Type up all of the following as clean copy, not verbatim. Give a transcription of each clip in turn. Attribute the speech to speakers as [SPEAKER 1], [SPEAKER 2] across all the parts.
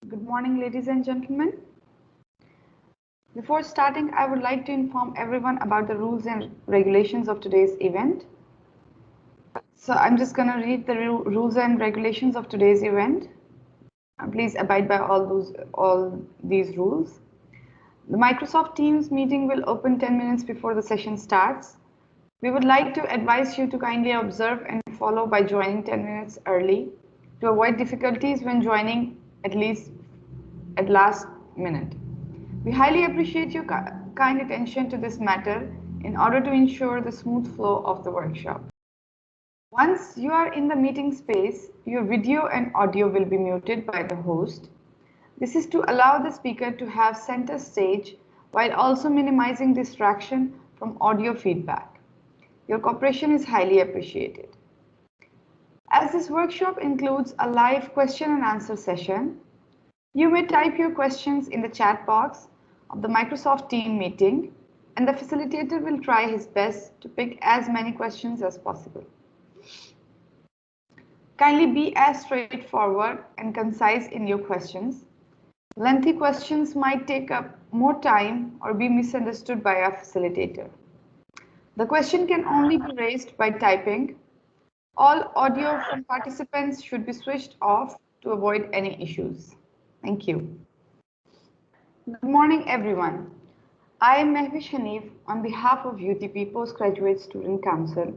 [SPEAKER 1] Good morning, ladies and gentlemen. Before starting, I would like to inform everyone about the rules and regulations of today's event. So I'm just going to read the rules and regulations of today's event. Please abide by all these rules. The Microsoft Teams meeting will open 10 minutes before the session starts. We would like to advise you to kindly observe and follow by joining 10 minutes early to avoid difficulties when joining at last minute. We highly appreciate your kind attention to this matter in order to ensure the smooth flow of the workshop. Once you are in the meeting space, your video and audio will be muted by the host. This is to allow the speaker to have center stage while also minimizing distraction from audio feedback. Your cooperation is highly appreciated. As this workshop includes a live question and answer session, you may type your questions in the chat box of the Microsoft Teams meeting, and the facilitator will try his best to pick as many questions as possible. Kindly be as straightforward and concise in your questions. Lengthy questions might take up more time or be misunderstood by our facilitator. The question can only be raised by typing. All audio from participants should be switched off to avoid any issues. Thank you. Good morning, everyone. I am Mehwish Hanif on behalf of UTP Postgraduate Student Council.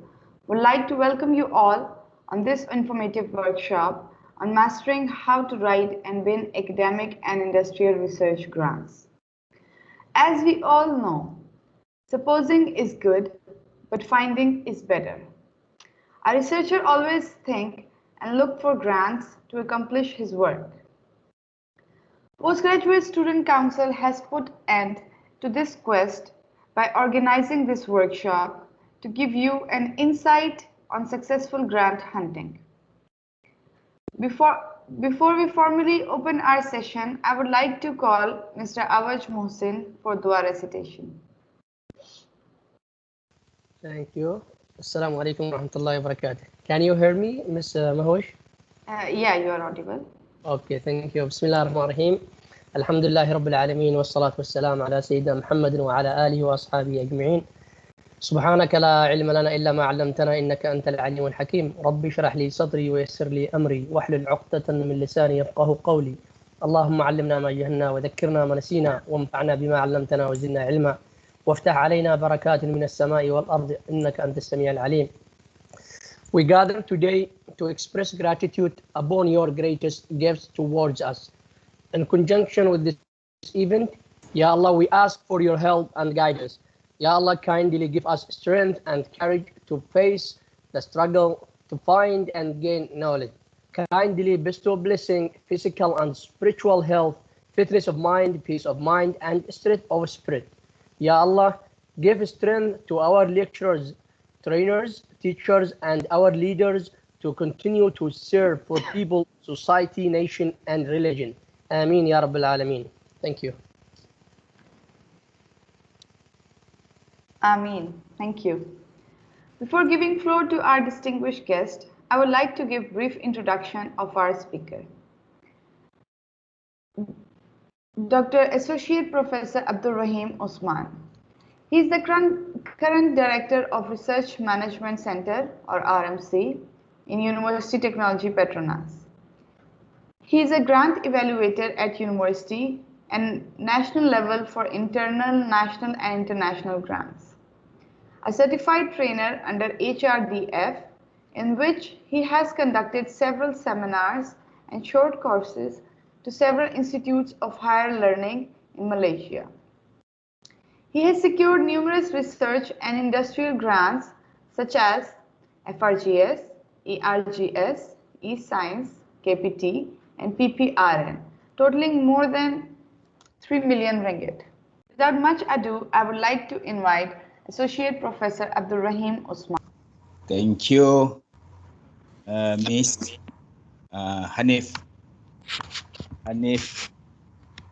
[SPEAKER 1] Would like to welcome you all on this informative workshop on mastering how to write and win academic and industrial research grants. As we all know, supposing is good, but finding is better. A researcher always think and look for grants to accomplish his work. Postgraduate Student Council has put end to this quest by organizing this workshop to give you an insight on successful grant hunting. Before we formally open our session, I would like to call Mr. Awaj Mohsin for dua recitation.
[SPEAKER 2] Thank you. Assalamu alaikum wa rahmatullahi wa barakatuh. Can you hear me, Ms. Mahosh?
[SPEAKER 1] Yeah, you are audible.
[SPEAKER 2] Okay, thank you. Bismillah ar-Rahman ar-Rahim. Alhamdulillahi Rabbil Alameen wa salatu wa salam ala Sayyidina Muhammadin wa ala alihi wa ashabihi ajma'in. سبحانك لا علم لنا إلا ما علمتنا إنك أنت العليم الحكيم ربي اشرح لي صدري ويسر لي أمري واحلل عقدة من لساني يفقه قولي اللهم علمنا ما جهلنا وذكرنا ما نسينا وانفعنا بما علمتنا وزدنا علما وافتح علينا بركات من السماء والأرض إنك أنت السميع العليم. We gather today to express gratitude upon your greatest gifts towards us. In conjunction with this event, Ya Allah, we ask for your help and guidance. Ya Allah, kindly give us strength and courage to face the struggle to find and gain knowledge. Kindly bestow blessing, physical and spiritual health, fitness of mind, peace of mind, and strength of spirit. Ya Allah, give strength to our lecturers, trainers, teachers, and our leaders to continue to serve for people, society, nation, and religion. Ameen Ya Rabbil Alameen. Thank you.
[SPEAKER 1] Ameen. Thank you. Before giving floor to our distinguished guest, I would like to give brief introduction of our speaker. Dr. Associate Professor Abdul Rahim Osman. He is the current Director of Research Management Center or RMC in University Technology Petronas. He is a grant evaluator at university and national level for internal, national and international grants. A certified trainer under HRDF, in which he has conducted several seminars and short courses to several institutes of higher learning in Malaysia. He has secured numerous research and industrial grants such as FRGS, ERGS, eScience, KPT, and PPRN, totaling more than 3 million ringgit. Without much ado, I would like to invite Associate Professor Abdul Rahim Osman.
[SPEAKER 3] Thank you, Miss Hanif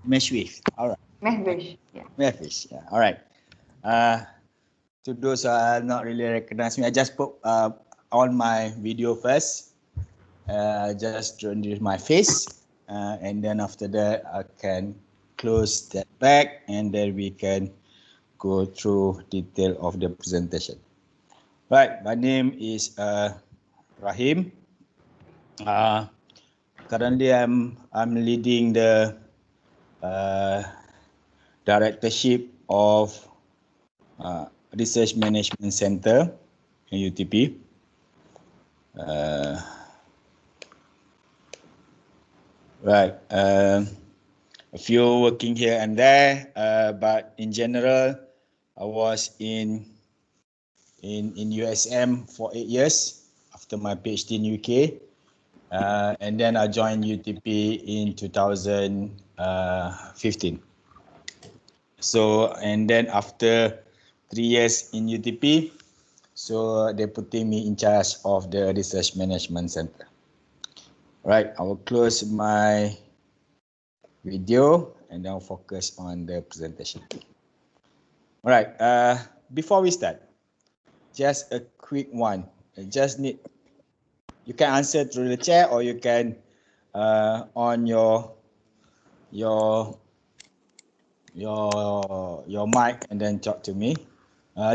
[SPEAKER 3] Meshwish. All right.
[SPEAKER 1] Mehwish. Yeah.
[SPEAKER 3] Meshwish. Yeah. All right. To those who are not really recognize me, I just put on my video first, just to introduce my face. and then after that I can close that back, and then we can go through detail of the presentation. Right, my name is Rahim. Currently I'm leading the directorship of Research Management Center in UTP. Right, a few working here and there, but in general, I was in USM for 8 years after my PhD in UK, and then I joined UTP in 2015. So, and then after 3 years in UTP, so they're putting me in charge of the Research Management Center. Right, I will close my video and then focus on the presentation. All right, before we start, just a quick one. I just need, you can answer through the chat, or you can on your mic and then talk to me.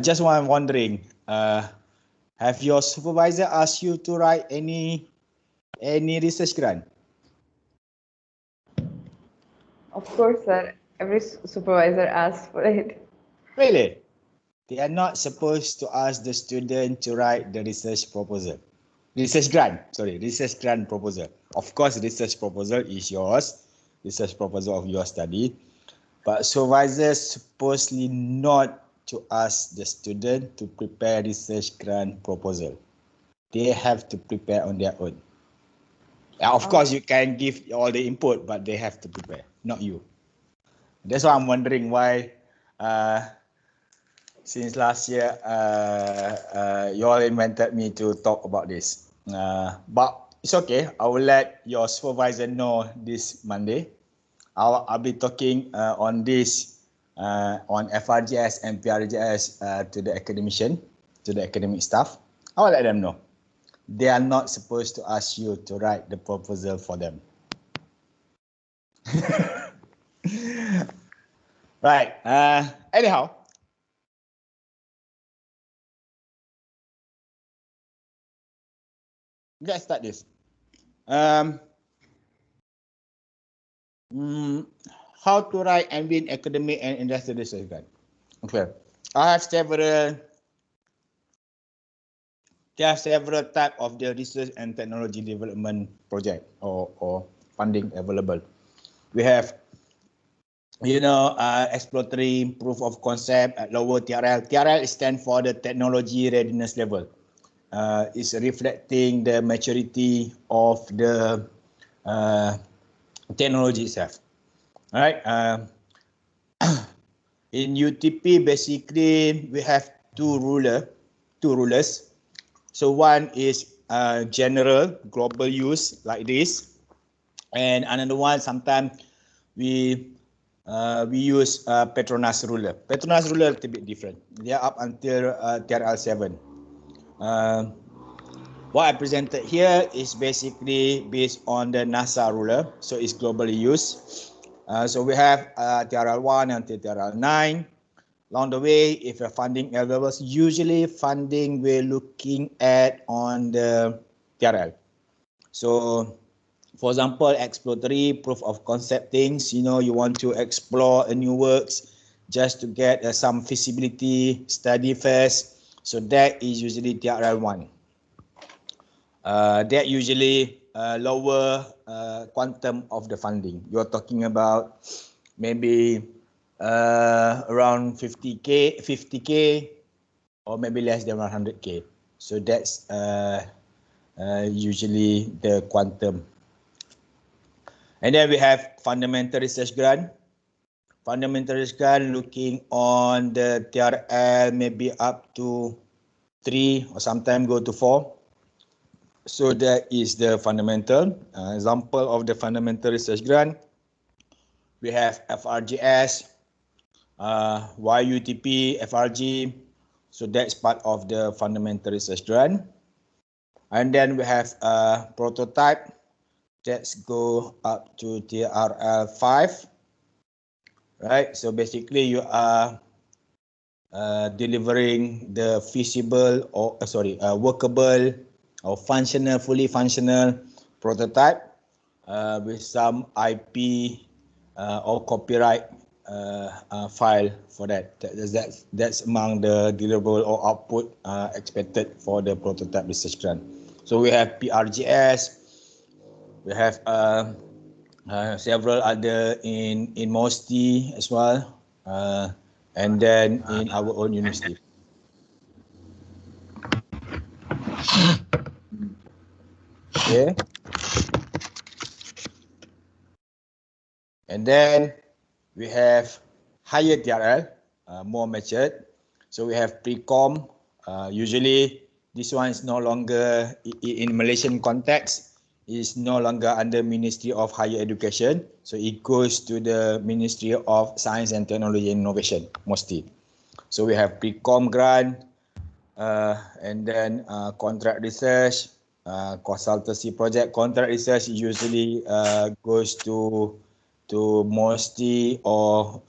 [SPEAKER 3] Just wondering, have your supervisor asked you to write any research grant?
[SPEAKER 1] Of course, sir. Every supervisor asks for it.
[SPEAKER 3] Really? They are not supposed to ask the student to write the research proposal. Research grant proposal. Of course, research proposal is yours, research proposal of your study. But supervisors supposedly not to ask the student to prepare research grant proposal. They have to prepare on their own. Of course, you can give all the input, but they have to prepare, not you. That's why I'm wondering why, since last year, you all invited me to talk about this. But it's okay. I will let your supervisor know this Monday. I'll be talking on this on FRGS and PRGS to the academician, to the academic staff. I will let them know. They are not supposed to ask you to write the proposal for them. Right. Anyhow, let's start this. How to write and win academic and industrial research grant. Okay, I have several. There are several types of the research and technology development project or funding available. We have, exploratory proof of concept at lower TRL. TRL stands for the technology readiness level. It's reflecting the maturity of the technology itself. All right. In UTP, basically, we have two rulers. So one is general, global use like this, and another one sometimes we use Petronas ruler. Petronas ruler a little bit different. They are up until TRL 7. What I presented here is basically based on the NASA ruler, so it's globally used. So we have TRL 1 until TRL 9. Along the way, if you're funding available, usually funding we're looking at on the TRL. So, for example, exploratory proof of concept things, you want to explore a new works just to get some feasibility study first. So that is usually TRL 1. That usually lower quantum of the funding. You're talking about maybe around 50k or maybe less than 100k. So that's usually the quantum. And then we have fundamental research grant. Fundamental research grant looking on the TRL maybe up to 3 or sometimes go to 4. So that is the fundamental. Example of the fundamental research grant. We have FRGS, YUTP, FRG. So that's part of the fundamental research grant. And then we have prototype, Let's go up to TRL 5. Right, so basically you are delivering the feasible or workable or functional, fully functional prototype with some IP or copyright file for that. That's among the deliverable or output expected for the prototype research grant. So we have PRGS, we have several other in MOSTI as well, and then in our own university. Okay. And then we have higher TRL, more matured. So we have pre-com. Usually this one is no longer in Malaysian context, is no longer under Ministry of Higher Education. So it goes to the Ministry of Science and Technology and Innovation, mostly. So we have pre-com grant, and then contract research, consultancy project. Contract research usually goes to mostly or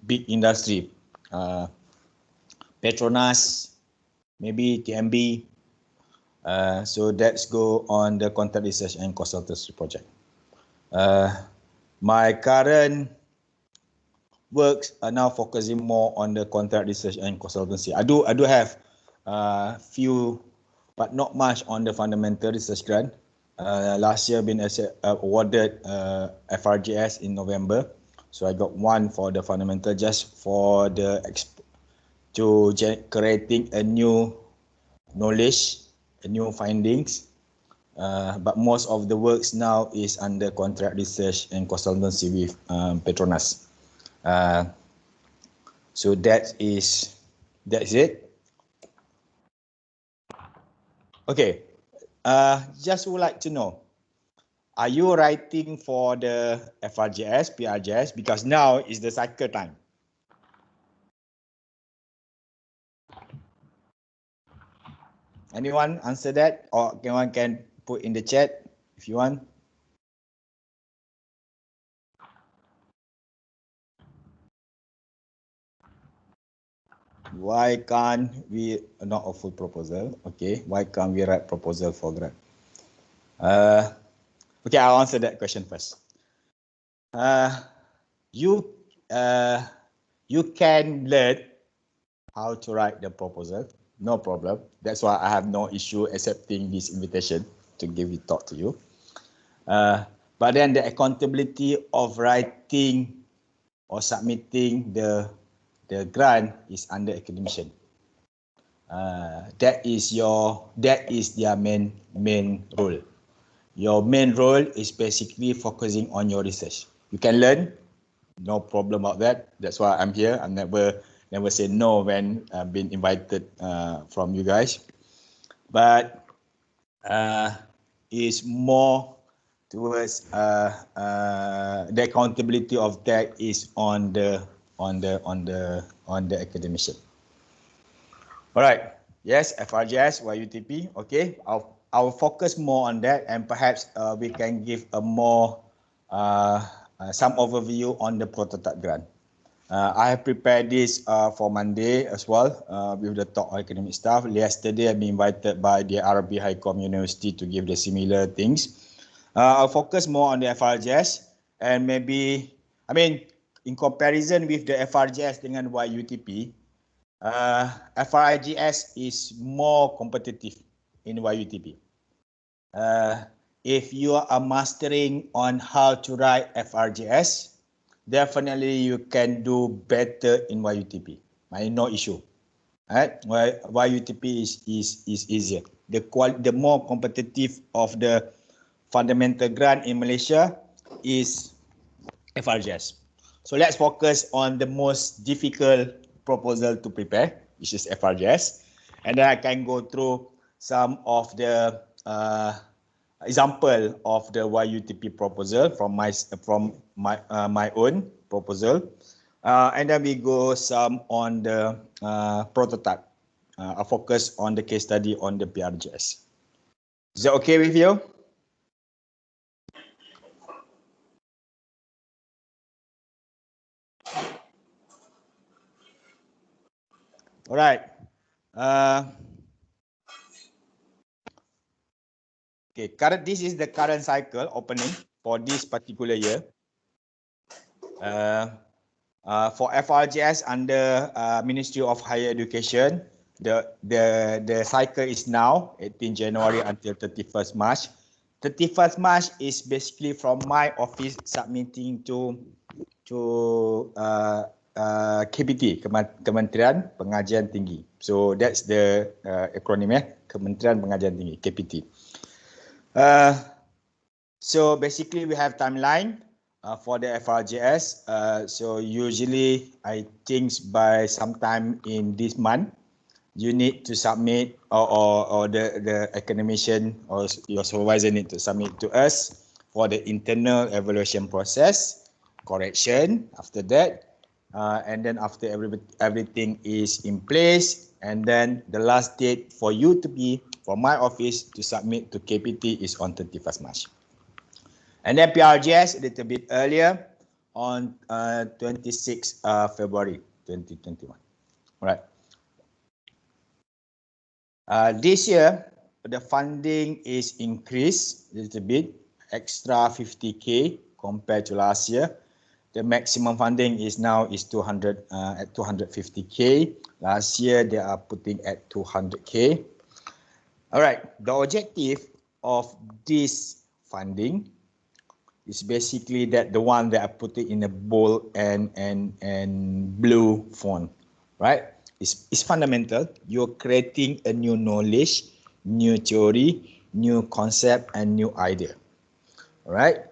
[SPEAKER 3] big industry, Petronas, maybe TMB. So that's go on the contract research and consultancy project. My current works are now focusing more on the contract research and consultancy. I do have few, but not much on the fundamental research grant. Last year been awarded FRGS in November, so I got one for the fundamental just for the creating a new knowledge, a new findings. But most of the works now is under contract research and consultancy with Petronas. So that's it. Okay, just would like to know, are you writing for the FRGS, PRGS? Because now is the cycle time. Anyone answer that, or anyone can put in the chat if you want. Why can't we not a full proposal? Okay, why can't we write proposal for grant? Okay, I'll answer that question first. You can learn how to write the proposal, no problem. That's why I have no issue accepting this invitation to give it talk to you. But then the accountability of writing or submitting the grant is under academician. That is their main role. Your main role is basically focusing on your research. You can learn, no problem about that. That's why I'm here. I never say no when I've been invited from you guys. But is more towards the accountability of that is on the academician. All right. Yes, FRGS, YUTP. Okay, I'll focus more on that, and perhaps we can give a more some overview on the prototype grant. I have prepared this for Monday as well with the top academic staff. Yesterday, I've been invited by the RB Highcom University to give the similar things. I'll focus more on the FRGS, and maybe, I mean, in comparison with the FRGS dengan YUTP, FRIGS is more competitive in YUTP. If you are mastering on how to write FRGS, definitely you can do better in YUTP. No issue. Right? YUTP is easier. The more competitive of the fundamental grant in Malaysia is FRGS. So let's focus on the most difficult proposal to prepare, which is FRGS, and then I can go through some of the example of the YUTP proposal from my own proposal, and then we go some on the prototype. I focus on the case study on the PRGS. Is that okay with you? All right. Okay, this is the current cycle opening for this particular year. For FRGS under Ministry of Higher Education, the cycle is now 18 January until 31st March. 31st March is basically from my office submitting to KPT, Kementerian Pengajian Tinggi. So that's the acronym, Kementerian Pengajian Tinggi, KPT. So basically we have timeline for the FRGS. So usually I think by sometime in this month, you need to submit or the academician or your supervisor need to submit to us for the internal evaluation process, correction after that, and then after everything is in place, and then the last date for you to be, for my office to submit to KPT is on 31st March. And then PRGS a little bit earlier on 26 February 2021. All right. This year, the funding is increased a little bit, extra 50k compared to last year. The maximum funding is now is 200 at 250k. Last year they are putting at 200k. All right. The objective of this funding is basically that the one that I put it in a bold and blue font, right? It's fundamental. You're creating a new knowledge, new theory, new concept, and new idea. All right,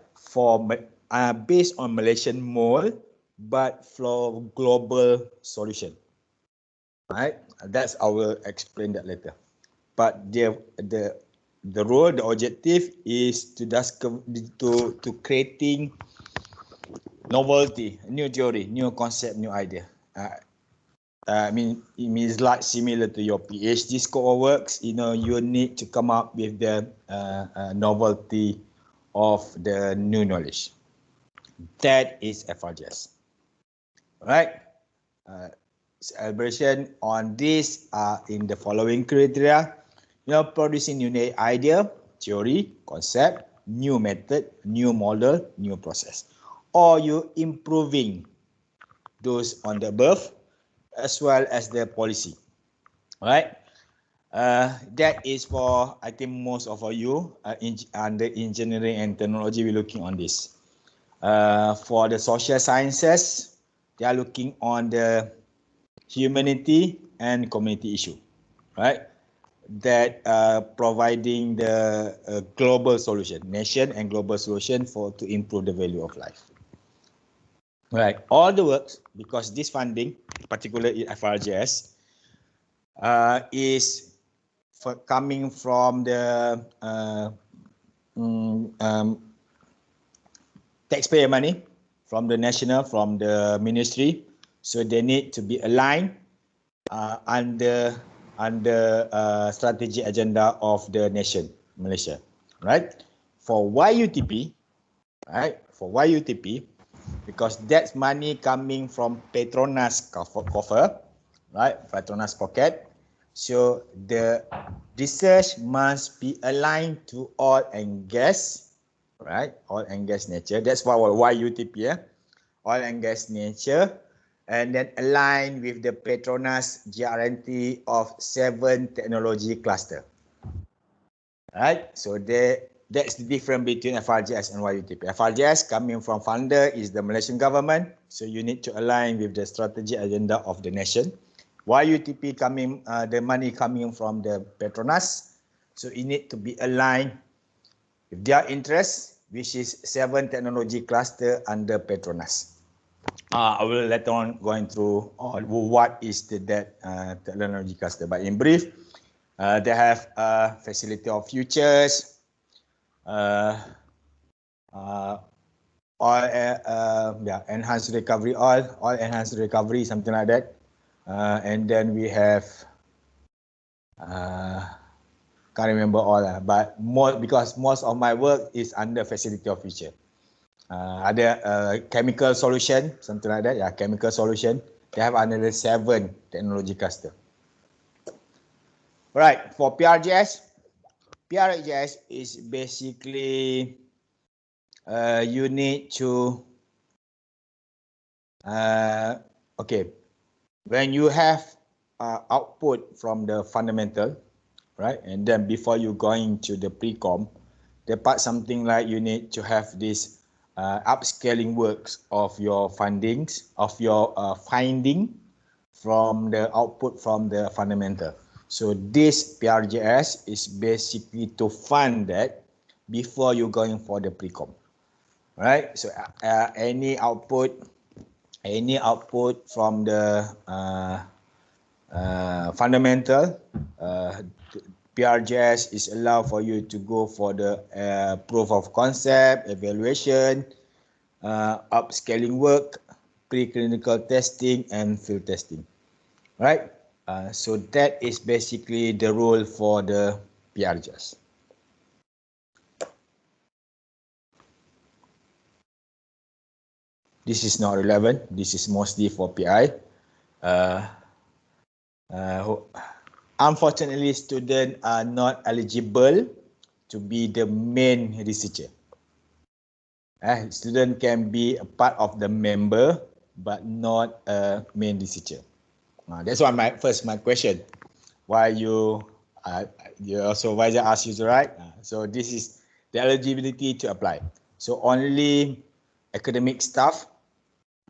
[SPEAKER 3] based on Malaysian model, but for global solution. All right, that's I will explain that later. But the role, the objective is to creating novelty, new theory, new concept, new idea. I mean, it means like similar to your PhD scope of works. You know, you need to come up with the novelty of the new knowledge. That is FRGS. Right? Celebration on this are in the following criteria. You know, producing new idea, theory, concept, new method, new model, new process. Or you improving those on the above, as well as the policy. Right? That is for, I think, most of you under engineering and technology, we're looking on this. For the social sciences, they are looking on the humanity and community issue, right? That providing the global solution, nation and global solution to improve the value of life. Right, all the works, because this funding, particularly in FRGS, is coming from the taxpayer money, from the national, from the ministry. So they need to be aligned under strategy agenda of the nation, Malaysia, right? For YUTP, right? For YUTP, because that's money coming from Petronas coffer, right? Petronas pocket. So the research must be aligned to oil and gas, right? Oil and gas nature. That's what YUTP, yeah? Oil and gas nature. And then align with the Petronas guarantee of 7 technology cluster. Right? So that's the difference between FRGS and YUTP. FRGS coming from funder is the Malaysian government. So you need to align with the strategy agenda of the nation. YUTP coming, the money coming from the Petronas. So it need to be aligned with their interest, which is 7 technology cluster under Petronas. I will later on going through what is that technology cluster. But in brief, they have facility of futures, oil, enhanced recovery oil enhanced recovery, something like that. And then we have, can't remember all, but more, because most of my work is under facility of future. Ada chemical solution, something like that. Yeah, chemical solution. They have another 7 technology cluster. Right, for PRGS is basically you need to okay, when you have output from the fundamental, right, and then before you going to the pre-com, the part something like you need to have this upscaling works of your findings, of your finding from the output from the fundamental. So this PRGS is basically to fund that before you going for the pre-com, right? So any output from the fundamental, PRGS is allowed for you to go for the proof of concept, evaluation, upscaling work, preclinical testing, and field testing. Right? So that is basically the role for the PRGS. This is not relevant. This is mostly for PI. Unfortunately, students are not eligible to be the main researcher. Student can be a part of the member, but not a main researcher. That's why my question. Why your supervisor asked you to write? So this is the eligibility to apply. So only academic staff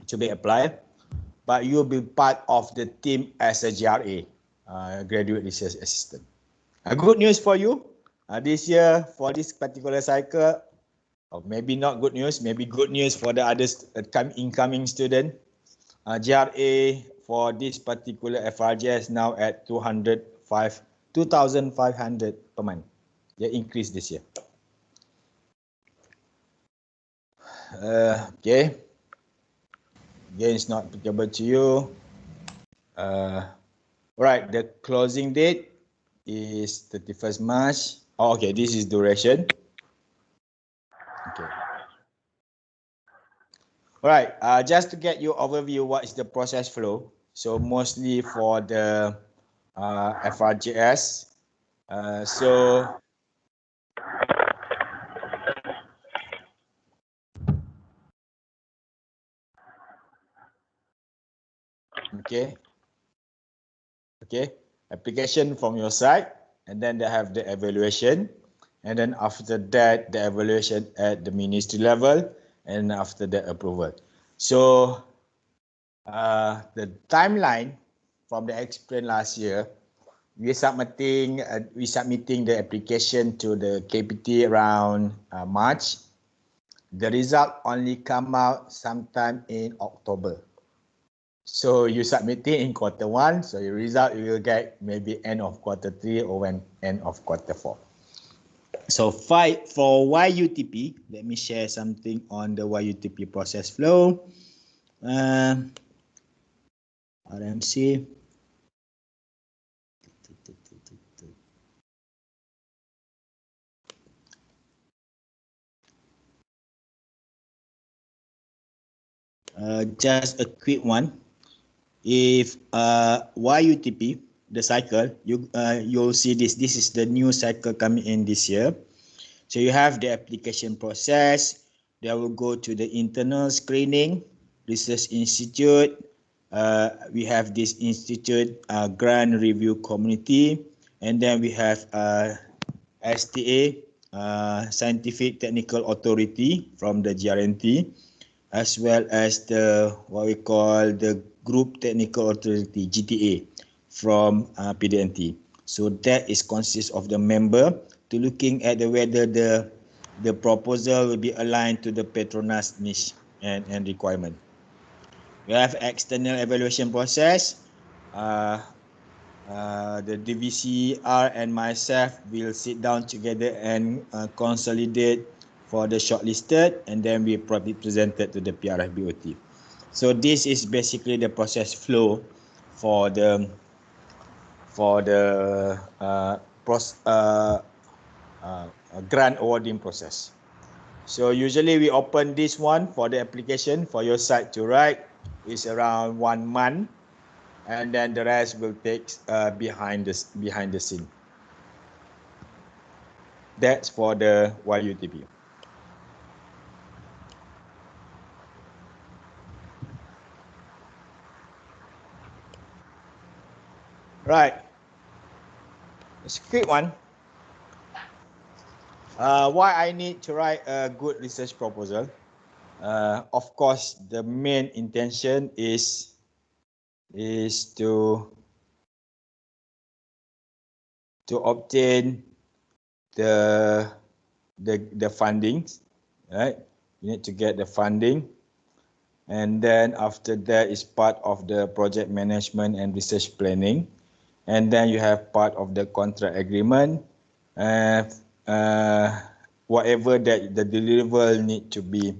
[SPEAKER 3] to be applied, but you'll be part of the team as a GRA, graduate research assistant. Good news for you. This year, for this particular cycle, or maybe not good news, maybe good news for the others incoming student. GRA for this particular FRGS now at 2,500 per month. They increased this year. Okay. Again, it's not applicable to you. Right, the closing date is 31st March. Oh, okay, this is duration. Okay. All right, just to get you overview what is the process flow. So mostly for the FRGS. Okay. Okay, application from your side, and then they have the evaluation, and then after that the evaluation at the ministry level, and after that approval. So the timeline from the explained last year, we submitting the application to the KPT around March. The result only come out sometime in October. So you submit it in quarter 1, so your result you will get maybe end of quarter 3 or end of quarter 4. So for YUTP, let me share something on the YUTP process flow. RMC. Just a quick one. If YUTP, the cycle, you'll see this. This is the new cycle coming in this year. So you have the application process. They will go to the internal screening, research institute. We have this institute grant review committee, and then we have STA, scientific technical authority from the GRNT, as well as the what we call the group technical authority GTA from PDNT. So that is consists of the member to looking at whether the proposal will be aligned to the Petronas niche and requirement. We have external evaluation process. The DVCR and myself will sit down together and consolidate for the shortlisted, and then we probably presented to the PRFBOT. So this is basically the process flow for the grant awarding process. So usually we open this one for the application for your site to write is around 1 month. and then the rest will take behind the scene. That's for the YUTP. Right. It's a quick one. Why I need to write a good research proposal? Of course, the main intention is to obtain the fundings, right? You need to get the funding, and then after that is part of the project management and research planning, and then you have part of the contract agreement, whatever that the deliverable need to be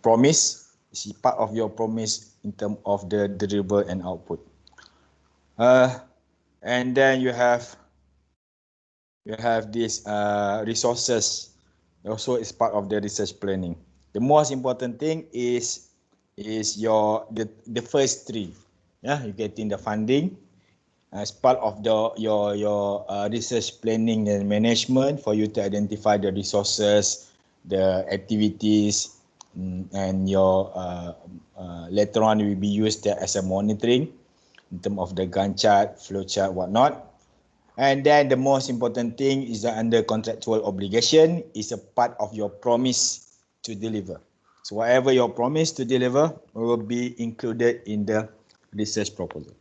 [SPEAKER 3] promise is part of your promise in terms of the deliverable and output. And then you have these resources also is part of the research planning. The most important thing is your the first three. Yeah, you getting the funding as part of your research planning and management for you to identify the resources, the activities, and your later on will be used as a monitoring in terms of the Gantt chart, flow chart, whatnot. And then the most important thing is that under contractual obligation is a part of your promise to deliver. So whatever your promise to deliver will be included in the research proposal.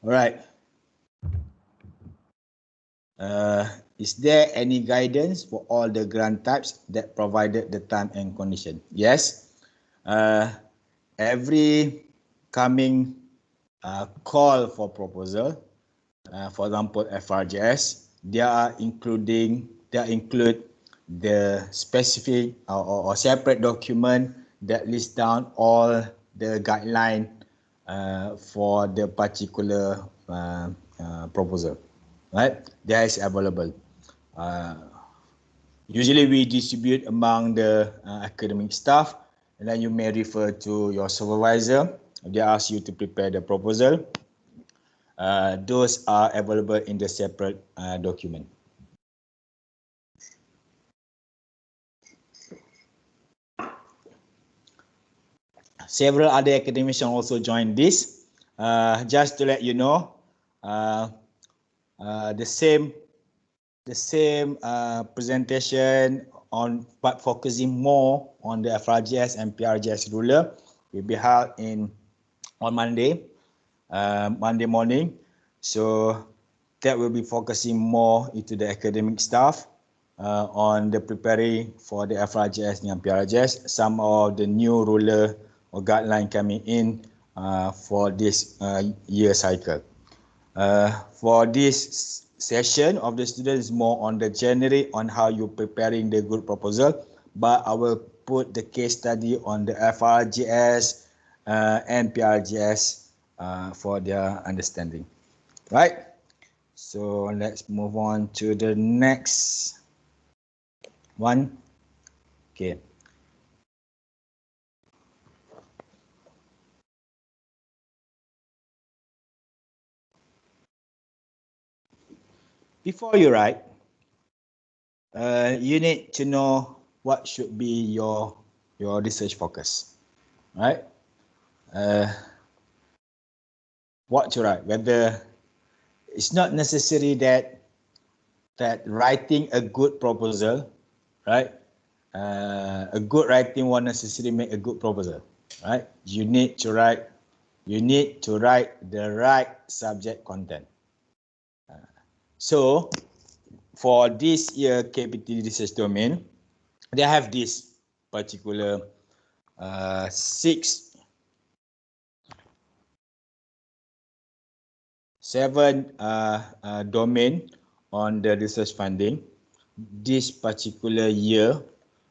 [SPEAKER 3] All right. Is there any guidance for all the grant types that provided the time and condition? Yes. Every coming call for proposal, for example, FRGS, they include the specific or separate document that lists down all the guideline for the particular proposal, right? That is available. Usually we distribute among the academic staff, and then you may refer to your supervisor. They ask you to prepare the proposal. Those are available in the separate document. Several other academicians also joined this. Just to let you know, the same presentation on but focusing more on the FRGS and PRGS ruler will be held on Monday morning. So that will be focusing more into the academic staff on the preparing for the FRGS and PRGS. Some of the new ruler or guideline coming in for this year cycle. For this session of the students more on the generic on how you preparing the good proposal, but I will put the case study on the FRGS and PRGS for their understanding. Right? So let's move on to the next one. Okay. Before you write, you need to know what should be your research focus, right? What to write, whether it's not necessary that writing a good proposal, right? A good writing won't necessarily make a good proposal, right? You need to write the right subject content. So for this year KPT research domain, they have this particular seven domain on the research funding. This particular year,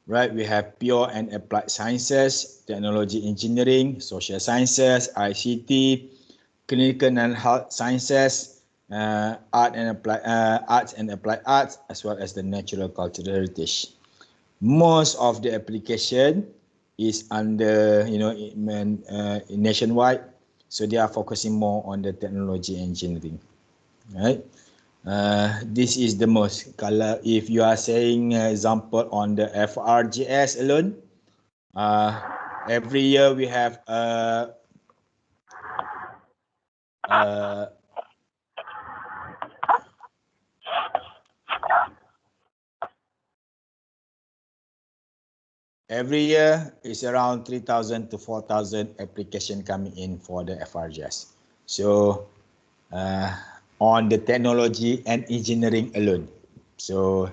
[SPEAKER 3] right, we have pure and applied sciences, technology engineering, social sciences, ICT, clinical and health sciences, arts and applied arts, as well as the natural cultural heritage. most of the application is under, nationwide. So they are focusing more on the technology engineering, right? This is the most. Kalau if you are saying example on the FRGS alone, every year we have every year is around 3,000 to 4,000 application coming in for the FRGS. So on the technology and engineering alone. So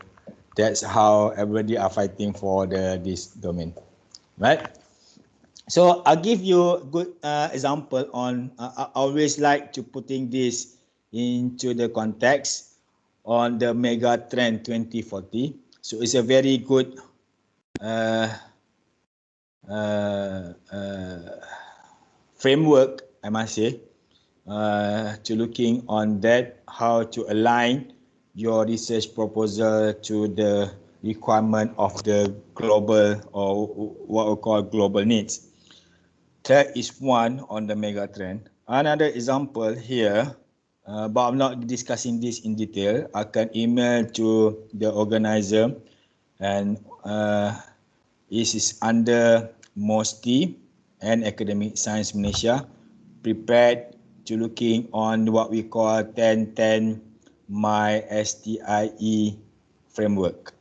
[SPEAKER 3] that's how everybody are fighting for this domain, right? So I'll give you a good example on, I always like to putting this into the context on the mega trend 2040. So it's a very good framework, I must say, to looking on that, how to align your research proposal to the requirement of the global, or what we call global needs. That is one on the mega trend. Another example here, but I'm not discussing this in detail. I can email to the organizer, and this is under MOSTI and Academic Science Malaysia, prepared to looking on what we call 10-10 My STIE framework.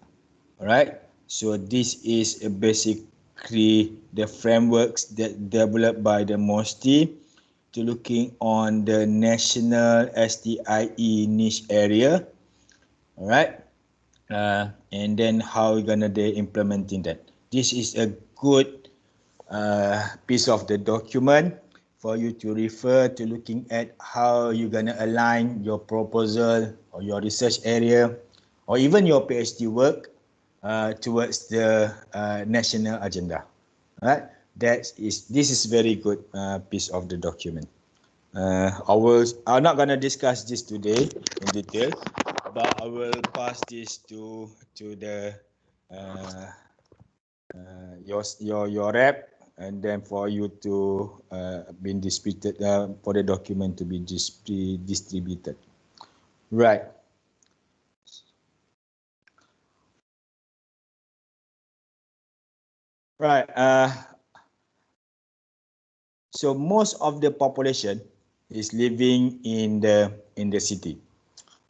[SPEAKER 3] Alright, so this is basically the frameworks that developed by the MOSTI to looking on the national STIE niche area. Alright, and then how we're gonna be implementing that. This is a good piece of the document for you to refer to, looking at how you're gonna align your proposal or your research area or even your PhD work towards the national agenda. Right? This is very good piece of the document. I'm not gonna discuss this today in detail, but I will pass this to the your rep, and then for you to be distributed, for the document to be distributed. Right. Right. So most of the population is living in the city,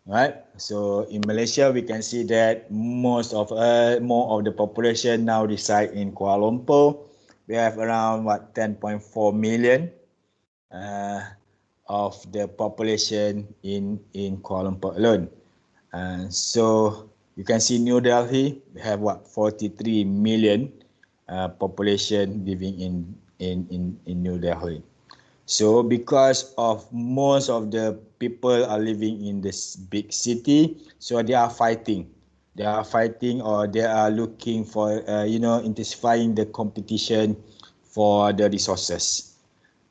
[SPEAKER 3] right? So in Malaysia, we can see that more of the population now reside in Kuala Lumpur. We have around 10.4 million of the population in Kuala Lumpur alone. So you can see New Delhi, we have 43 million population living in New Delhi. So because of most of the people are living in this big city, so they are fighting. They are fighting, or they are looking for, intensifying the competition for the resources.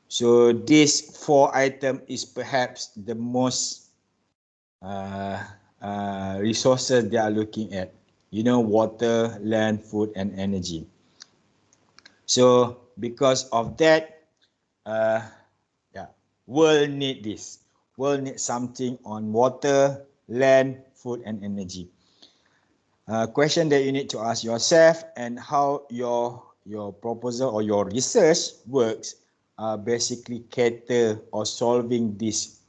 [SPEAKER 3] So this 4 item is perhaps the most resources they are looking at. Water, land, food, and energy. So because of that, world need this. World need something on water, land, food, and energy. Question that you need to ask yourself, and how your proposal or your research works basically cater or solving this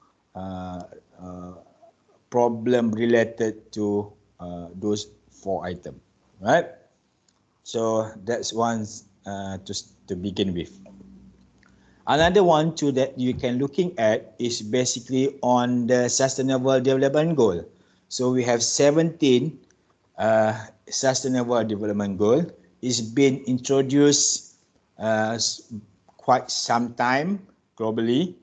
[SPEAKER 3] problem related to those 4 items, right? So that's one to begin with. Another one too that you can looking at is basically on the Sustainable Development Goal. So we have 17 Sustainable Development Goal. It's been introduced quite some time globally.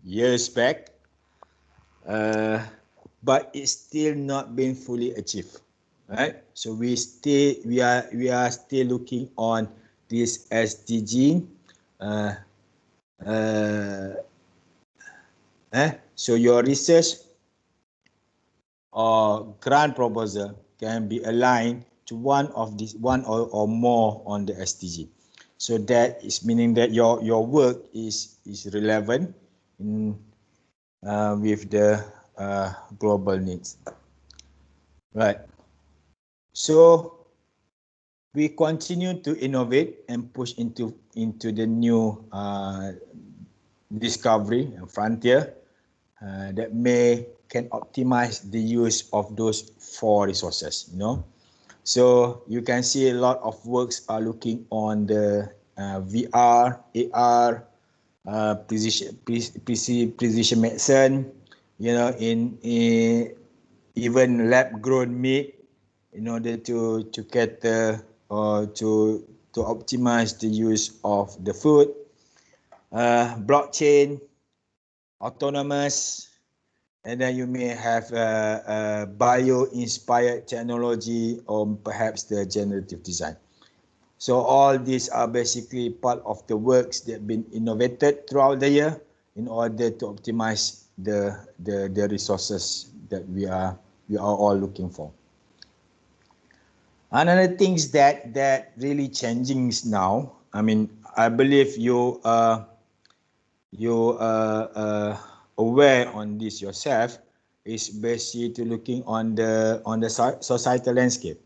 [SPEAKER 3] Years back, but it's still not been fully achieved. Right? So we are still looking on this SDG. So your research or grant proposal can be aligned to one or more on the SDG. So that is meaning that your work is relevant in with the global needs. Right. So we continue to innovate and push into the new discovery and frontier that can optimize the use of those 4 resources. So you can see a lot of works are looking on the VR, AR, precision medicine, in even lab grown meat, in order to cater or to optimize the use of the food, blockchain, autonomous, and then you may have bio-inspired technology or perhaps the generative design. So all these are basically part of the works that have been innovated throughout the year in order to optimize the resources that we are all looking for. Another things that really changing now. I mean, I believe you aware on this yourself, is basically looking on the societal landscape,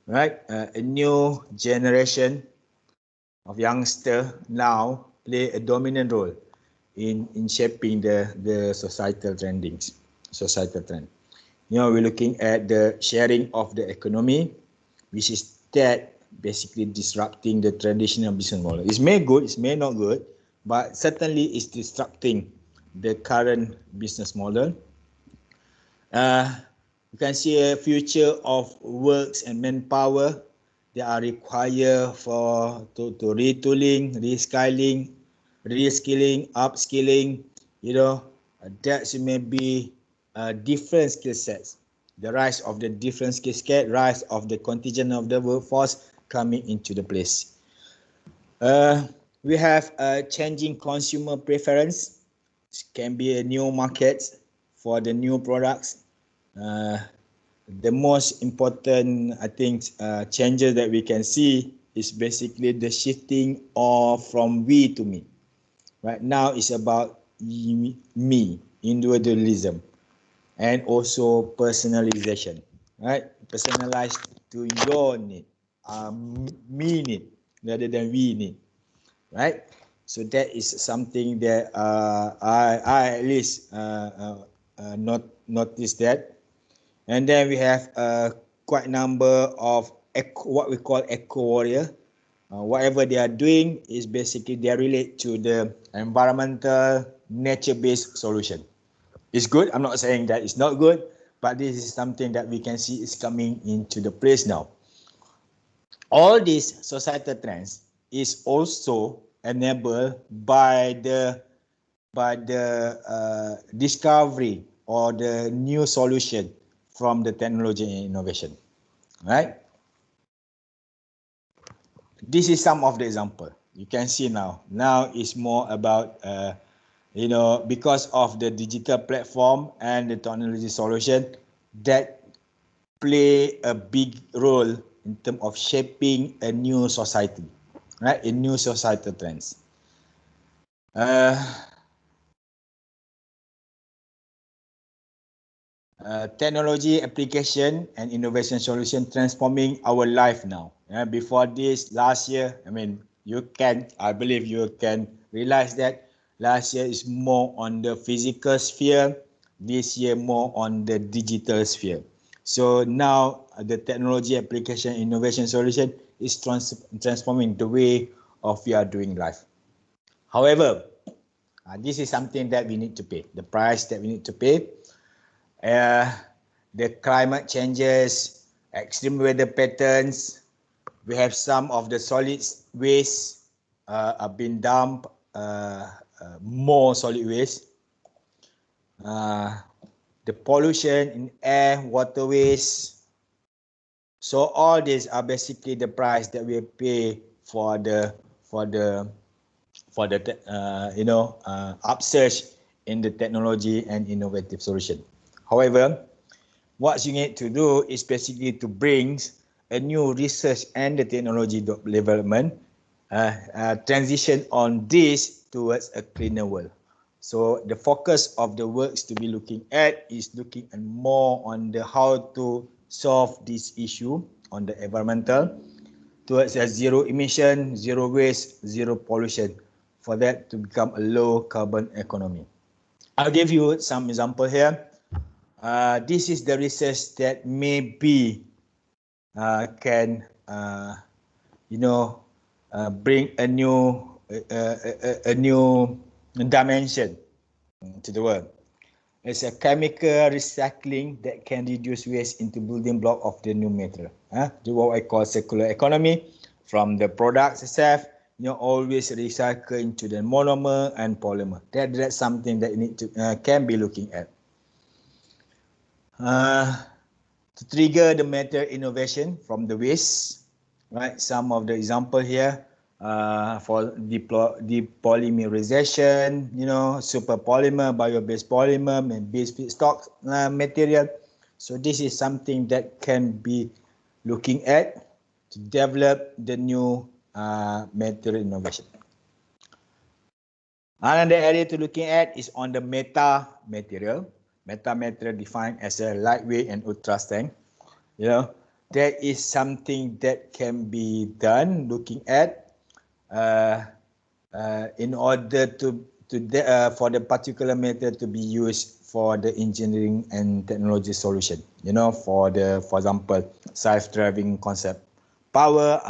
[SPEAKER 3] right? A new generation of youngster now play a dominant role in shaping the societal trend. We're looking at the sharing of the economy, which is that basically disrupting the traditional business model. It may good, it may not good, but certainly it's disrupting the current business model. You can see a future of works and manpower that are required to retooling, reskilling, upskilling. That may be different skill sets. The rise of the different skill set, rise of the contingent of the workforce coming into the place. We have a changing consumer preference. It can be a new market for the new products. The most important, I think, changes that we can see is basically the shifting from we to me. Right now, it's about me, individualism, and also personalization. Right, personalized to your need, me need rather than we need. Right, so that is something that I at least noticed that. And then we have quite a number of what we call eco warrior. Whatever they are doing is basically they relate to the environmental, nature-based solution. It's good. I'm not saying that it's not good, but this is something that we can see is coming into the place now. All these societal trends is also enabled by the discovery or the new solution from the technology and innovation, right? This is some of the example. You can see now. Now it's more about, because of the digital platform and the technology solution that play a big role in terms of shaping a new society, right? A new societal trends. Technology application and innovation solution transforming our life now. Before this, last year, I believe you can realize that last year is more on the physical sphere, this year more on the digital sphere. So now the technology application innovation solution is transforming the way of we are doing life. However, this is something that we need to pay, the price that we need to pay. The climate changes, extreme weather patterns. We have some of the solid waste have been dumped, more solid waste. The pollution in air, waterways. So all these are basically the price that we pay for the upsurge in the technology and innovative solution. However, what you need to do is basically to bring a new research and the technology development transition on this towards a cleaner world. So the focus of the works to be looking at is looking at more on the how to solve this issue on the environmental towards a zero emission, zero waste, zero pollution, for that to become a low carbon economy. I'll give you some example here. This is the research that maybe can bring a new dimension to the world. It's a chemical recycling that can reduce waste into building block of the new material. Do what I call circular economy. From the products itself, always recycle into the monomer and polymer. That's something that you need to can be looking at. To trigger the material innovation from the waste, right? Some of the example here. For depolymerization, super polymer, bio-based polymer, and base feedstock material. So this is something that can be looking at to develop the new material innovation. Another area to looking at is on the meta material. Meta material defined as a lightweight and ultra strength. That is something that can be done looking at in order for the particular method to be used for the engineering and technology solution. For example, self-driving concept power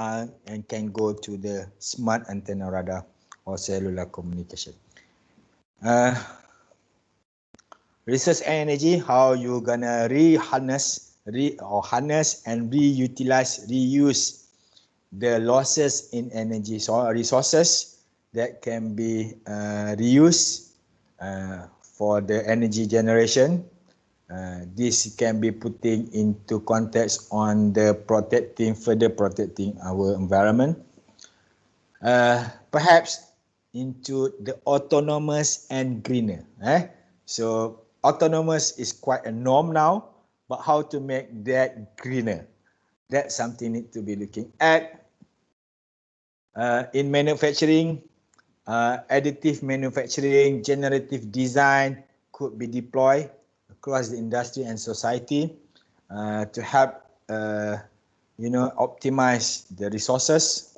[SPEAKER 3] and can go to the smart antenna radar or cellular communication. Research and energy, how you gonna harness and reuse the losses in energy resources that can be reused for the energy generation. This can be putting into context on the further protecting our environment. Perhaps into the autonomous and greener. So autonomous is quite a norm now, but how to make that greener? That's something need to be looking at. In manufacturing, additive manufacturing, generative design could be deployed across the industry and society to help optimize the resources.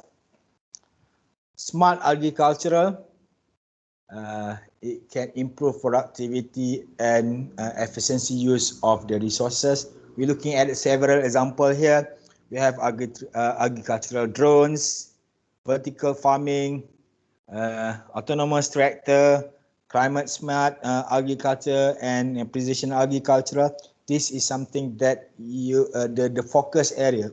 [SPEAKER 3] Smart agricultural, it can improve productivity and efficiency use of the resources. We're looking at several examples here. We have agricultural drones, vertical farming, autonomous tractor, climate smart agriculture, and precision agriculture. This is something that the focus area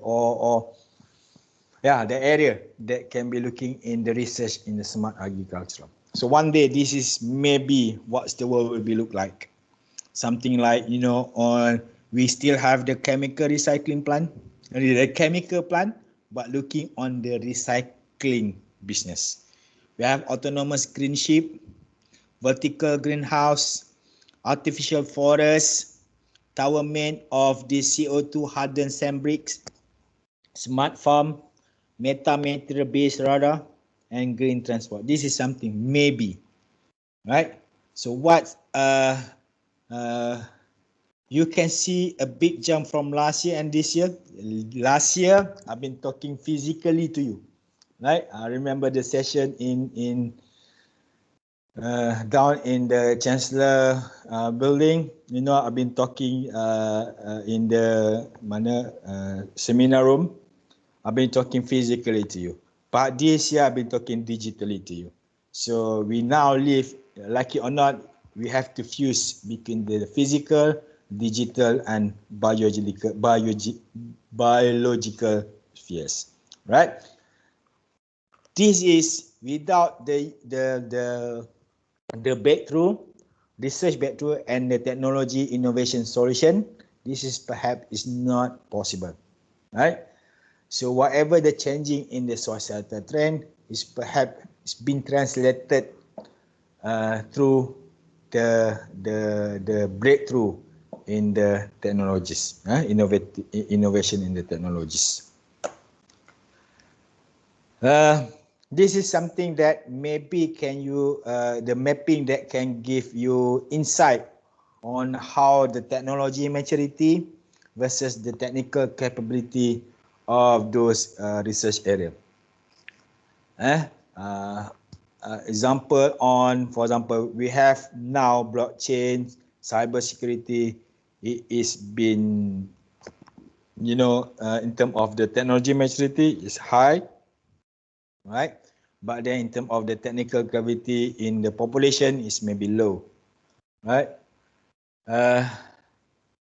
[SPEAKER 3] the area that can be looking in the research in the smart agriculture. So one day this is maybe what the world will be look like. Something like we still have the chemical recycling plant, the chemical plant, but looking on the recycling business. We have autonomous green ship, vertical greenhouse, artificial forest, tower made of the CO2 hardened sand bricks, smart farm, metamaterial based radar, and green transport. This is something maybe, right? So what you can see a big jump from last year and this year. Last year, I've been talking physically to you, right? I remember the session in down in the Chancellor building. I've been talking in the seminar room. I've been talking physically to you. But this year, I've been talking digitally to you. So we now live, like it or not, we have to fuse between the physical, digital, and biological spheres, right? This is without the breakthrough, research breakthrough, and the technology innovation solution. This is perhaps is not possible, right? So whatever the changing in the societal trend is perhaps been translated through the breakthrough in the technologies, innovation in the technologies. This is something that maybe can you, the mapping that can give you insight on how the technology maturity versus the technical capability of those research area. Example on, for example, we have now blockchain, cyber security. It is been, in terms of the technology maturity is high, right? But then in terms of the technical capability in the population is maybe low, right?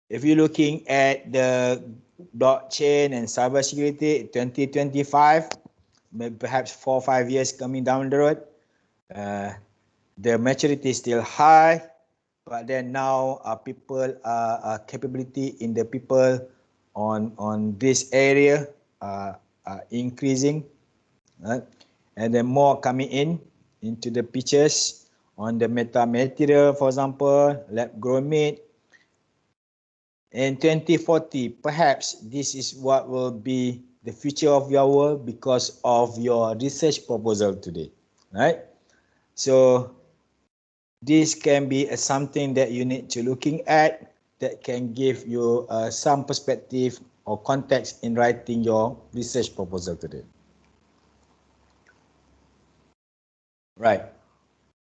[SPEAKER 3] If you're looking at the blockchain and cyber security, 2025, maybe perhaps 4 or 5 years coming down the road, the maturity is still high, but then now people capability in the people on this area are increasing, right? And then more coming into the pictures on the metamaterial, for example, lab grown meat. In 2040, perhaps this is what will be the future of your world because of your research proposal today, right? So this can be something that you need to looking at that can give you some perspective or context in writing your research proposal today. Right.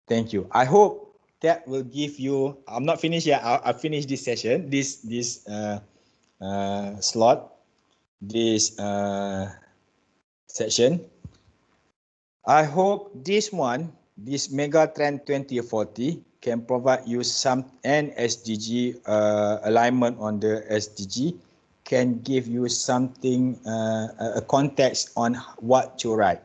[SPEAKER 3] Thank you. I hope that will give you, I'm not finished yet. I'll finish this session, this slot, this section. I hope this one, this mega trend 2040 can provide you some, and SDG alignment on the SDG can give you something, a context on what to write,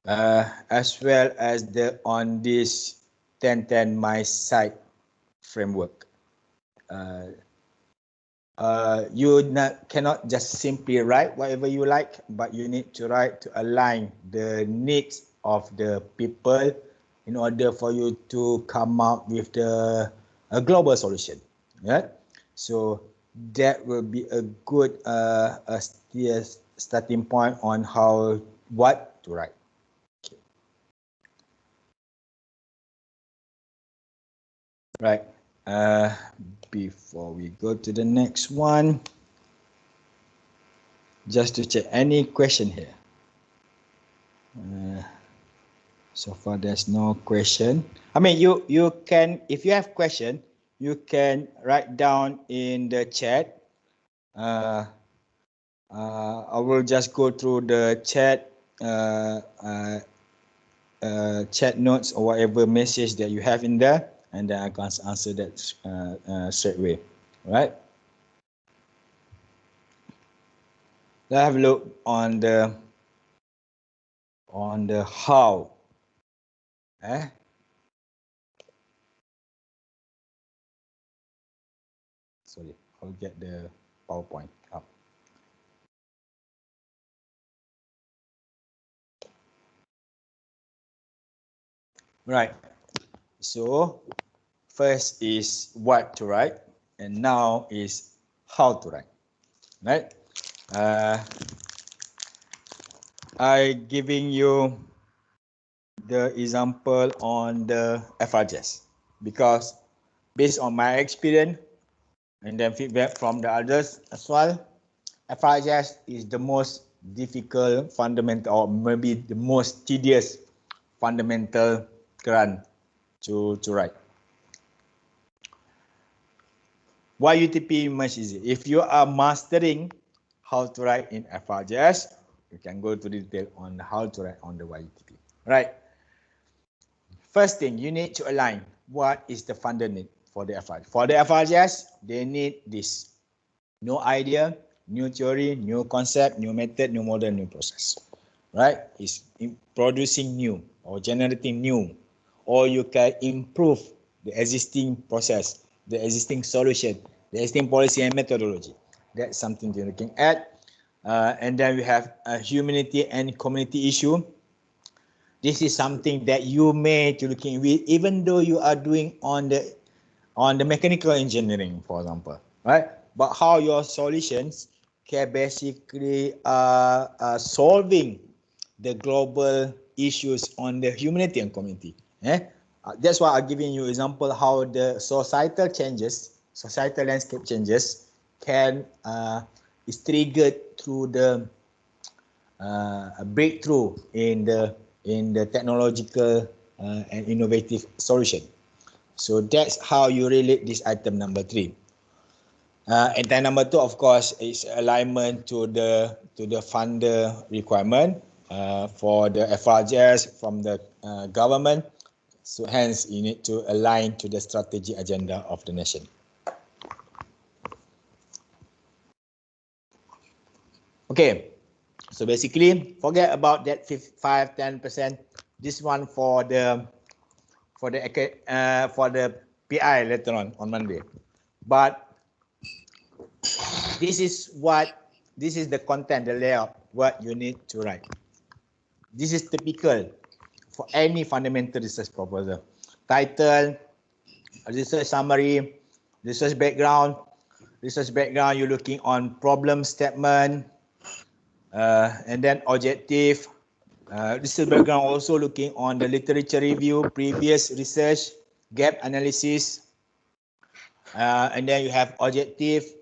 [SPEAKER 3] as well as the on this 1010 my site framework. You cannot just simply write whatever you like, but you need to write to align the needs of the people in order for you to come up with a global solution. Yeah? So that will be a good starting point on what to write. Okay. Right. Before we go to the next one, just to check any question here. So far there's no question. I mean, you can, if you have question, you can write down in the chat. I will just go through the chat chat notes or whatever message that you have in there, and then I can answer that straight away. Right? Let's have a look on the how. Sorry, I'll get the PowerPoint up. Right. So first is what to write, and now is how to write. Right? I giving you the example on the Frgs because based on my experience and then feedback from the others as well, Frgs is the most difficult fundamental, or maybe the most tedious fundamental grant to write. Why UTP much easier? If you are mastering how to write in Frgs, you can go to detail on how to write on the YUTP. Right. First thing, you need to align what is the funder need for the Frgs. For the Frgs, they need this: no idea, new theory, new concept, new method, new model, new process. Right? It's producing new or generating new, or you can improve the existing process, the existing solution, the existing policy and methodology. That's something you're looking at. And then we have a humanity and community issue. This is something that you may to looking with, even though you are doing on the on the mechanical engineering, for example, right? But how your solutions can basically solving the global issues on the humanity and community. That's why I'm giving you example how the societal changes, societal landscape changes can is triggered through the a breakthrough in the technological and innovative solution. So that's how you relate this item number 3. And then number 2, of course, is alignment to the funder requirement for the Frgs from the government. So hence, you need to align to the strategic agenda of the nation. Okay, so basically, forget about that 5-10%. This one for the PI later on Monday. But this is the content, the layout, what you need to write. This is typical for any fundamental research proposal. Title, research summary, research background. Research background, you're looking on problem statement, and then objective. Research background also looking on the literature review, previous research, gap analysis, and then you have objective,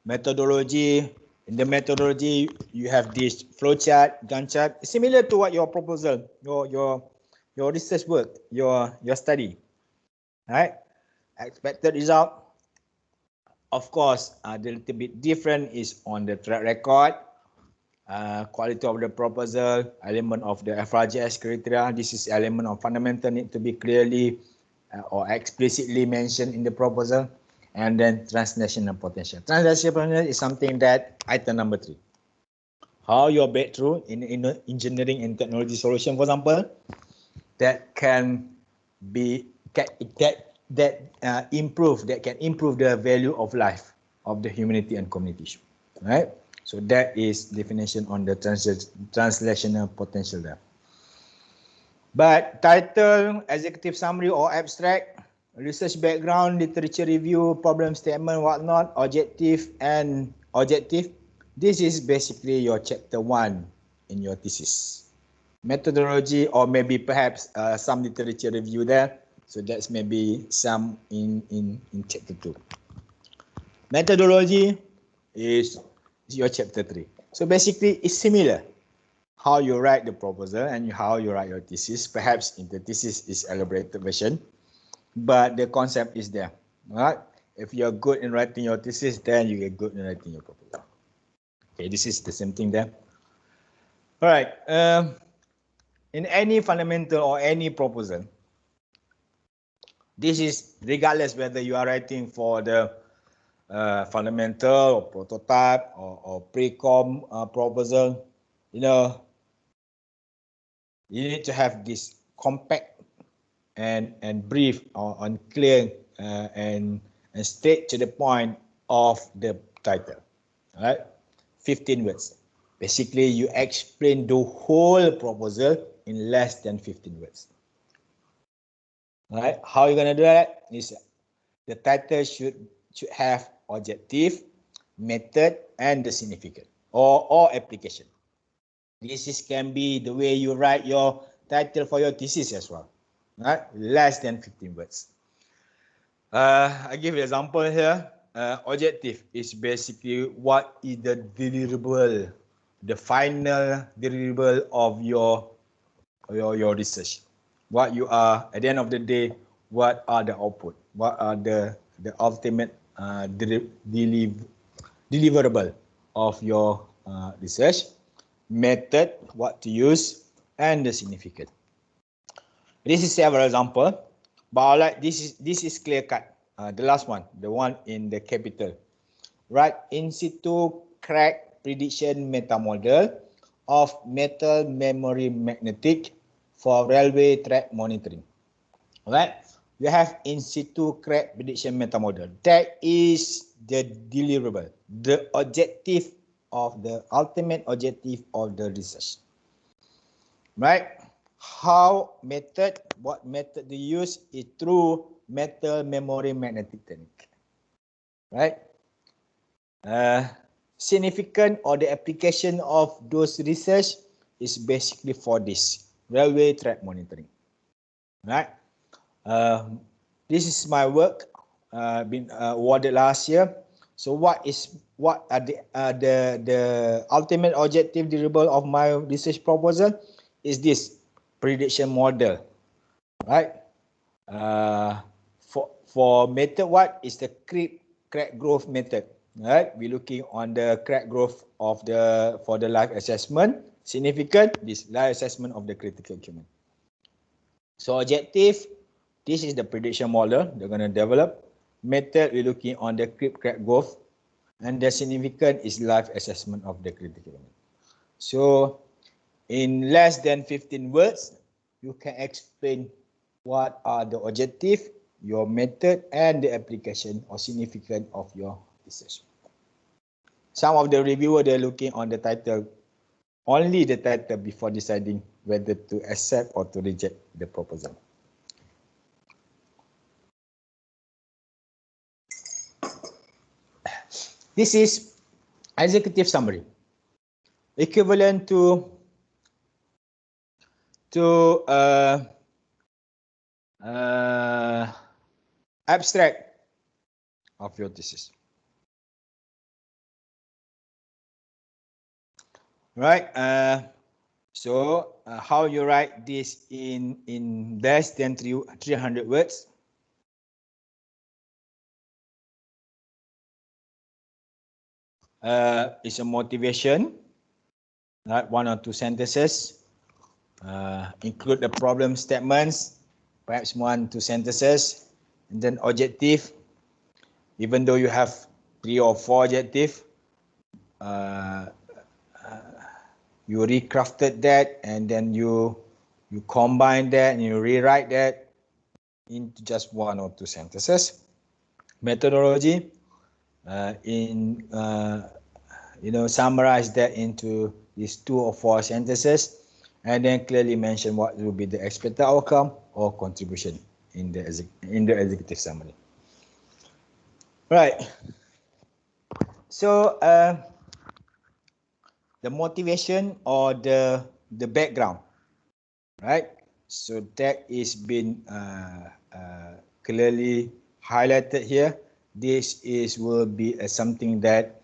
[SPEAKER 3] methodology. In the methodology, you have this flowchart, Gantt chart, similar to what your proposal, your research work, your study, right? Expected result. Of course, the little bit different is on the track record, quality of the proposal, element of the FRGS criteria. This is element of fundamental need to be clearly or explicitly mentioned in the proposal. And then translational potential. Translational potential is something that item number 3. How your breakthrough in engineering and technology solution, for example, that can be improve the value of life of the humanity and community, right? So that is definition on the translational potential there. But title, executive summary or abstract, research background, literature review, problem statement, whatnot, objective and objective. This is basically your chapter 1 in your thesis. Methodology or maybe perhaps some literature review there. So that's maybe some in chapter 2. Methodology is your chapter 3. So basically it's similar. How you write the proposal and how you write your thesis. Perhaps in the thesis is elaborated version, but the concept is there. Right? If you're good in writing your thesis, then you get good in writing your proposal. Okay, this is the same thing there. All right. In any fundamental or any proposal, this is regardless whether you are writing for the fundamental or prototype or pre-com proposal, you know, you need to have this compact and brief or clear and straight to the point of the title. All right, 15 words. Basically, you explain the whole proposal in less than 15 words. All right, how you're gonna do that is the title should have objective, method, and the significant or application. This can be the way you write your title for your thesis as well. Right? Less than 15 words. I give you an example here. Objective is basically what is the deliverable, the final deliverable of your research. What you are at the end of the day, what are the output? What are the ultimate deliverable of your research? Method, what to use, and the significant. This is several example, but like this is clear cut. The last one, the one in the capital, right? In situ crack prediction meta model of metal memory magnetic for railway track monitoring. Right? We have in situ crack prediction meta model. That is the deliverable, the objective of the ultimate objective of the research. Right? what method to use is through metal memory magnetic technique. Right? Significant or the application of those research is basically for this railway track monitoring. Right? This is my work been awarded last year. So what are the ultimate objective deliverable of my research proposal is this prediction model, right? For method, what is the crack growth method, right? We're looking on the crack growth of for the life assessment. Significant, this life assessment of the critical equipment. So objective, this is the prediction model they're going to develop. Method, we're looking on the crack growth, and the significant is life assessment of the critical equipment. So in less than 15 words, you can explain what are the objective, your method, and the application or significance of your research. Some of the reviewers, they're looking on the title, only the title before deciding whether to accept or to reject the proposal. This is executive summary, equivalent to abstract of your thesis. Right? So how you write this in less than 300 words? It's a motivation, right? 1 or 2 sentences. Include the problem statements, perhaps 1 to 2 sentences, and then objective. Even though you have 3 or 4 objective, you recrafted that, and then you combine that and you rewrite that into just 1 or 2 sentences. Methodology, summarize that into these 2 or 4 sentences, and then clearly mention what will be the expected outcome or contribution in the executive summary. Right. So the motivation or the background, right? So that is been clearly highlighted here. This will be something that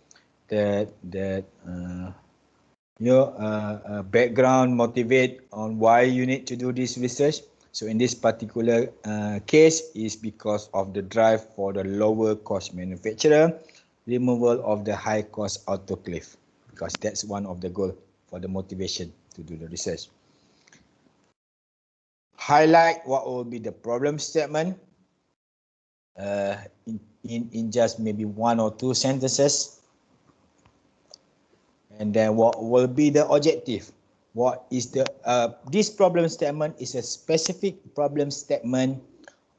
[SPEAKER 3] background motivate on why you need to do this research. So in this particular case is because of the drive for the lower cost manufacturer, removal of the high cost autoclave, because that's one of the goal for the motivation to do the research. Highlight what will be the problem statement in just maybe 1 or 2 sentences. And then what will be the objective? What is the this problem statement is a specific problem statement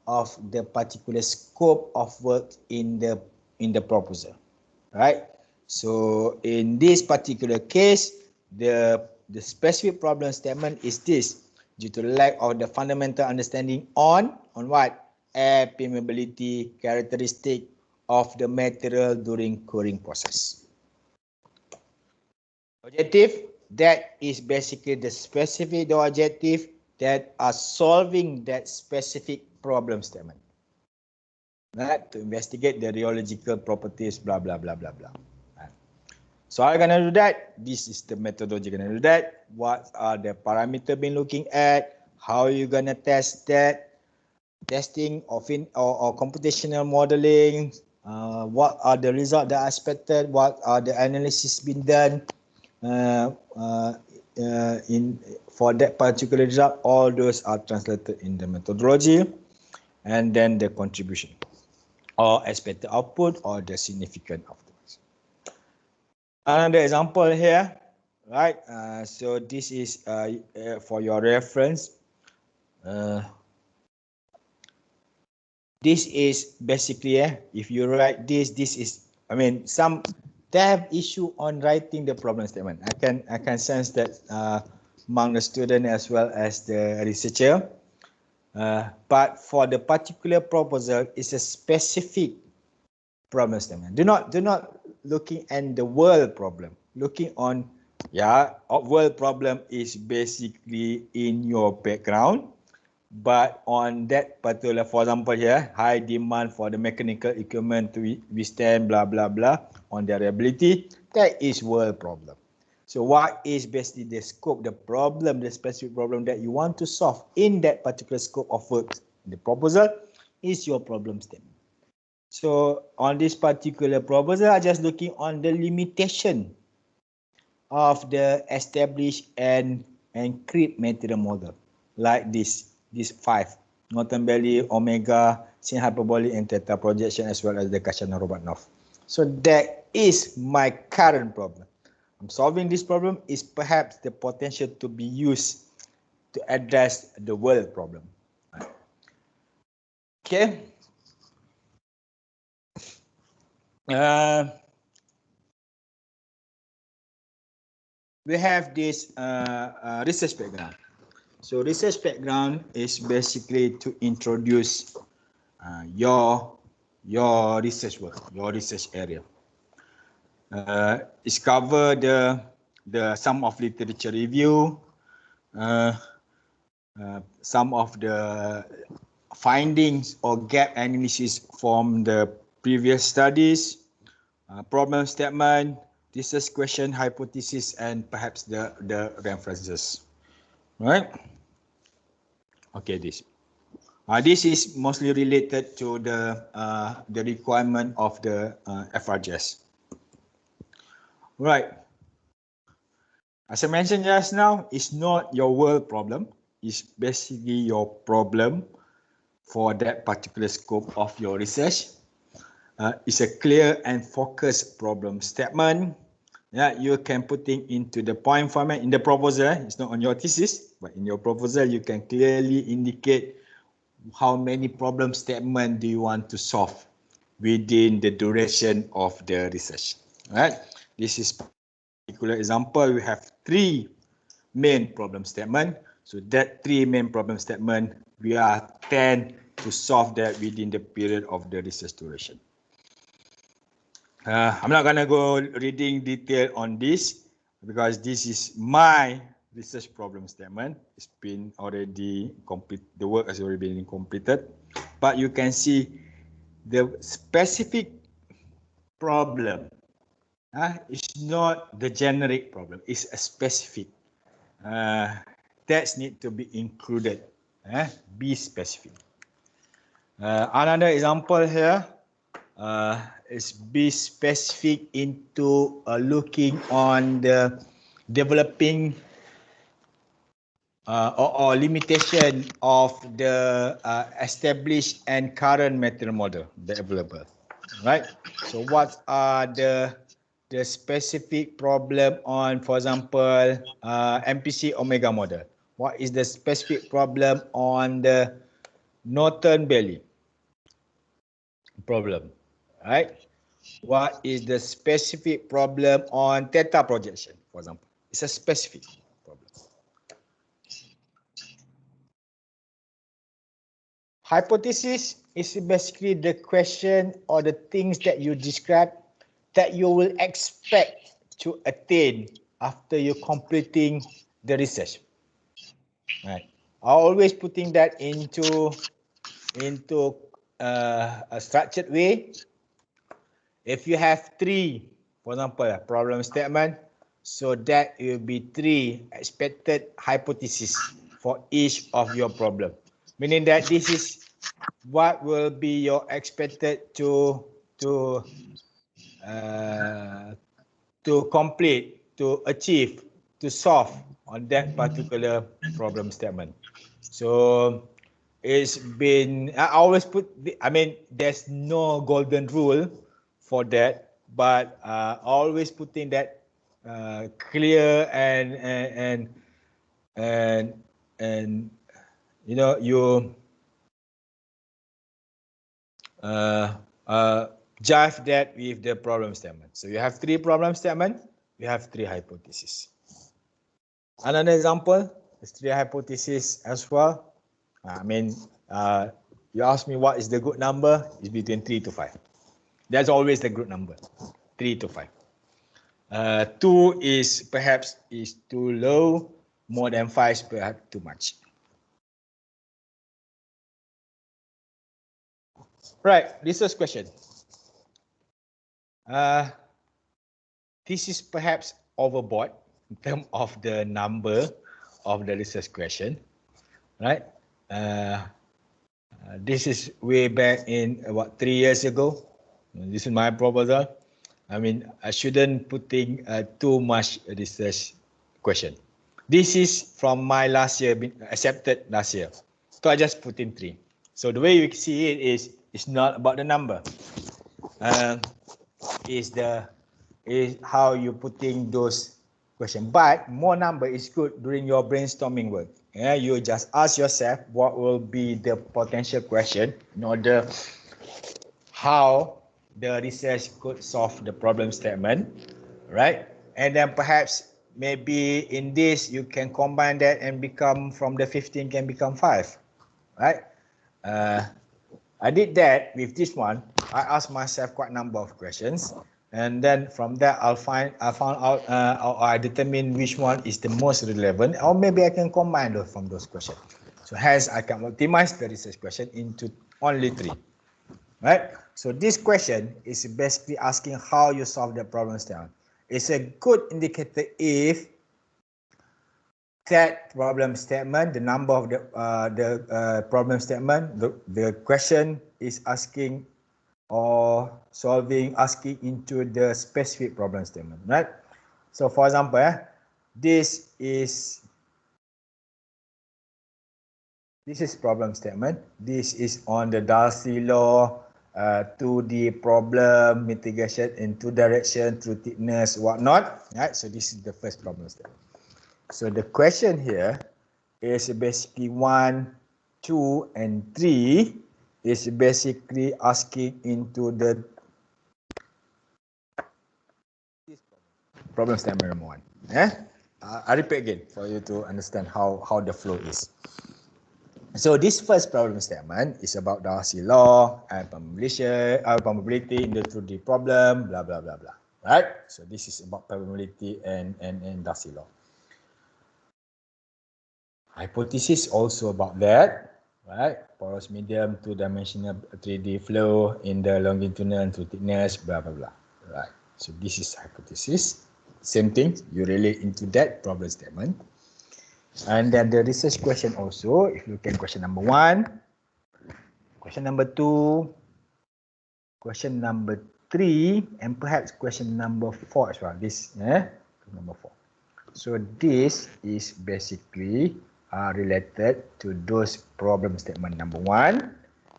[SPEAKER 3] of the particular scope of work in the proposal, right? So in this particular case, the specific problem statement is this: due to lack of the fundamental understanding on what? Air permeability characteristic of the material during curing process. Objective, that is basically the objective that are solving that specific problem statement, right? To investigate the rheological properties, blah blah blah blah blah. Right. So how are you gonna do that? This is the methodology gonna do that. What are the parameters being looking at? How are you gonna test that? Testing or computational modeling. What are the results that are expected? What are the analysis being done? For that particular result, all those are translated in the methodology, and then the contribution or expected output or the significant afterwards. Another example here, right? So this is for your reference. This is basically if you write this is, I mean, they have issue on writing the problem statement. I can sense that among the student as well as the researcher. But for the particular proposal, it's a specific problem statement. Do not looking at the world problem. Looking on, world problem is basically in your background. But on that particular, for example here, high demand for the mechanical equipment to withstand blah blah blah on their ability, that is world problem. So what is basically the scope, the problem, the specific problem that you want to solve in that particular scope of work, the proposal is your problem statement. So on this particular proposal, I'm just looking on the limitation of the established and creep material model, like these 5, Northern Belly, Omega, sin hyperbolic and theta projection, as well as the Kashana-Robatnov. So that is my current problem. I'm solving this problem is perhaps the potential to be used to address the world problem. Okay. We have this research background. So research background is basically to introduce your research work, your research area. It's cover the some of literature review, some of the findings or gap analysis from the previous studies, problem statement, research question, hypothesis, and perhaps the references. Right? Okay, this is mostly related to the requirement of the Frgs. Right. As I mentioned just now, it's not your world problem. It's basically your problem for that particular scope of your research. It's a clear and focused problem statement. Yeah, you can put it into the point format in the proposal. It's not on your thesis, but in your proposal, you can clearly indicate how many problem statement do you want to solve within the duration of the research. Right? This is particular example. We have 3 main problem statement. So that 3 main problem statement, we are tend to solve that within the period of the research duration. I'm not gonna go reading detail on this because this is my research problem statement. It's been already complete. The work has already been completed, but you can see the specific problem. It's not the generic problem. It's a specific. That need to be included. Be specific. Another example here. Is be specific into looking on the developing or limitation of the established and current material model that available, right? So what are the specific problem on, for example, MPC Omega model? What is the specific problem on the Northern Belly problem? Right? What is the specific problem on theta projection, for example? It's a specific problem. Hypothesis is basically the question or the things that you describe that you will expect to attain after you completing the research. Right. I always putting that into a structured way. If you have 3, for example, a problem statement, so that will be 3 expected hypotheses for each of your problem. Meaning that this is what will be your expected to complete, to achieve, to solve on that particular problem statement. So it's been, I always put, there's no golden rule for that, but always putting that clear and you know, you jive that with the problem statement. So you have 3 problem statement, you have 3 hypotheses. Another example, there's three hypotheses as well. You ask me what is the good number, it's between 3 to 5. That's always the good number, 3 to 5. 2 is perhaps is too low, more than 5 is perhaps too much. Right, research question. This is perhaps overboard in terms of the number of the research question, right? This is way back in about 3 years ago. This is my proposal. I shouldn't putting too much research question. This is from my last year, been accepted last year. So I just put in 3. So the way you see it is, it's not about the number. Is how you putting those questions. But more number is good during your brainstorming work. Yeah, you just ask yourself what will be the potential question in order how the research could solve the problem statement, right? And then perhaps maybe in this you can combine that and become from the 15 can become 5, right? I did that with this one. I asked myself quite a number of questions, and then from that I found out or I determine which one is the most relevant, or maybe I can combine those from those questions. So hence I can optimize the research question into only 3, right? So this question is basically asking how you solve the problem statement. It's a good indicator if that problem statement, the number of the problem statement, the question is asking or solving, asking into the specific problem statement, right? So for example, this is problem statement. This is on the Darcy law, 2D problem, mitigation in 2 direction, through thickness, whatnot, right? So this is the first problem statement. So the question here is basically 1, 2, and 3 is basically asking into the problem statement number 1. I repeat again for you to understand how the flow is. So this first problem statement is about Darcy law and probability in the 2D problem, blah blah blah blah. Right? So this is about probability and Darcy law. Hypothesis also about that, right? Porous medium, 2-dimensional 3D flow in the longitudinal and through thickness, blah blah blah. Right. So this is hypothesis. Same thing, you relate into that problem statement. And then the research question also, if you look at question number 1, question number 2, question number 3, and perhaps question number 4 as well. This, number 4. So this is basically related to those problem statement number 1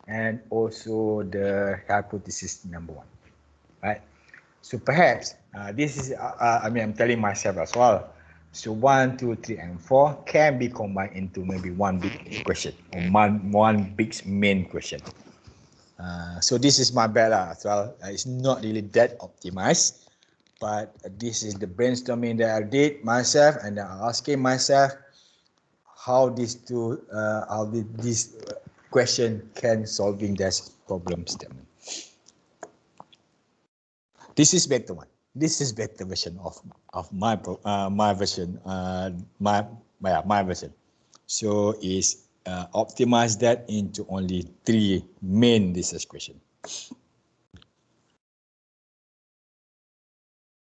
[SPEAKER 3] and also the hypothesis number 1, right? So perhaps this is I'm telling myself as well. So 1, 2, 3, and 4 can be combined into maybe one big question or one big main question. So this is my bad as well. It's not really that optimized, but this is the brainstorming that I did myself, and I'm asking myself how this question can solving this problem statement. This is better one. This is better version of my version, my version. So is optimize that into only 3 main research question.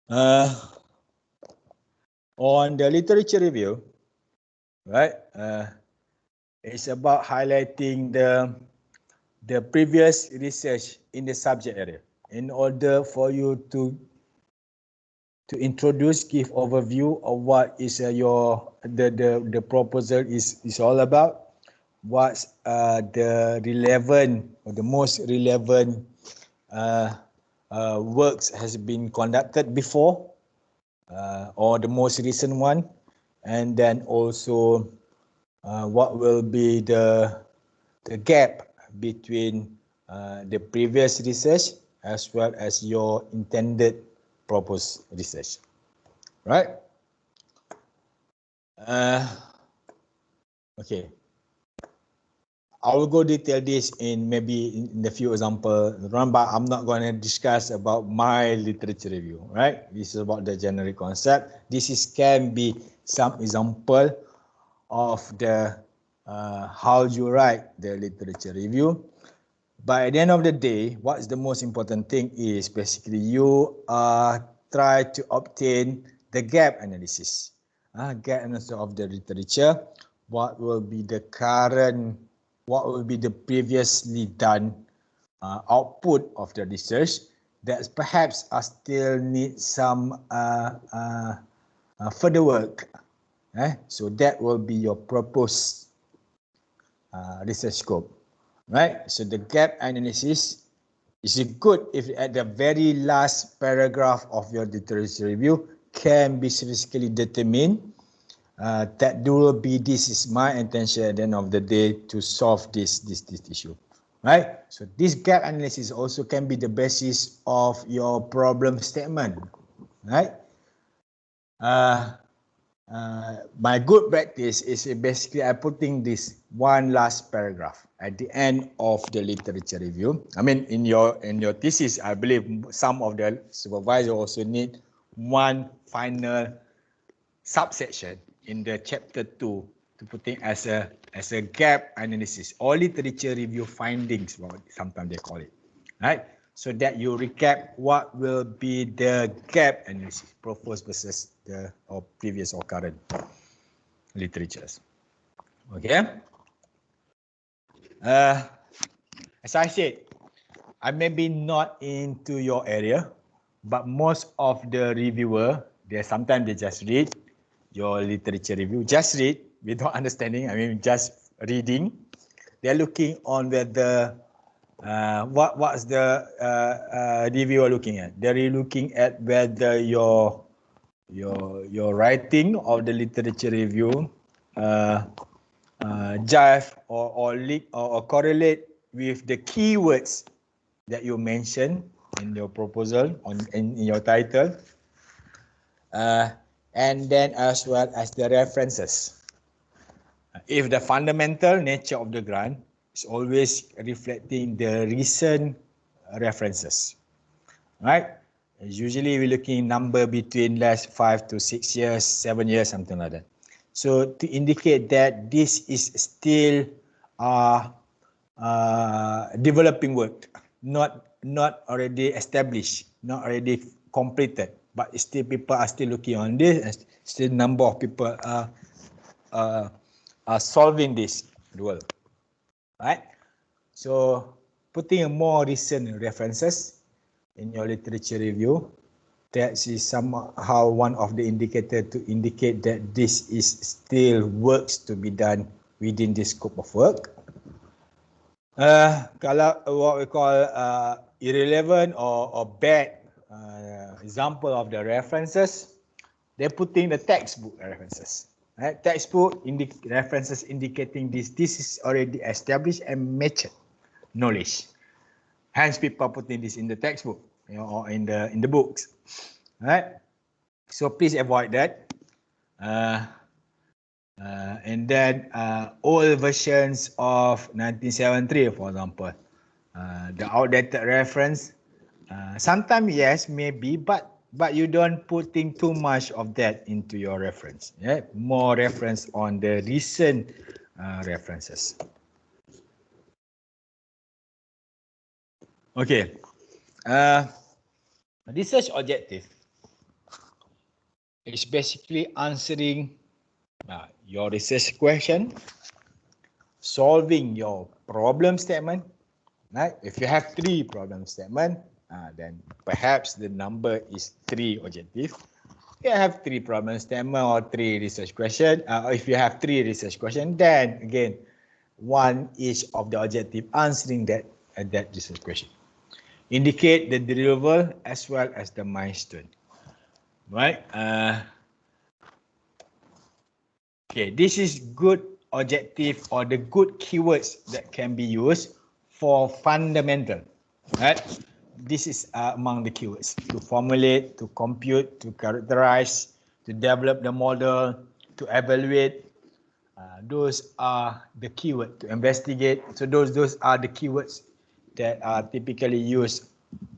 [SPEAKER 3] On the literature review, right? It's about highlighting the previous research in the subject area in order for you to introduce, give overview of what is the proposal is all about. What's the relevant or the most relevant works has been conducted before, or the most recent one, and then also what will be the gap between the previous research as well as your intended proposed research, right? Okay. I will go detail this in maybe in the few example, but I'm not going to discuss about my literature review, right? This is about the general concept. This is can be some example of the how you write the literature review. But at the end of the day, what is the most important thing is basically you try to obtain the gap analysis. Gap analysis of the literature. What will be the current, what will be the previously done output of the research that perhaps still need some further work. So that will be your proposed research scope. Right, so the gap analysis is good if at the very last paragraph of your literature review can be specifically determined that will be, this is my intention at the end of the day to solve this issue. Right, so this gap analysis also can be the basis of your problem statement. Right, my good practice is basically I putting this one last paragraph at the end of the literature review. I mean, in your thesis, I believe some of the supervisors also need one final subsection in the chapter 2 to putting as a gap analysis or literature review findings, sometimes they call it, right? So that you recap what will be the gap analysis proposed versus the previous or current literatures. Okay. As I said, I may be not into your area, but most of the reviewer, sometimes they just read your literature review, just read without understanding. I mean, just reading. They're looking on whether what's the reviewer looking at. They're looking at whether your writing of the literature review jive or link or correlate with the keywords that you mentioned in your proposal in your title, and then as well as the references. If the fundamental nature of the grant is always reflecting the recent references, right? Usually we're looking number between last 5 to 6 years, 7 years, something like that. So to indicate that this is still developing work, not already established, not already completed, but still people are still looking on this, and still number of people are solving this dual, right? So putting a more recent references in your literature review, that is somehow one of the indicator to indicate that this is still works to be done within this scope of work. Kalau what we call irrelevant or bad example of the references, they're putting the textbook references. Right? Textbook references indicating this is already established and matured knowledge. Hence, people putting this in the textbook, or in the books. Right? So please avoid that. And then old versions of 1973, for example, the outdated reference. Sometimes yes, maybe, but you don't putting too much of that into your reference. Yeah, more reference on the recent references. Okay, research objective is basically answering your research question, solving your problem statement. Right? If you have 3 problem statement, then perhaps the number is 3 objective. You have 3 problem statement or 3 research question. If you have 3 research question, then again, one each of the objective answering that research question. Indicate the deliverable as well as the milestone. Right? Okay, this is good objective or the good keywords that can be used for fundamental, right? This is among the keywords to formulate, to compute, to characterize, to develop the model, to evaluate. Those are the keywords to investigate. So those are the keywords that are typically used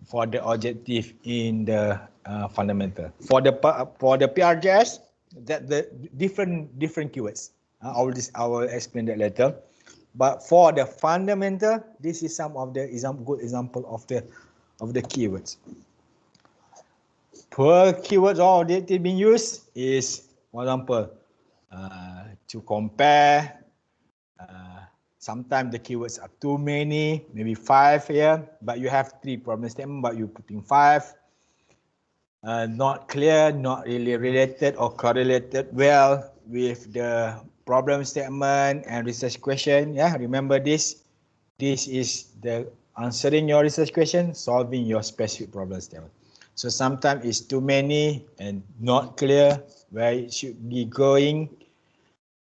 [SPEAKER 3] for the objective in the fundamental. For the PRGS, that the different keywords. I will explain that later. But for the fundamental, this is some of the good example of the keywords. Per keywords or objective being used is, for example, to compare. Sometimes the keywords are too many, maybe 5 here, but you have 3 problem statements, but you're putting 5. Not clear, not really related or correlated well with the problem statement and research question. Yeah, remember this. This is the answering your research question, solving your specific problem statement. So sometimes it's too many and not clear where it should be going.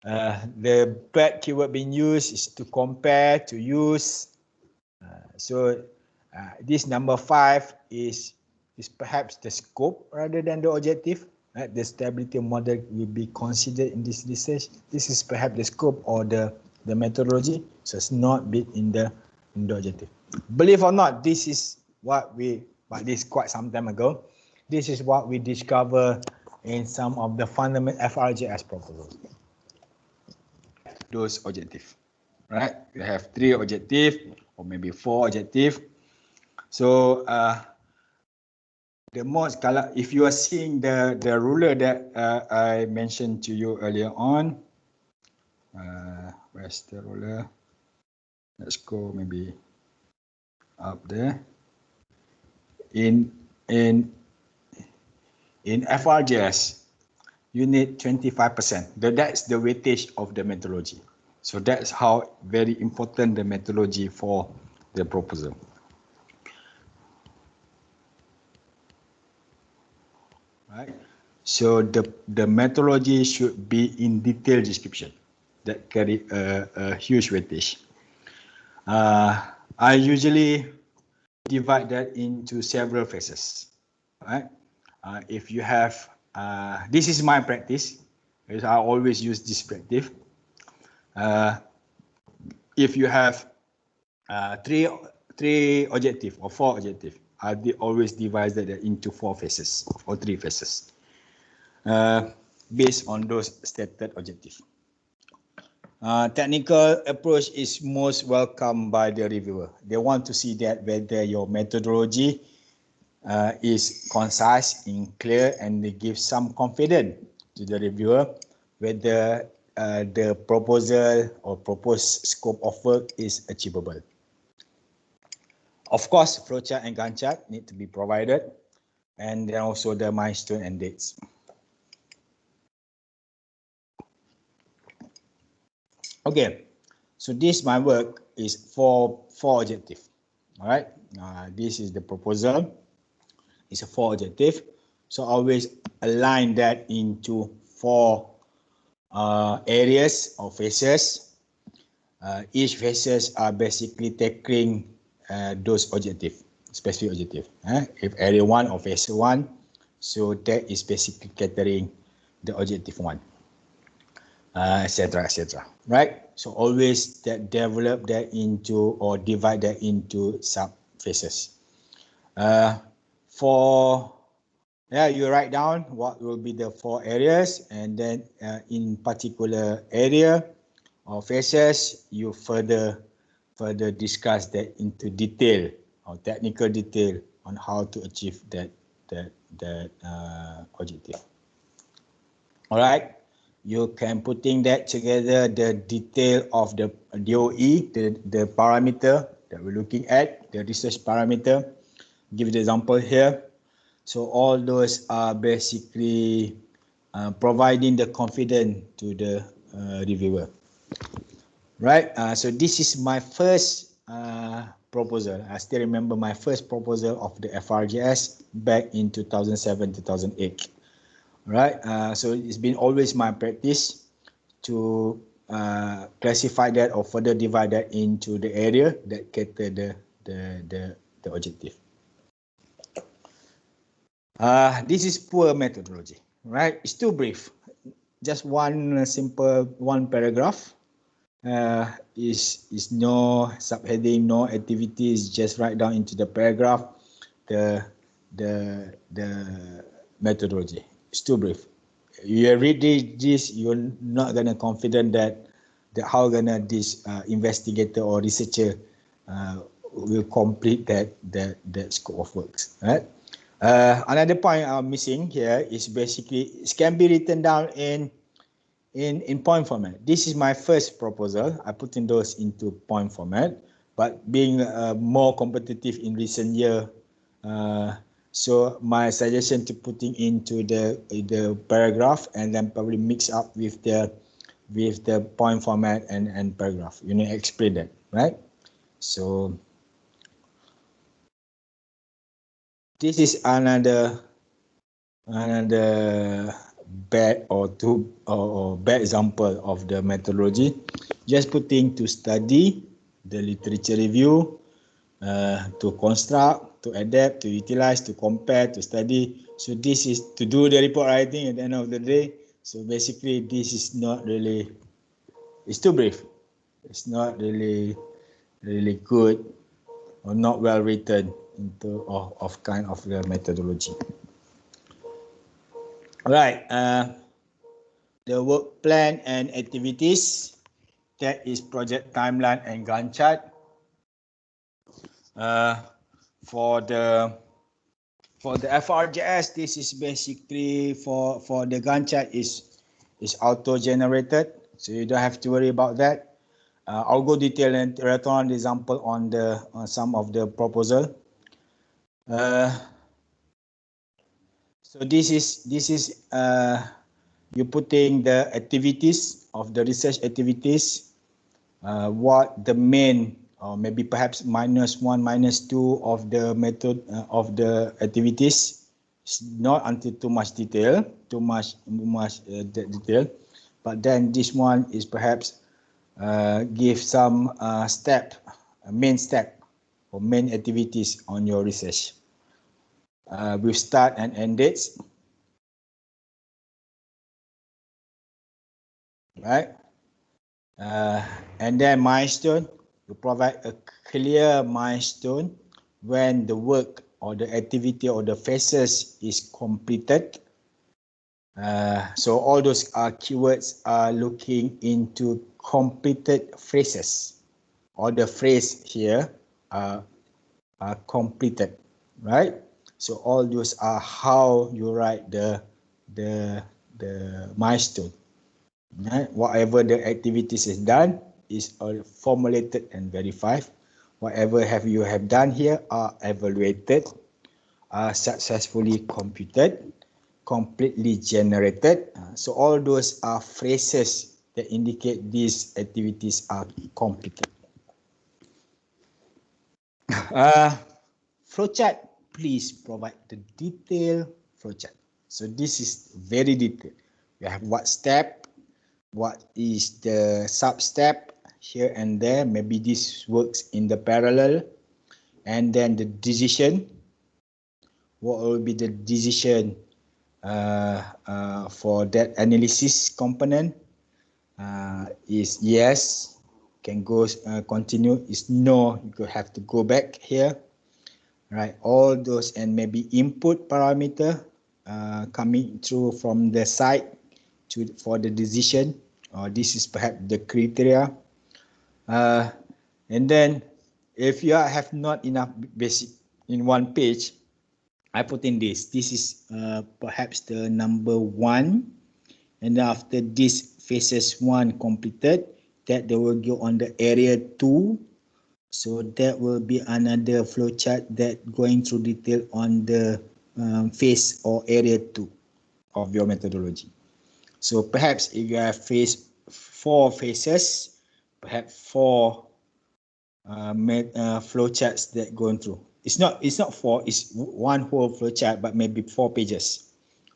[SPEAKER 3] The bad keyword being used is to compare, to use. This number 5 is perhaps the scope rather than the objective. Right? The stability model will be considered in this research. This is perhaps the scope or the methodology. So it's not bit in the objective. Believe or not, this is what but this quite some time ago. This is what we discover in some of the fundamental FRGS proposals. Those objectives, right? You have 3 objectives or maybe 4 objectives. So the most color, if you are seeing the ruler that I mentioned to you earlier on, where's the ruler? Let's go maybe up there. In FRGS, you need 25%. That's the weightage of the methodology. So that's how very important the methodology for the proposal. Right. So the methodology should be in detailed description that carry a huge weightage. I usually divide that into several phases. Right. If you have, this is my practice. I always use this practice. If you have 3 objectives or 4 objectives, I always divide that into 4 phases or 3 phases based on those stated objectives. Technical approach is most welcome by the reviewer. They want to see that whether your methodology is concise and clear, and they give some confidence to the reviewer whether the proposal or proposed scope of work is achievable. Of course, flowchart and Gantt chart need to be provided, and then also the milestone and dates. Okay, so this my work is for 4 objectives. All right, this is the proposal. It's a 4 objective. So always align that into 4 areas or phases. Each phases are basically tackling those objectives, specific objective. If area 1 or phase 1, so that is basically catering the objective 1, etc., etc. Right? So always develop that into or divide that into sub phases. You write down what will be the 4 areas, and then in particular area or phases, you further discuss that into detail or technical detail on how to achieve that objective. All right, you can putting that together, the detail of the DOE, the parameter that we're looking at, the research parameter. Give the example here. So all those are basically providing the confidence to the reviewer. Right, so this is my first proposal. I still remember my first proposal of the FRGS back in 2007-2008. Right, so it's been always my practice to classify that or further divide that into the area that cater the objective. This is poor methodology, right? It's too brief. just one simple one paragraph. Is no subheading, no activities. Just write down into the paragraph the methodology. It's too brief. You read this, you're not gonna confident that how gonna this investigator or researcher will complete that scope of works. Right. Another point I'm missing here is basically it can be written down in point format. This is my first proposal. I put in those into point format, but being more competitive in recent year, so my suggestion to putting into the paragraph and then probably mix up with the point format and paragraph. You need to explain that, right? So this is another bad or bad example of the methodology. Just putting to study, the literature review, to construct, to adapt, to utilize, to compare, to study. So this is to do the report writing at the end of the day. So basically this is not really, it's too brief. It's not really good or not well written into of kind of the methodology. Right, the work plan and activities, that is project timeline and Gantt chart. For the FRGS, this is basically for the Gantt chart is auto generated, so you don't have to worry about that. I'll go detail and later on the example on some of the proposal. So this is you putting the activities of the research activities, what the main or maybe perhaps -1, -2 of the method of the activities. It's not until too much detail, detail, but then this one is perhaps give some main step or main activities on your research. With start and end dates, right? And then milestone, you provide a clear milestone when the work or the activity or the phases is completed. So all those keywords are looking into completed phrases, or the phrase here are completed, right? So all those are how you write the milestone. Right? Whatever the activities is done is formulated and verified. Whatever you have done here are evaluated, are successfully computed, completely generated. So all those are phrases that indicate these activities are completed. Flowchart, please provide the detailed flowchart. So this is very detailed. You have what step, what is the sub-step here and there. Maybe this works in the parallel. And then the decision. What will be the decision for that analysis component? Is yes, can go continue. Is no, you have to go back here. Right, all those, and maybe input parameter coming through from the side for the decision. This is perhaps the criteria. And then if you have not enough basic in one page, I put in this. This is perhaps the number 1. And then after this phases 1 completed, that they will go on the area 2. So that will be another flowchart that going through detail on the phase or area 2 of your methodology. So perhaps if you have 4 phases, perhaps 4 flowcharts that going through. It's not 4, it's one whole flowchart, but maybe 4 pages,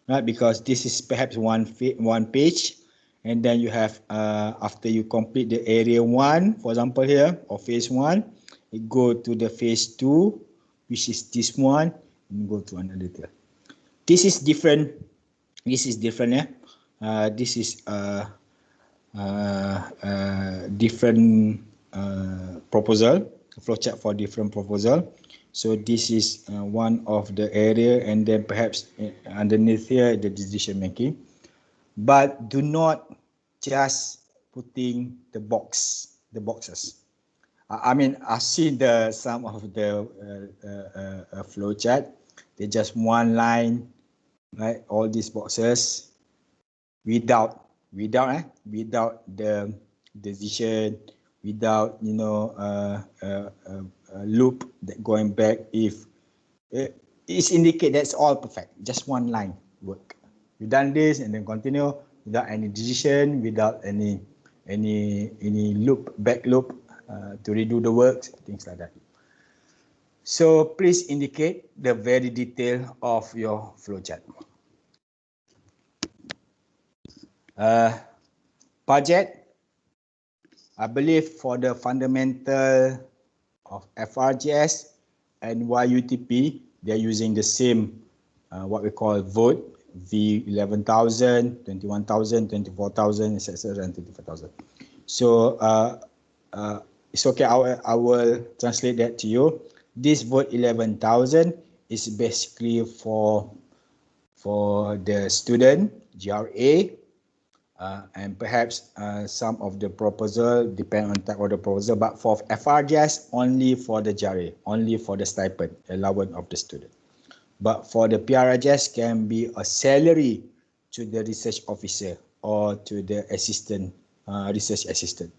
[SPEAKER 3] right? Because this is perhaps one page, and then you have after you complete the area 1, for example here, or phase 1, it go to the phase 2, which is this one, and go to another detail. This is different. Yeah. This is different proposal, flowchart for different proposal. So this is one of the area, and then perhaps underneath here the decision making. But do not just putting the boxes. I mean, I've seen some of the flowchart. They just one line, right? All these boxes without the decision, without a loop that going back. If it's indicate that's all perfect, just one line work. You done this and then continue without any decision, without any loop, back loop to redo the work, things like that. So please indicate the very detail of your flowchart. Budget, I believe for the fundamental of FRGS and YUTP, they're using the same what we call vote, V11,000, 21,000, 24,000, etc. and 25,000. So it's okay, I will translate that to you. This vote 11,000 is basically for the student, GRA, and perhaps some of the proposal depend on type of the proposal, but for FRGS only for the GRA, only for the stipend allowance of the student. But for the PRGS can be a salary to the research officer or to the assistant, research assistant.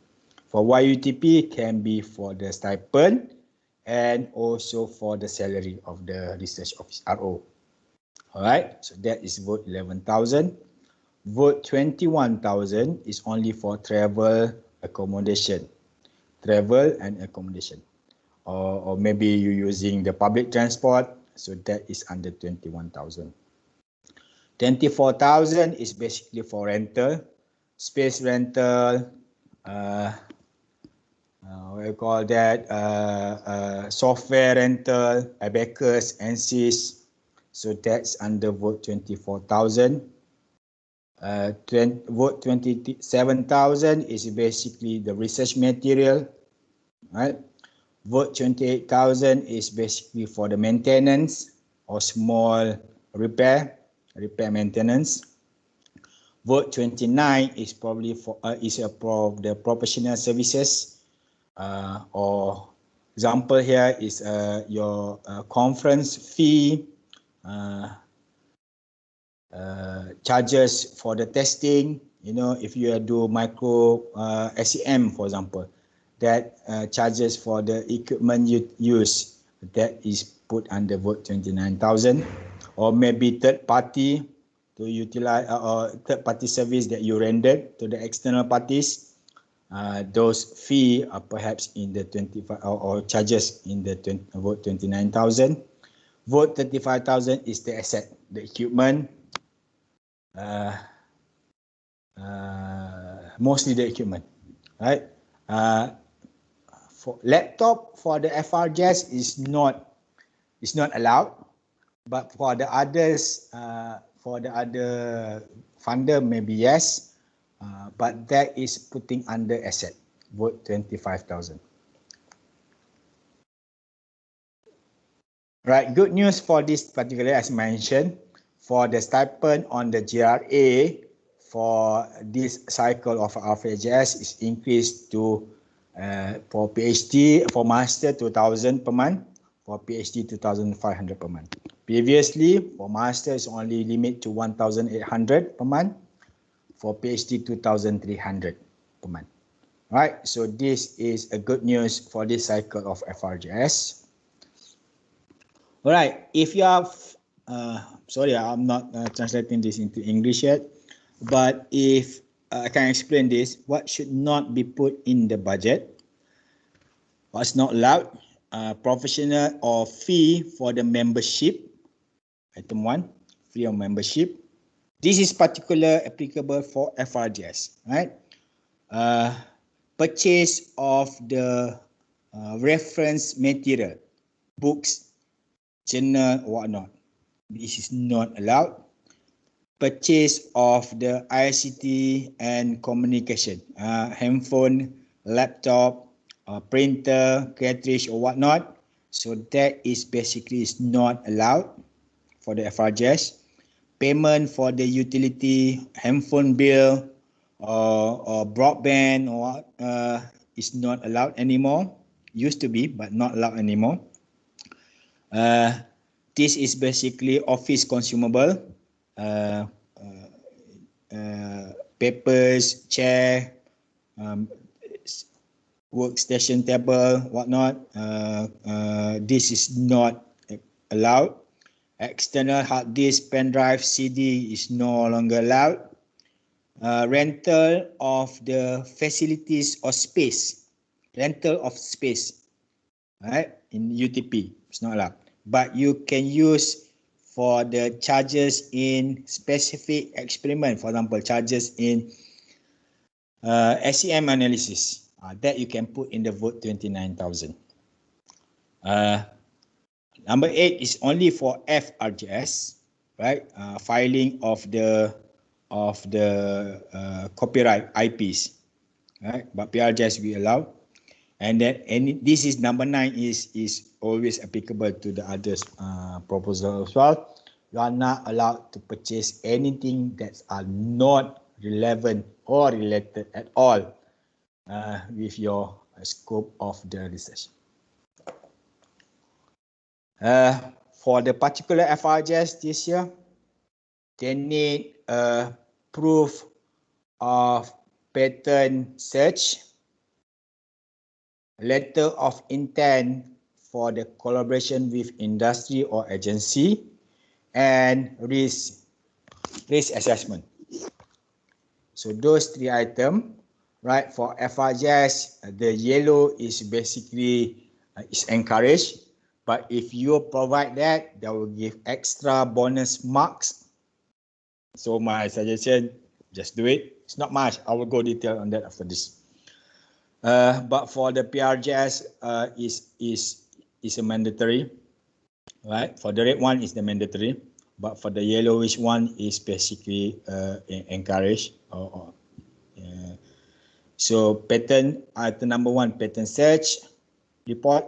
[SPEAKER 3] For YUTP can be for the stipend and also for the salary of the research office, RO. Alright, so that is vote 11,000. Vote 21,000 is only for travel accommodation. Travel and accommodation. Or maybe you're using the public transport, so that is under 21,000. 24,000 is basically for rental, space rental, what you call that, software rental, abacus, ANSYS, so that's under vote 24,000. Vote 27,000 is basically the research material, right? Vote 28,000 is basically for the maintenance or small repair maintenance. Vote 29 is probably for the professional services, or example here is your conference fee, charges for the testing. You know, if you do micro SEM, for example, that charges for the equipment you use, that is put under vote 29,000. Or maybe third party to utilize or third party service that you rendered to the external parties. Those fee are perhaps in the 25 or charges in the vote 29,000. Vote 35,000 is the asset, the equipment. Mostly the equipment, right? For laptop, for the FRGS is not allowed, but for the others, for the other funder maybe yes, but that is putting under asset, vote 25,000. Right, good news for this particular, as mentioned, for the stipend on the GRA for this cycle of FRGS is increased to for PhD, for master 2,000 per month, for PhD 2,500 per month. Previously, for master is only limit to 1,800 per month, for PhD 2,300 per month. Right, so this is a good news for this cycle of FRGS. All right, if you have, sorry, I'm not translating this into English yet, but if I can explain this, what should not be put in the budget, what's not allowed, professional or fee for the membership, item 1, fee of membership. This is particular applicable for FRGS, right? Purchase of the reference material, books, journal, whatnot. This is not allowed. purchase of the ICT and communication, handphone, laptop, printer, cartridge or whatnot. So that is basically is not allowed for the FRGS. Payment for the utility, handphone bill, or broadband or is not allowed anymore. Used to be, but not allowed anymore. This is basically office consumable, uh, papers, chair, workstation table, whatnot. This is not allowed. External hard disk, pen drive, CD is no longer allowed. Rental of the facilities or space, rental of space, right? In UTP, it's not allowed. But you can use for the charges in specific experiment, for example, charges in SEM analysis. That you can put in the vote 29,000. Number 8 is only for FRGS, right? Filing of the copyright IPs, right? But PRGS we allow. And then this is number 9 is always applicable to the others proposal as well. You are not allowed to purchase anything that are not relevant or related at all with your scope of the research. For the particular FRGS this year, they need a proof of patent search, letter of intent for the collaboration with industry or agency, and risk assessment. So those 3 items, right? For FRGS, the yellow is basically is encouraged. But if you provide that, that will give extra bonus marks. So my suggestion, just do it. It's not much. I will go detail on that after this. But for the PRGS, is a mandatory, right? For the red one is the mandatory, but for the yellowish one is basically encouraged. So patent, item number 1, patent search report.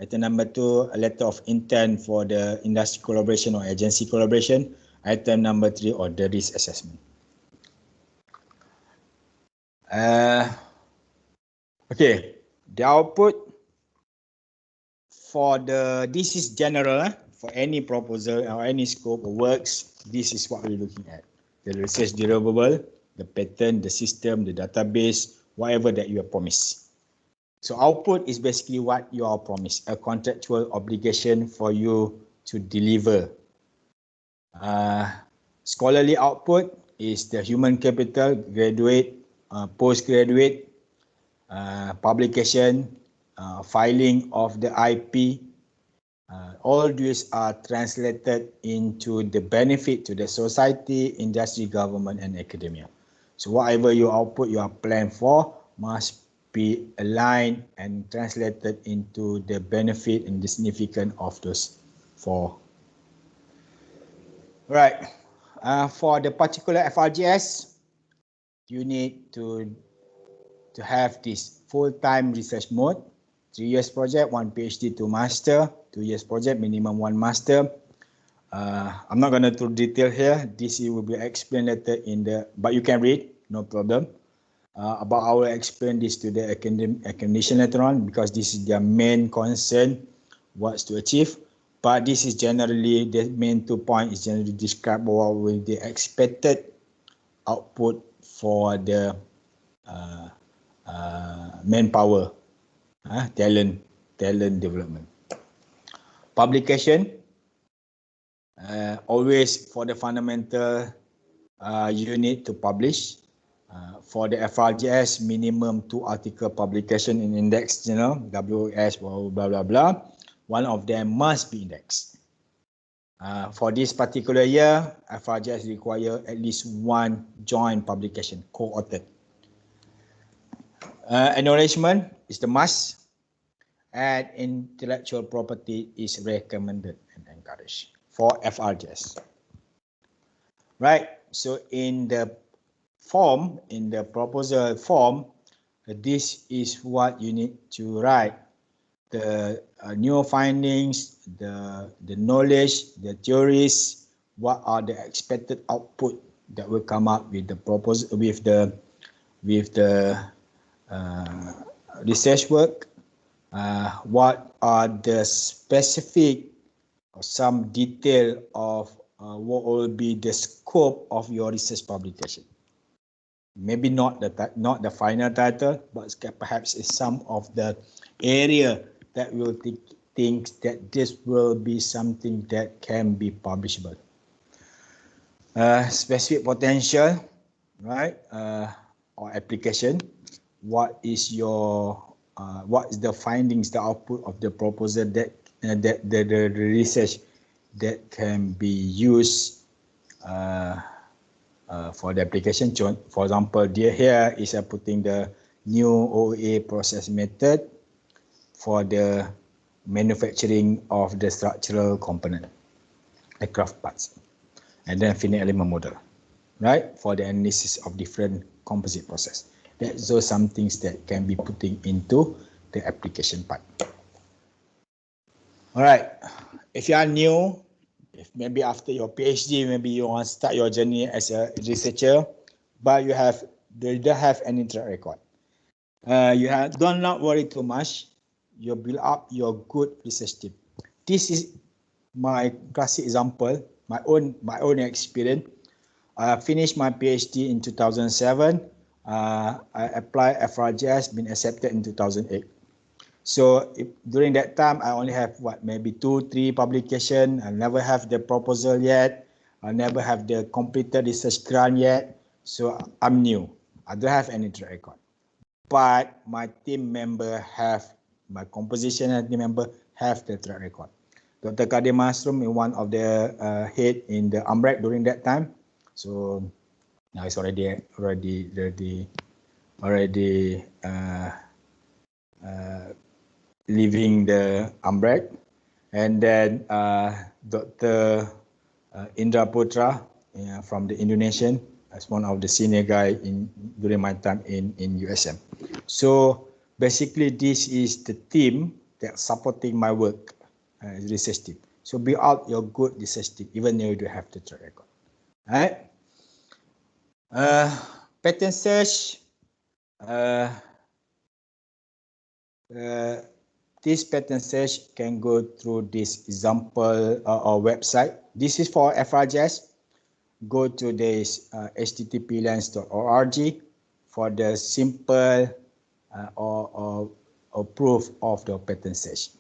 [SPEAKER 3] Item number 2, a letter of intent for the industry collaboration or agency collaboration. Item number 3, or the risk assessment. Okay, the output for this is general for any proposal or any scope of works. This is what we're looking at: the research deliverable, the patent, the system, the database, whatever that you have promised. So output is basically what you are promised, a contractual obligation for you to deliver. Scholarly output is the human capital, graduate, postgraduate, publication, filing of the IP. All these are translated into the benefit to the society, industry, government, and academia. So whatever your output you are planned for must be aligned and translated into the benefit and the significance of those 4. Right. For the particular FRGS, you need to have this full-time research mode, 3 years project, 1 PhD, 2 master, 2 years project, minimum 1 master. I'm not going to do detail here. This will be explained later but you can read, no problem. But I will explain this to the academician later on, because this is their main concern, what's to achieve. But this is generally, the main 2 points is generally describe what will the expected output for the manpower, talent development. Publication, always for the fundamental, you need to publish. For the FRGS, minimum 2 article publication in index journal, WOS, blah, blah, blah, blah. One of them must be indexed. For this particular year, FRGS require at least 1 joint publication, co-authored. Acknowledgement is the must, and intellectual property is recommended and encouraged for FRGS. right? So in the form, in the proposal form, this is what you need to write. The new findings, the knowledge, the theories, what are the expected output that will come up with the proposal, with the research work, what are the specific or some detail of what will be the scope of your research publication. Maybe not the final title, but perhaps it's some of the area that will think that this will be something that can be publishable. Specific potential, right? Or application. What is your what is the findings, the output of the proposal that the research that can be used for the application. For example, here is putting the new OA process method for the manufacturing of the structural component, the craft parts, and then finite element model, right? For the analysis of different composite process. That's those some things that can be putting into the application part. All right, if you are new, if maybe after your PhD, maybe you want to start your journey as a researcher, but you don't have any track record. Don't not worry too much. You build up your good research team. This is my classic example, my own experience. I finished my PhD in 2007. I applied Frgs, been accepted in 2008. So during that time, I only have maybe 2-3 publications. I never have the proposal yet. I never have the completed research grant yet. So I'm new. I don't have any track record. But my team member have, my composition and team member have the track record. Dr. Kadir Masrum is one of the head in the UMREC during that time. So now it's already leaving the UMREC. And then Dr. Indra Putra from the Indonesian as one of the senior guy during my time in USM. So basically this is the team that's supporting my work, research team. So build out your good research team even though you don't have the track record. Alright. Pattern search. This pattern search can go through this example or website. This is for Frgs. Go to this http://lens.org for the simple or proof of the pattern search.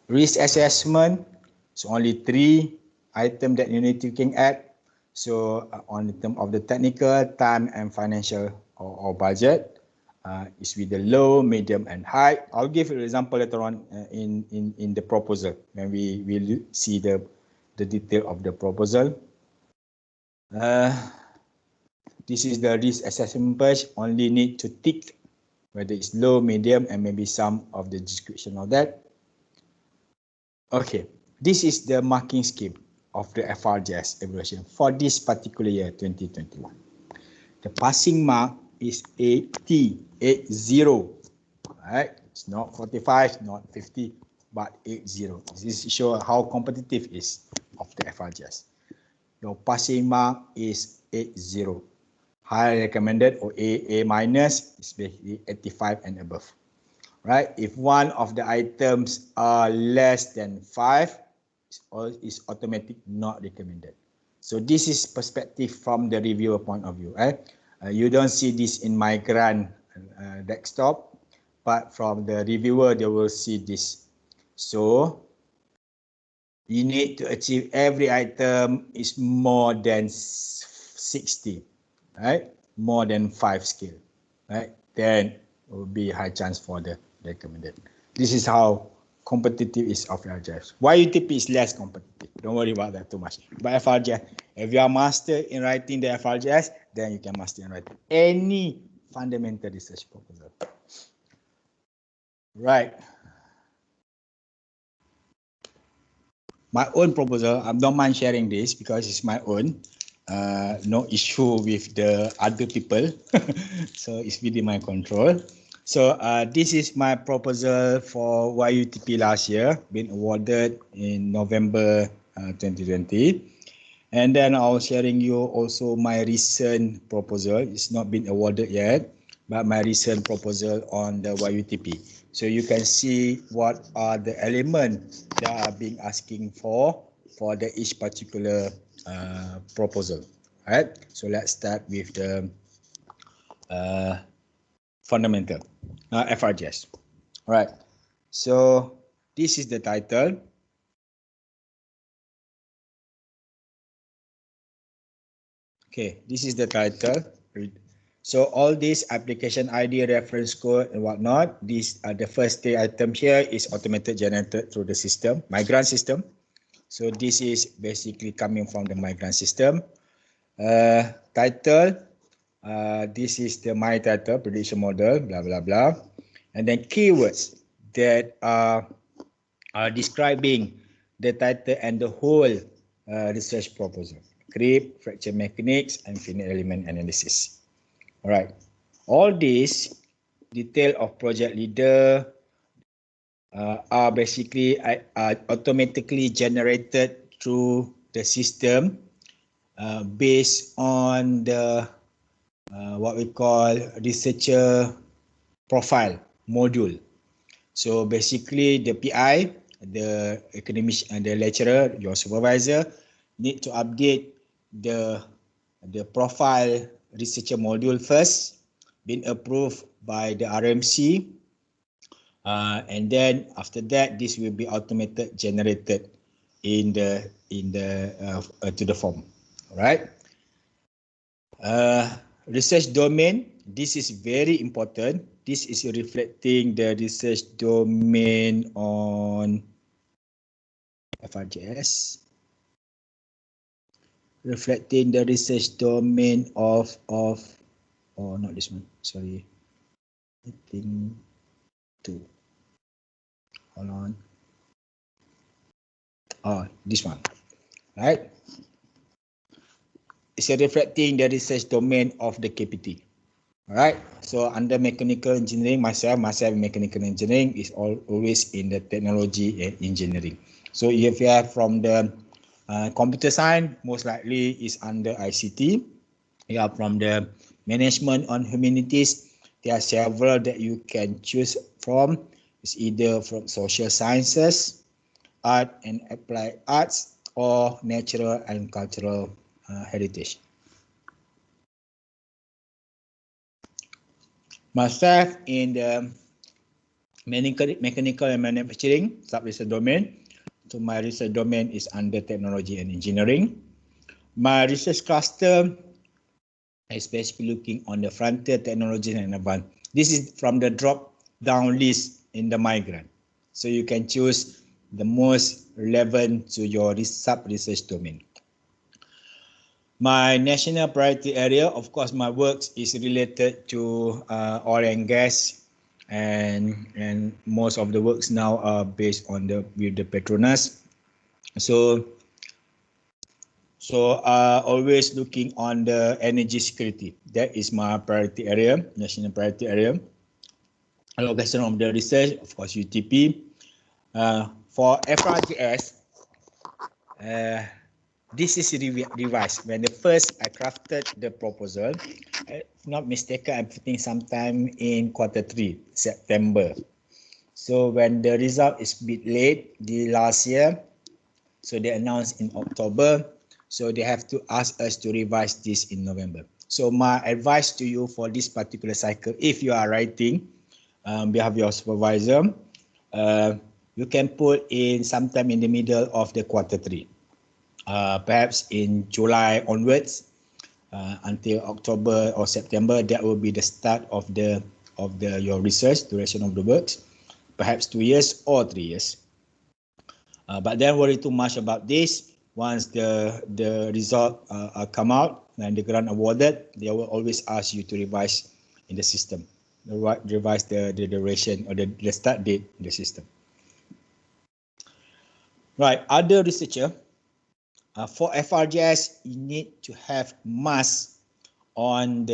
[SPEAKER 3] Risk assessment. So only 3 items that you need to look at. So on the term of the technical, time, and financial or budget. Is with the low, medium, and high. I'll give an example later on in the proposal when we will see the detail of the proposal. This is the risk assessment page. Only need to tick whether it's low, medium, and maybe some of the description of that. Okay, this is the marking scheme of the FRGS evaluation for this particular year, 2021. The passing mark is 80, 80, right? It's not 45, not 50, but 80. This shows how competitive is of the FRGS. Your passing mark is 80. High recommended or A minus is basically 85 and above, right? If one of the items are less than 5, is automatic not recommended. So this is perspective from the reviewer point of view, right? You don't see this in my grant desktop, but from the reviewer, they will see this. So you need to achieve every item is more than 60, right? More than 5 skill, right? Then it will be a high chance for the recommended. This is how competitive is of FRGS. YUTP is less competitive. Don't worry about that too much. But FRGS, if you are master in writing the FRGS, then you can master in writing any fundamental research proposal. Right. my own proposal. I don't mind sharing this because it's my own. No issue with the other people. So it's within my control. So this is my proposal for YUTP last year, been awarded in November 2020. And then I'll sharing you also my recent proposal. It's not been awarded yet, but my recent proposal on the YUTP. So you can see what are the elements that are being asking for the each particular proposal. Right. So let's start with the fundamental FRGS. All right. So this is the title. Okay, this is the title. So all this application ID, reference code and whatnot, these are the first three items here is automated generated through the system, migrant system. So this is basically coming from the migrant system. Title, this is the my title, prediction model, blah, blah, blah. And then keywords that are describing the title and the whole research proposal. Creep, fracture mechanics, and finite element analysis. All right. All these detail of project leader are basically automatically generated through the system based on the what we call researcher profile module. So basically the PI, the academic and the lecturer, your supervisor need to update the profile researcher module first, been approved by the RMC, and then after that this will be automated generated in the to the form. All right. Research domain, this is very important. This is reflecting the research domain on FRGS. Reflecting the research domain of oh, not this one, sorry. I think two. Hold on. Oh, this one, right? It's reflecting the research domain of the KPT. All right. So under mechanical engineering, myself mechanical engineering is always in the technology and engineering. So if you have from the computer science, most likely is under ICT. You are from the management on humanities. There are several that you can choose from. It's either from social sciences, art and applied arts, or natural and cultural heritage. Myself in the mechanical and manufacturing sub-research domain. So my research domain is under technology and engineering. My research cluster is basically looking on the frontier technology and advanced. This is from the drop-down list in the migrant. So you can choose the most relevant to your sub-research domain. My national priority area, of course, my work is related to oil and gas, and most of the works now are based on with the Petronas. So always looking on the energy security. That is my priority area, national priority area. Allocation of the research, of course, UTP. For FRGS, this is revised. When the first I crafted the proposal, if not mistaken, I'm putting sometime in Q3, September. So when the result is a bit late, the last year, so they announced in October, so they have to ask us to revise this in November. So my advice to you for this particular cycle, if you are writing on behalf of your supervisor, you can put in sometime in the middle of the Q3. Perhaps in July onwards until October or September, that will be the start of your research duration of the works, perhaps 2 years or 3 years. But don't worry too much about this. Once the result come out and the grant awarded, they will always ask you to revise in the system, revise the duration or the start date in the system. Right, other researcher, for FRGS, you need to have must on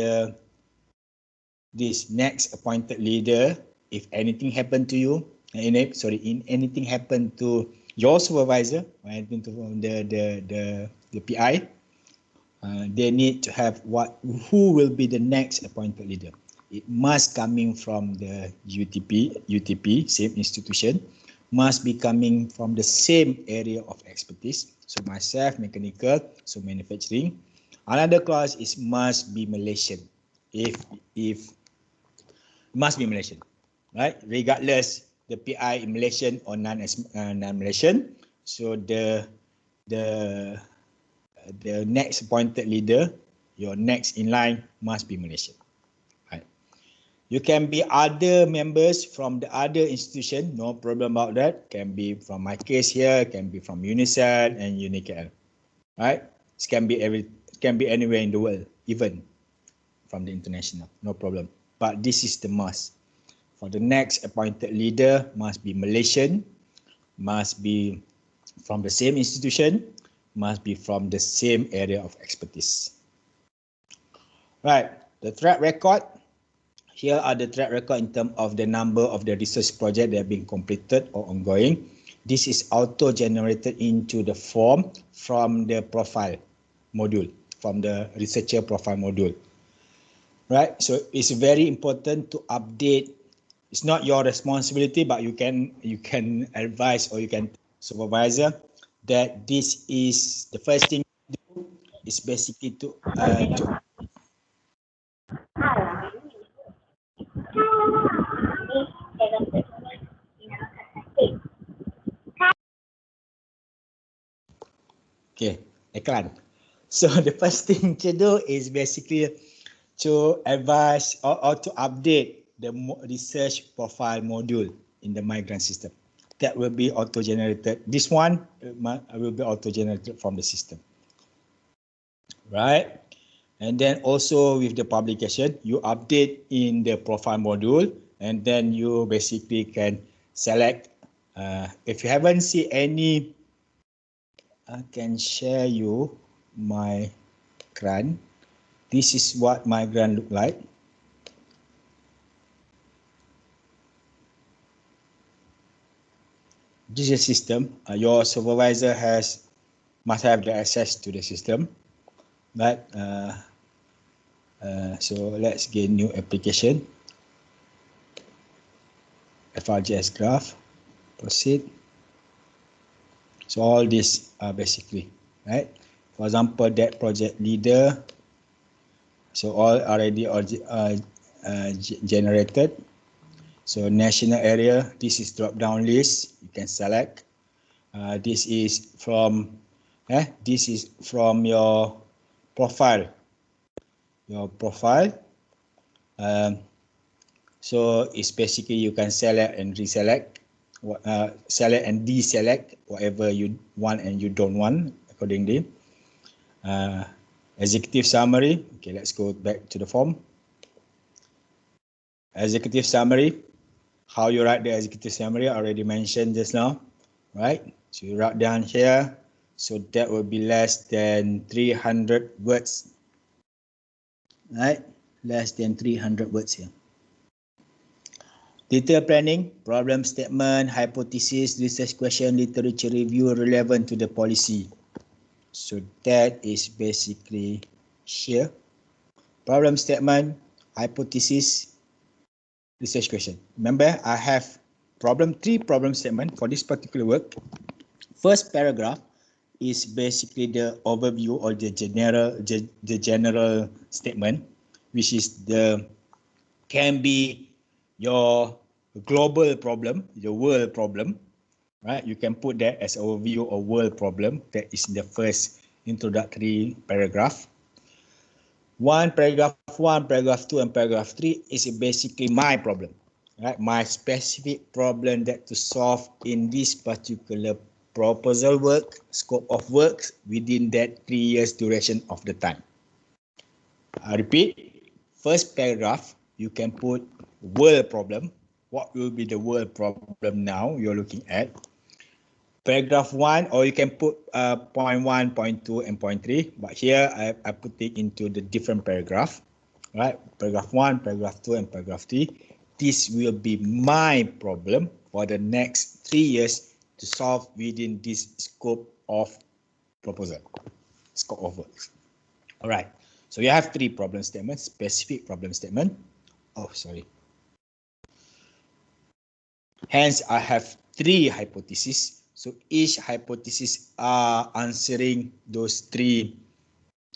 [SPEAKER 3] this next appointed leader. If anything happened to you, anything happened to your supervisor, or anything to the PI, they need to have who will be the next appointed leader. It must coming from the UTP, same institution, must be coming from the same area of expertise. So myself, mechanical, so manufacturing. Another clause is must be Malaysian. If must be Malaysian, right? Regardless the PI Malaysian or non-Malaysian. So the next appointed leader, your next in line must be Malaysian. Right. You can be other members from the other institution, no problem about that. Can be from my case here, can be from UNICEF and UNIKL. Right? It can be anywhere in the world, even from the international, no problem. But this is the must. For the next appointed leader must be Malaysian, must be from the same institution, must be from the same area of expertise. Right, the track record. Here are the track record in terms of the number of the research project that have been completed or ongoing. This is auto-generated into the form from the profile module, from the researcher profile module. Right, so it's very important to update. It's not your responsibility, but you can advise or you can supervisor that this is the first thing to do is basically to okay, iklan. So the first thing to do is basically to advise or to update the research profile module in the migrant system. That will be auto-generated. This one will be auto-generated from the system. Right? And then also with the publication, you update in the profile module, and then you basically can select. If you haven't seen any, I can share you my grant. This is what my grant look like. This is a system. Your supervisor must have the access to the system. But so let's get new application. FRGS graph. Proceed. So all these are basically, right? For example, that project leader. So all already generated. So national area, this is drop down list. You can select. This is from your profile. So it's basically you can select and reselect, select and deselect whatever you want and you don't want accordingly. Executive summary. Okay, let's go back to the form. Executive summary. How you write the executive summary, I already mentioned just now, right? So you write down here. So that will be less than 300 words, right? Less than 300 words here. Detailed planning, problem statement, hypothesis, research question, literature review relevant to the policy. So that is basically here. Problem statement, hypothesis, research question. Remember, I have three problem statement for this particular work. First paragraph is basically the overview or the general statement, which is can be your global problem, the world problem, right? You can put that as overview or world problem. That is the first introductory paragraph. Paragraph 1, paragraph 2, and paragraph 3 is basically my problem, right? My specific problem that to solve in this particular proposal work, scope of work within that 3 years duration of the time. I repeat, first paragraph, you can put world problem. What will be the world problem now you're looking at? paragraph 1, or you can put point 1, point 2, and point 3. But here I put it into the different paragraph. Right? Paragraph 1, paragraph 2, and paragraph 3. This will be my problem for the next 3 years to solve within this scope of proposal. Scope of works. All right. So you have 3 problem statements, specific problem statement. Oh, sorry. Hence, I have 3 hypotheses. So each hypothesis are answering those 3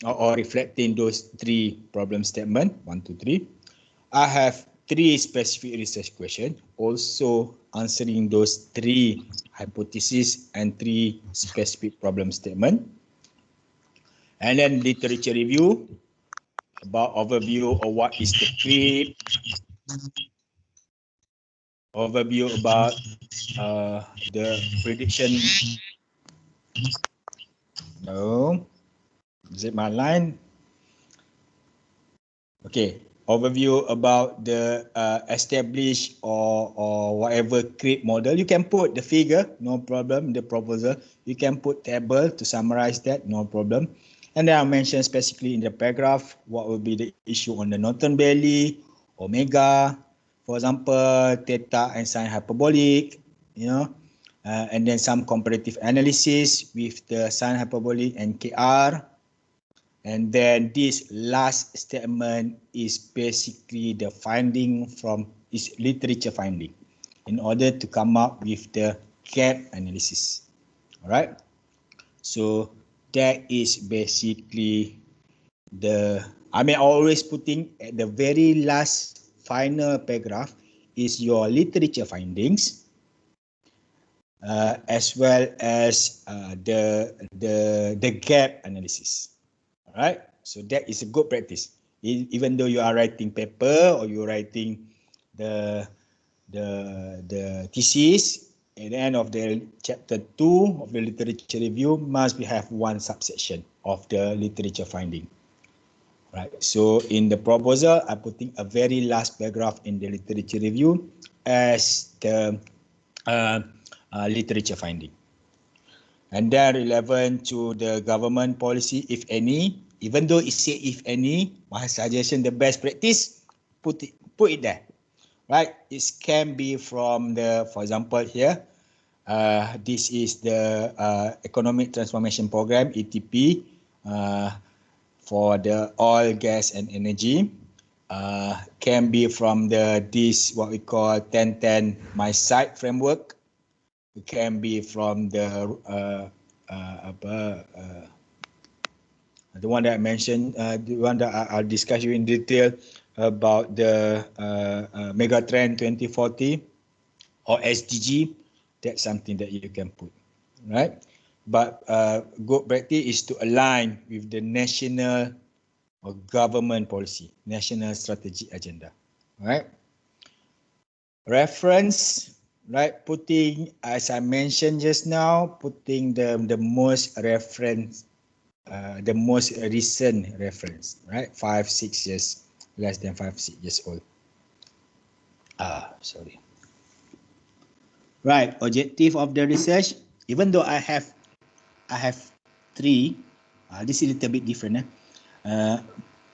[SPEAKER 3] or reflecting those 3 problem statement, 1, 2, 3. I have 3 specific research questions, also answering those 3 hypotheses and 3 specific problem statement. And then literature review, about overview of what is the creed, overview about the prediction. No, is it my line? Okay, overview about the established or whatever create model. You can put the figure, no problem, the proposal. You can put table to summarize that, no problem. And then I mentioned specifically in the paragraph what will be the issue on the Norton Belly, omega, for example, theta and sine hyperbolic, and then some comparative analysis with the sine hyperbolic and KR. And then this last statement is basically the finding from is literature finding in order to come up with the gap analysis. All right. So that is basically always putting at the very last final paragraph is your literature findings, as well as the gap analysis. All right. So that is a good practice. Even though you are writing paper or you're writing the thesis, at the end of the chapter 2 of the literature review must have one subsection of the literature finding. Right. So in the proposal, I'm putting a very last paragraph in the literature review as the literature finding. And then relevant to the government policy, if any, even though it say if any, my suggestion, the best practice, put it there, right? It can be from the, for example here, this is the Economic Transformation Program, ETP, for the oil, gas and energy. Can be from this what we call 10-10 My Site framework. It can be from the one that I mentioned, the one that I'll discuss you in detail about the Megatrend 2040 or SDG. That's something that you can put, right? But good practice is to align with the national or government policy, national strategic agenda, right? Reference. Right, putting, as I mentioned just now, putting the most reference, the most recent reference, right? 5-6 years, less than 5-6 years old. Sorry. Right, objective of the research. Even though I have 3, this is a little bit different.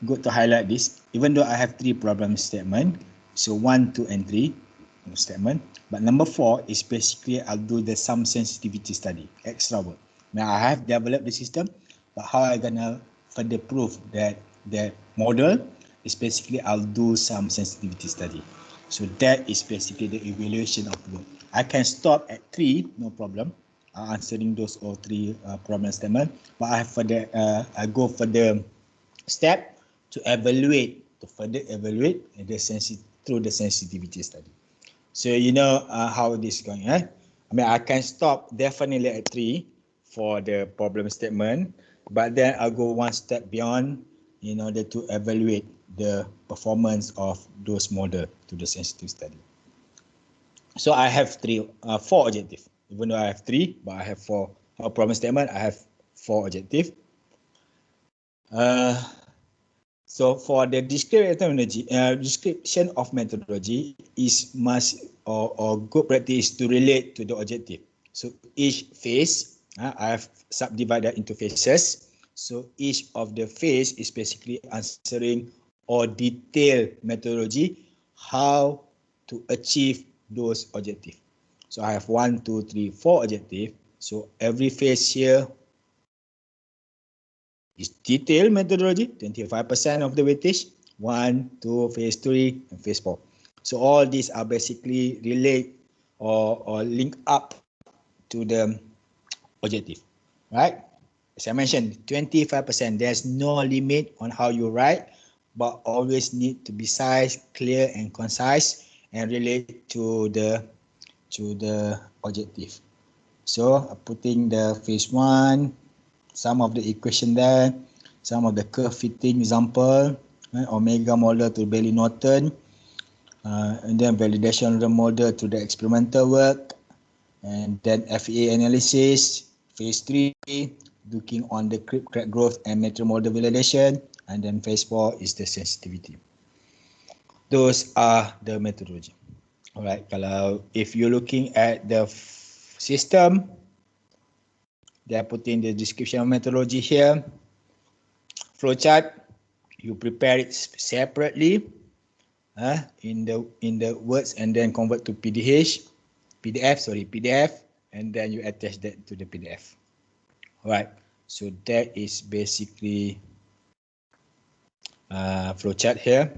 [SPEAKER 3] Good to highlight this. Even though I have 3 problem statement, so 1, 2, and 3 statement. But number 4 is basically I'll do the some sensitivity study, extra work. Now I have developed the system, but how I gonna further prove that the model is basically I'll do some sensitivity study. So that is basically the evaluation of the work. I can stop at 3, no problem, answering those all 3 problem statement. But I have further I go for the step to evaluate, to further evaluate through the sensitivity study. So you know how this is going, right? I can stop definitely at 3 for the problem statement, but then I'll go one step beyond in order to evaluate the performance of those model to the sensitive study. So I have 4 objectives. Even though I have 3, but I have 4 problem statement. I have 4 objectives. So for the description of methodology is must or good practice to relate to the objective. So each phase, I have subdivided into phases. So each of the phase is basically answering or detailed methodology how to achieve those objectives. So I have 1, 2, 3, 4 objectives. So every phase here is detailed methodology, 25% of the weightage, 1, 2, phase 3, and phase 4. So all these are basically relate or link up to the objective, right? As I mentioned, 25%, there's no limit on how you write, but always need to be precise, clear and concise and relate to the objective. So putting the phase 1, some of the equation there, some of the curve fitting example, omega model to Bailey Norton, and then validation of the model to the experimental work, and then FEA analysis, phase 3, looking on the crack growth and material model validation, and then phase 4 is the sensitivity. Those are the methodology. Alright, kalau if you're looking at the system, they are putting the description of methodology here. Flowchart, you prepare it separately in the words and then convert to PDF, and then you attach that to the PDF. Alright, so that is basically flowchart here.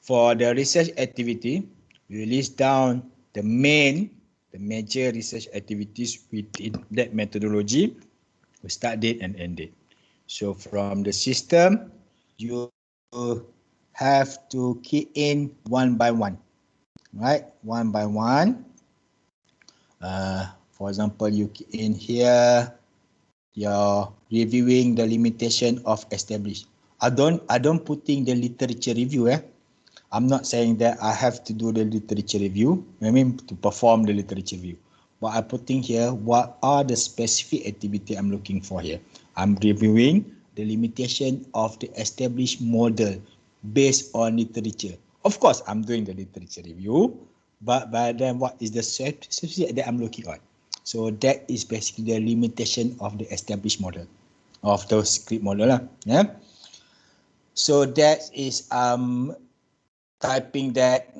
[SPEAKER 3] For the research activity, you list down the major research activities within that methodology with start date and end date. So from the system, you have to key in one by one, right? One by one. For example, you key in here, you're reviewing the limitation of established. I don't putting the literature review. I'm not saying that I have to do the literature review. I mean to perform the literature review. But I'm putting here what are the specific activity I'm looking for here. I'm reviewing the limitation of the established model based on literature. Of course, I'm doing the literature review, but then what is the specific that I'm looking at? So that is basically the limitation of the established model of those script model. Yeah. So that is typing that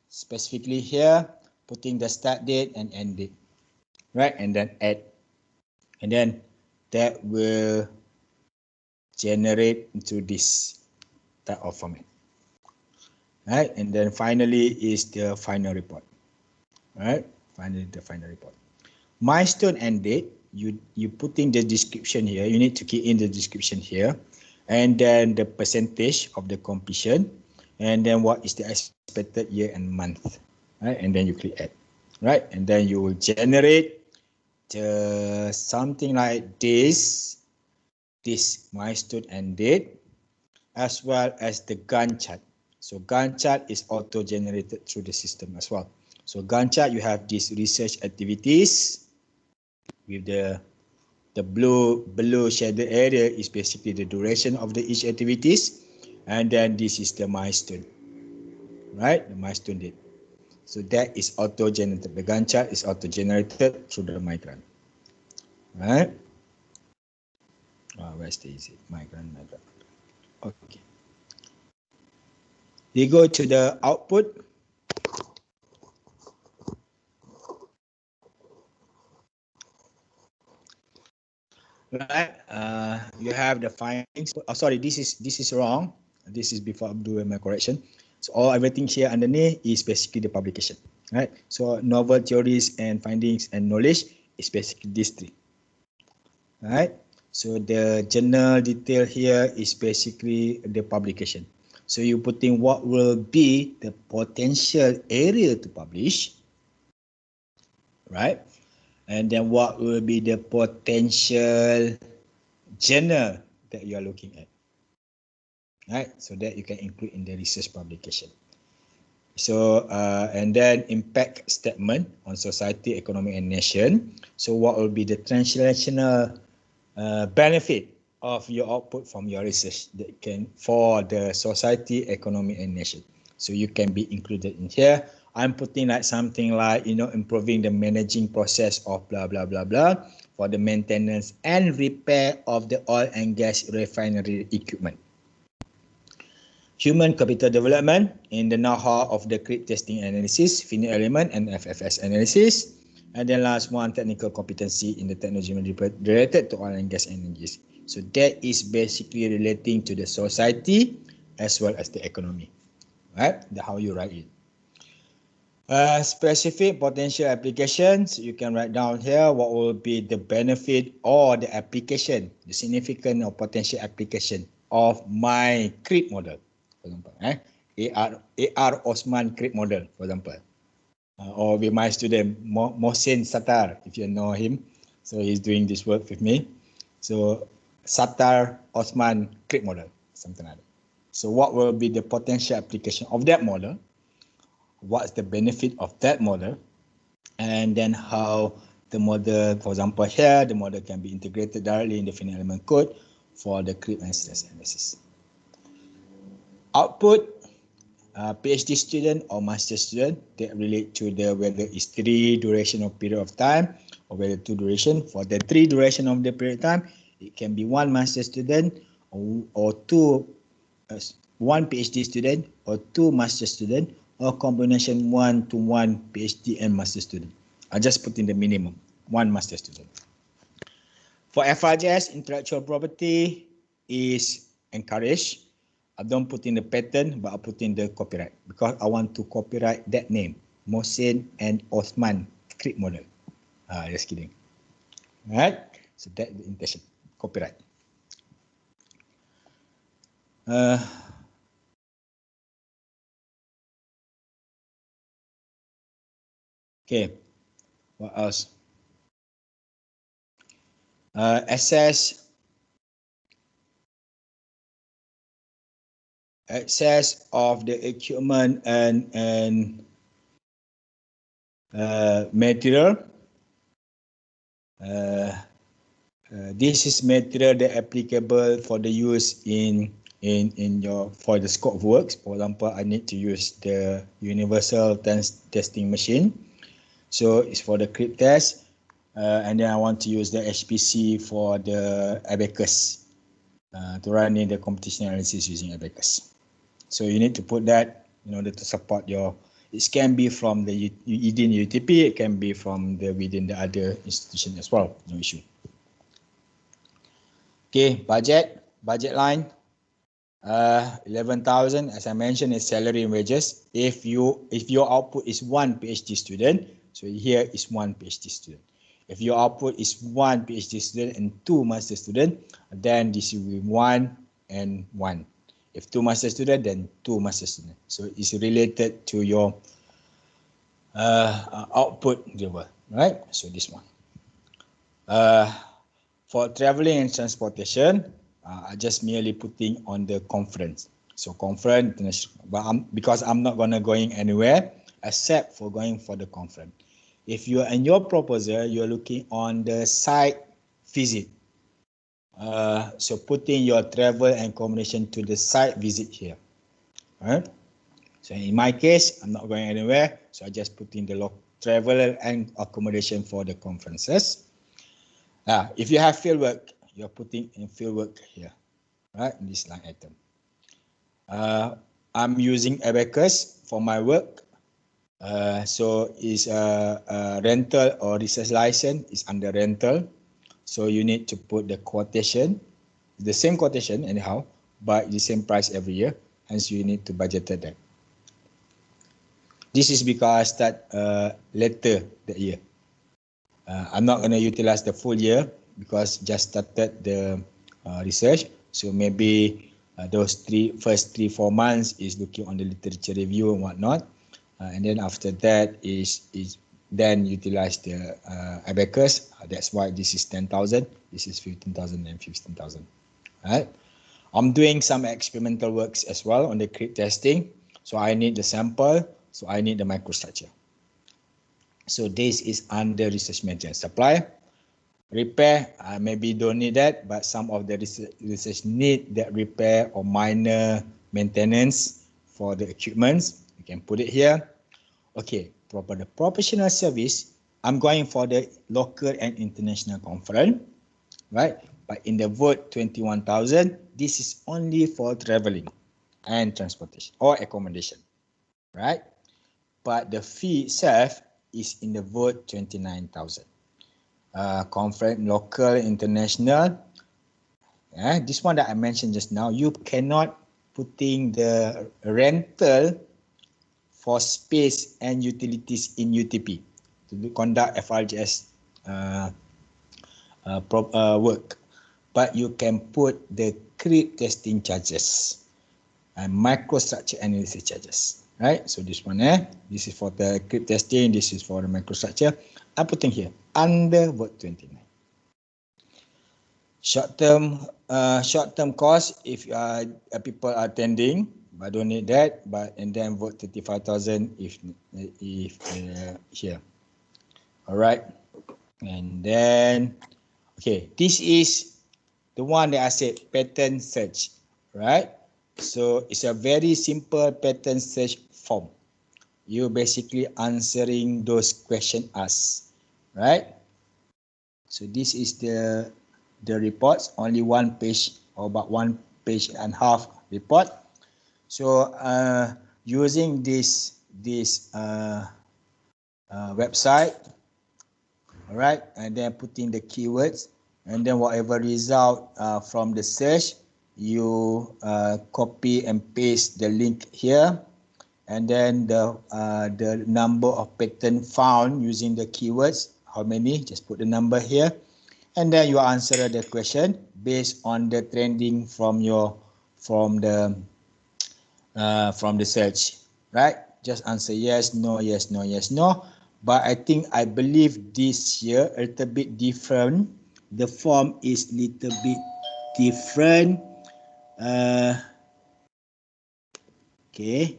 [SPEAKER 3] specifically here, putting the start date and end date, right? And then add, and then that will generate into this type of format, right? And then finally is the final report, right? Finally the final report. Milestone end date, you putting the description here. You need to key in the description here, and then the percentage of the completion, and then what is the expected year and month, right? And then you click add, right? And then you will generate something like this milestone end date, as well as the Gantt chart. So Gantt chart is auto generated through the system as well. So Gantt chart, you have these research activities with the blue shaded area is basically the duration of the each activities, and then this is the milestone, right? The milestone date. So that is auto generated. The Gantt chart is auto generated through the migrant, right? Where's the easy migrant? Okay. We go to the output. Right, you have the findings. Oh, sorry, this is wrong. This is before I'm doing my correction. So everything here underneath is basically the publication, right? So novel theories and findings and knowledge is basically these three, right? So the journal detail here is basically the publication. So you putting what will be the potential area to publish, right? And then what will be the potential journal that you are looking at, right? So that you can include in the research publication. So and then impact statement on society, economy and nation. So what will be the translational benefit of your output from your research that can for the society, economy and nation. So you can be included in here. I'm putting like something like, improving the managing process of blah, blah, blah, blah for the maintenance and repair of the oil and gas refinery equipment. Human capital development in the know-how of the creep testing analysis, finite element and FFS analysis. And then last one, technical competency in the technology related to oil and gas energies. So that is basically relating to the society as well as the economy, right? That's how you write it. Specific potential applications, you can write down here what will be the benefit or the application, the significant or potential application of my creep model, for example, AR Osman creep model, for example. Or with my student Mohsin Sattar, if you know him. So he's doing this work with me. So Sattar Osman creep model, something like that. So what will be the potential application of that model? What's the benefit of that model? And then how the model, for example here, the model can be integrated directly in the finite element code for the creep and stress analysis. Output. PhD student or master student that relate to the whether it's 3 duration of period of time or whether 2 duration. For the 3 duration of the period of time, it can be 1 master student or 2 1 PhD student or 2 master student or combination 1 to 1 PhD and master student. I just put in the minimum 1 master student. For Frgs, intellectual property is encouraged. I don't put in the patent, but I put in the copyright because I want to copyright that name, Mohsin and Osman creep model. Just kidding. Alright, so that's the intention, copyright. Okay, what else? Access of the equipment and material. This is material that applicable for the use in your for the scope of works. For example, I need to use the universal testing machine, so it's for the creep test, and then I want to use the HPC for the abacus to run in the computational analysis using abacus. So you need to put that in order to support your. It can be from the within UTP, it can be from the within the other institution as well. No issue. Okay, budget line. 11,000, as I mentioned, is salary and wages. If your output is 1 PhD student, so here is 1 PhD student. If your output is 1 PhD student and 2 master student, then this will be 1 and 1. If 2 master student, then 2 master student. So it's related to your output level, right? So this one. For traveling and transportation, I just merely putting on the conference. So conference, but because I'm not gonna going anywhere except for going for the conference. If you are in your proposal, you're looking on the site visit. So putting your travel and accommodation to the site visit here. Alright. So in my case, I'm not going anywhere, so I just put in the travel and accommodation for the conferences. If you have fieldwork, you're putting in fieldwork here, right? In this line item. I'm using abacus for my work. So is a rental or research license is under rental. So you need to put the quotation, the same quotation anyhow, but the same price every year. Hence you need to budget that. This is because I start later that year. I'm not going to utilize the full year because just started the research. So maybe those first 3-4 months is looking on the literature review and whatnot. And then after that is then utilize the abacus. That's why this is 10,000. This is 15,000 and 15,000. Right. I'm doing some experimental works as well on the creep testing. So I need the sample. So I need the microstructure. So this is under research maintenance. Supply, repair, maybe don't need that, but some of the research need that repair or minor maintenance for the equipments. You can put it here. Okay, for the professional service, I'm going for the local and international conference, right? But in the vote 21,000, this is only for traveling and transportation or accommodation, right? But the fee itself is in the vote 29,000. Conference, local, international. This one that I mentioned just now, you cannot putting the rental for space and utilities in UTP to conduct FRGS work. But you can put the crypt testing charges and microstructure analysis charges, right? So this one, this is for the crypt testing, this is for the microstructure. I'm putting here under vote 29. Short-term cost, if people are attending, but don't need that, and then vote 35,000 if here. All right, and then okay, this is the one that I said pattern search, right? So it's a very simple pattern search form. You basically answering those questions asked, right? So this is the reports, only one page or about 1.5 pages report. So using this website, all right, and then putting the keywords, and then whatever result from the search, you copy and paste the link here, and then the number of pattern found using the keywords, how many, just put the number here, and then you answer the question based on the trending from the search, right? Just answer yes, no, yes, no, yes, no. But I believe this year a little bit different. The form is little bit different. Okay,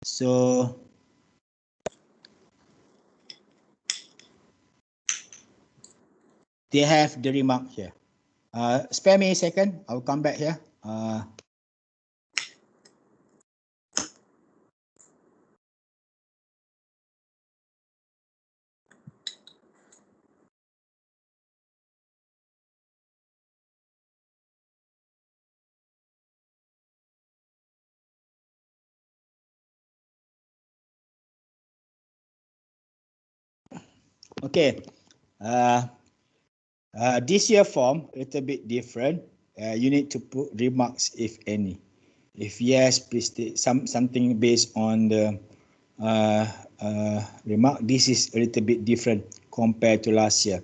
[SPEAKER 3] so they have the remark here. Spare me a second. I'll come back here. Okay. This year form a little bit different. You need to put remarks if any. If yes, please state something based on the remark. This is a little bit different compared to last year.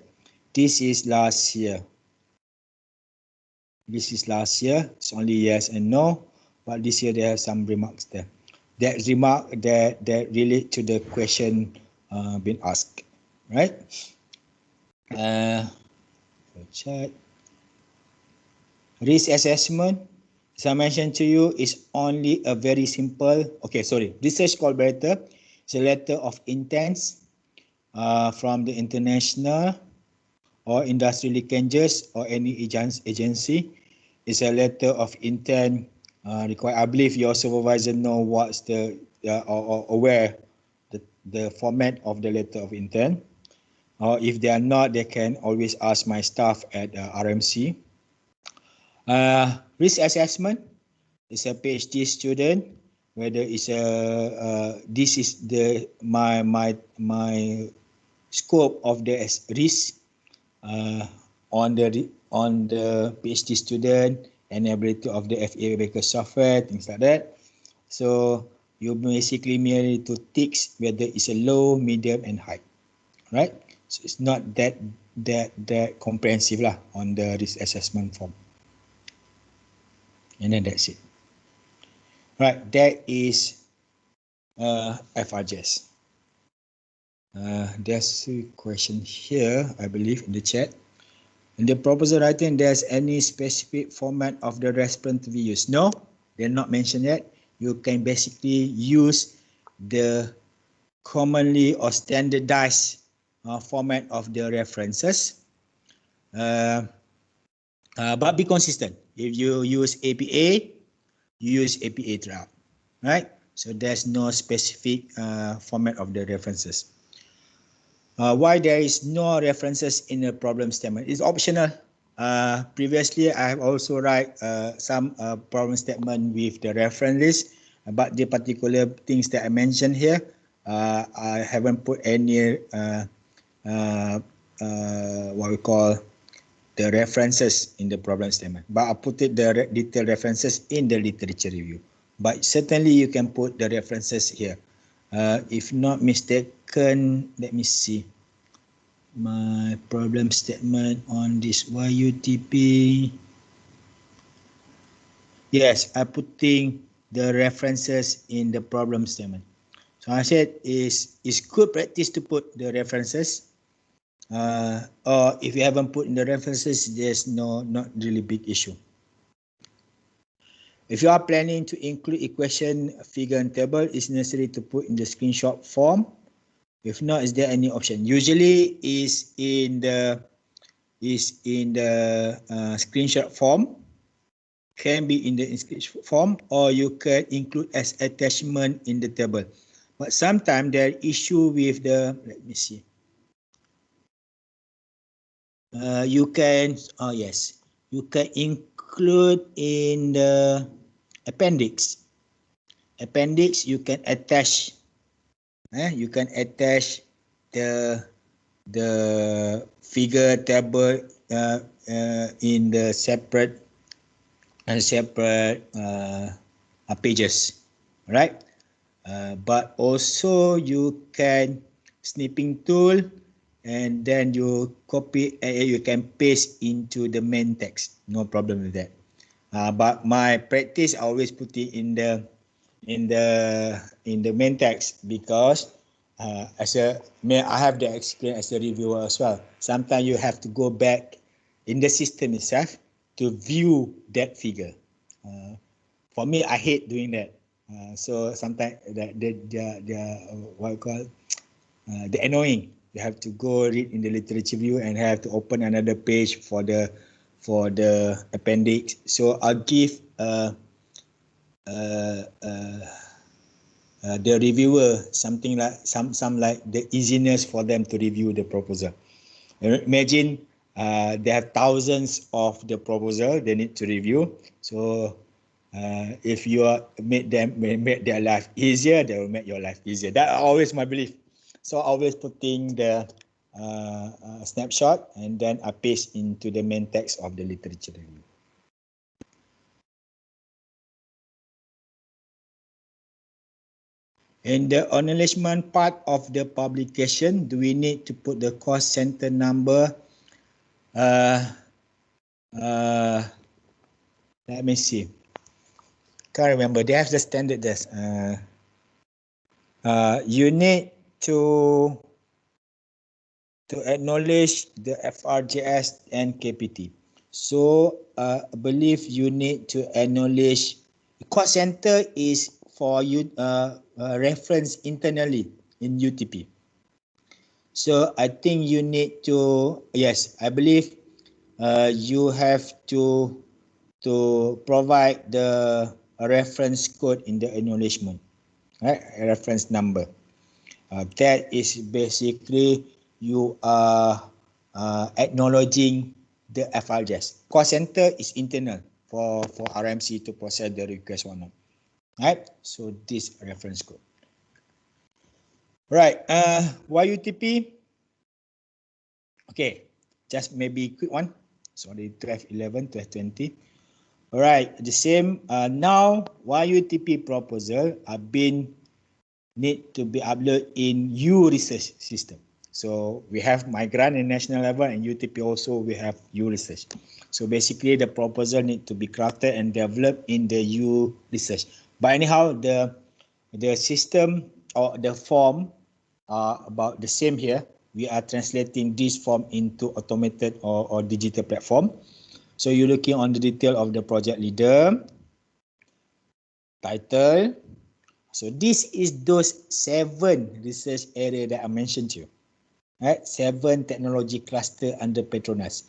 [SPEAKER 3] This is last year. This is last year. It's only yes and no. But this year they have some remarks there. That remark that relate to the question being asked, right? Check. Risk assessment, as I mentioned to you, is only a very simple, research collaborator. It's a letter of intent from the international or industry linkages or any agency. It's a letter of intent required. I believe your supervisor know what's the or aware the format of the letter of intent. Or if they are not, they can always ask my staff at RMC. Risk assessment is a PhD student. Whether it's this is the my scope of the risk on the PhD student and ability of the FA Baker software, things like that. So you basically merely to tick whether it's a low, medium, and high, right? So it's not that comprehensive lah on the risk assessment form. And then that's it. Right, that is FRGS. There's a question here, I believe, in the chat. In the proposal writing, there's any specific format of the respondent to be used? No, they're not mentioned yet. You can basically use the commonly or standardized format of the references. But be consistent. If you use APA, you use APA throughout, right? So there's no specific format of the references. Why there is no references in the problem statement? It's optional. Previously, I have also write some problem statement with the reference list, but the particular things that I mentioned here, I haven't put any what we call the references in the problem statement, but I put it the detailed references in the literature review. But certainly you can put the references here. If not mistaken, let me see my problem statement on this YUTP. Yes, I'm putting the references in the problem statement. So I said it's good practice to put the references. Or if you haven't put in the references, there's not really big issue. If you are planning to include equation, figure, and table, it's necessary to put in the screenshot form. If not, is there any option? Usually is in the screenshot form, can be in the screenshot form, or you can include as attachment in the table. But sometimes there are issue with the, let me see. You can, oh yes, you can include in the appendix. Appendix, you can attach. You can attach the figure table in the separate pages, right? But also you can snipping tool, and then you copy and you can paste into the main text. No problem with that. But my practice, I always put it in the main text, because I have the experience as a reviewer as well. Sometimes you have to go back in the system itself to view that figure. For me, I hate doing that. So sometimes the what you call the annoying. You have to go read in the literature review and have to open another page for the appendix. So I'll give the reviewer something like some like the easiness for them to review the proposal. Imagine they have thousands of the proposal they need to review. So if you make their life easier, they will make your life easier. That's always my belief. So always putting the snapshot, and then I paste into the main text of the literature review. In the acknowledgement part of the publication, do we need to put the cost center number? Let me see. Can't remember. They have the standard desk. You need to acknowledge the FRGS and KPT. So I believe you need to acknowledge. Cost center is for you reference internally in UTP. So I think you need to, yes, I believe you have to provide the reference code in the acknowledgement, right? Reference number. That is basically you are acknowledging the FRGS. Cost center is internal for RMC to process the request or not. Right? So this reference code. Right. YUTP. Okay. Just maybe quick one. Sorry, 12.11, 12.20. All right. The same. Now YUTP proposal have been need to be uploaded in U research system. So we have migrant in national level, and UTP also we have U research. So basically the proposal need to be crafted and developed in the U research. But anyhow, the system or the form are about the same here. We are translating this form into automated or digital platform. So you're looking on the detail of the project leader, title. So this is those 7 research area that I mentioned to you. Right? 7 technology cluster under Petronas.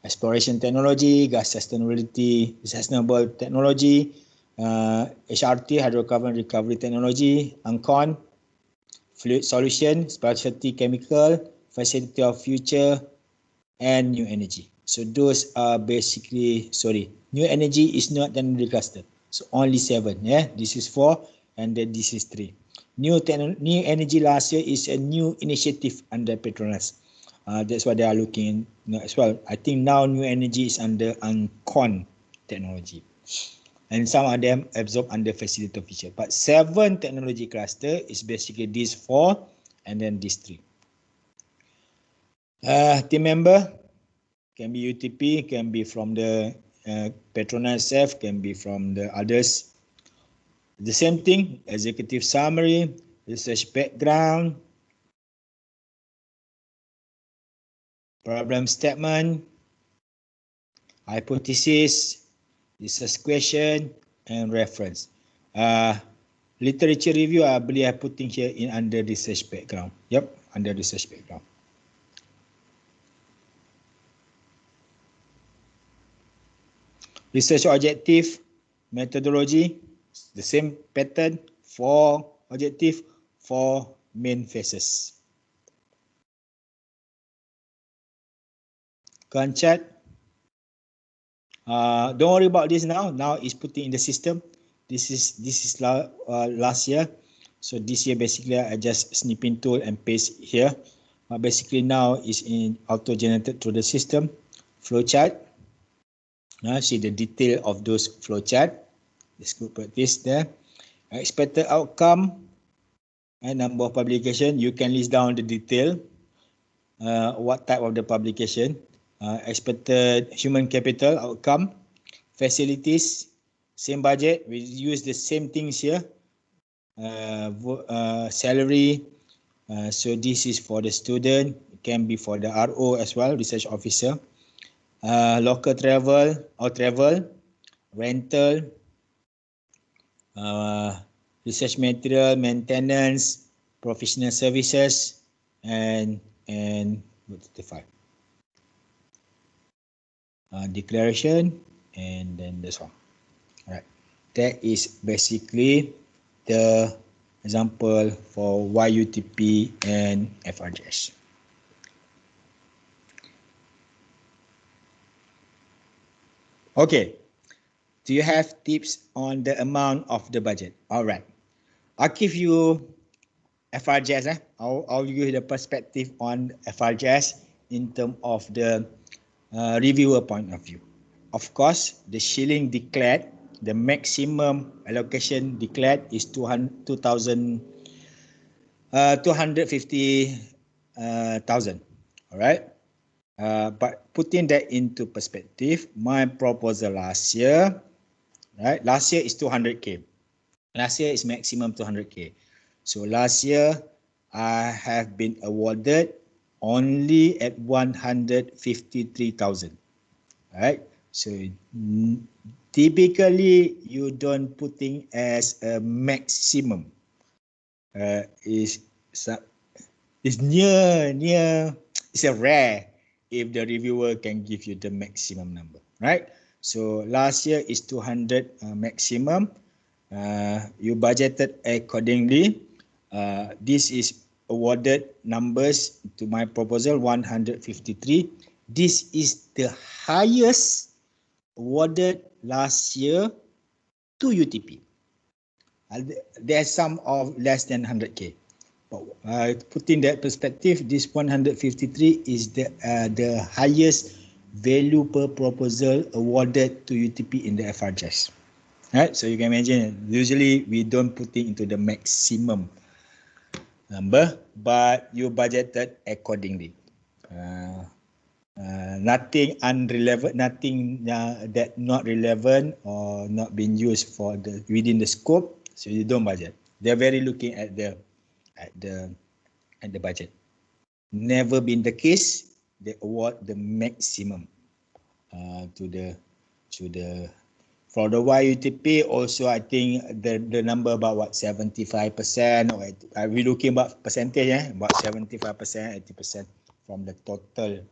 [SPEAKER 3] Exploration technology, gas sustainability, sustainable technology, HRT, hydrocarbon recovery technology, UNCON, fluid solution, specialty chemical, facility of future, and new energy. So those are basically, new energy is not technology cluster. So only 7, yeah. This is 4 and then this is 3. New energy last year is a new initiative under Petronas. That's what they are looking as well. I think now new energy is under UNCON technology. And some of them absorb under facility of future. But 7 technology cluster is basically these 4 and then these 3. Team member can be UTP, can be from the Petronas itself, can be from the others. The same thing, executive summary, research background, problem statement, hypothesis, research question, and reference. Literature review, I believe I'm putting here in under research background. Yep, under research background. Research objective, methodology, the same pattern, 4 objective, 4 main phases. Gantt chart. Don't worry about this now. Now it's putting in the system. This is last year. So this year basically I just snipping tool and paste here. But basically now is in auto generated through the system. Flowchart. Now see the detail of those flowchart. Let's go put this there. Expected outcome and number of publication. You can list down the detail. What type of the publication. Expected human capital outcome. Facilities. Same budget. We use the same things here. Salary. So this is for the student. It can be for the RO as well, research officer. Local travel or travel. Rental. Research material, maintenance, professional services, and declaration, and then this one. Alright, that is basically the example for YUTP and FRGs. Okay. Do you have tips on the amount of the budget? All right. I'll give you FRGs. I'll give you the perspective on FRGs in terms of the reviewer point of view. Of course, the shilling declared, the maximum allocation declared is 250,000. All right. But putting that into perspective, my proposal last year, right? Last year is 200k. Last year is maximum 200k. So last year I have been awarded only at 153,000. Right? So typically you don't putting as a maximum. Is near. It's a rare if the reviewer can give you the maximum number, right? So last year is 200 maximum. You budgeted accordingly. This is awarded numbers to my proposal 153. This is the highest awarded last year to UTP. There's some of less than 100k. Putting that perspective, this 153 is the highest value per proposal awarded to UTP in the FRGs. Right, so you can imagine, usually we don't put it into the maximum number, but you budgeted accordingly. Nothing unrelevant, nothing that not relevant or not being used for the within the scope, so you don't budget. They're very looking at the budget. Never been the case. They award the maximum to the for the YUTP. Also, I think the number about what 75%, or we looking about percentage, about 75%, 80% from the total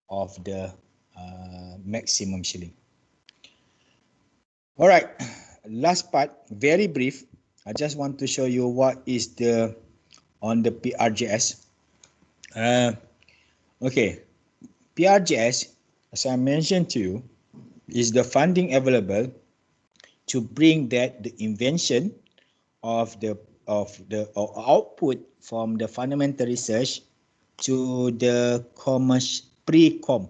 [SPEAKER 3] of the maximum shilling. All right. last part, very brief. I just want to show you what is the on the PRGS. Okay, PRGS, as I mentioned to you, is the funding available to bring that the invention of the output from the fundamental research to the pre-com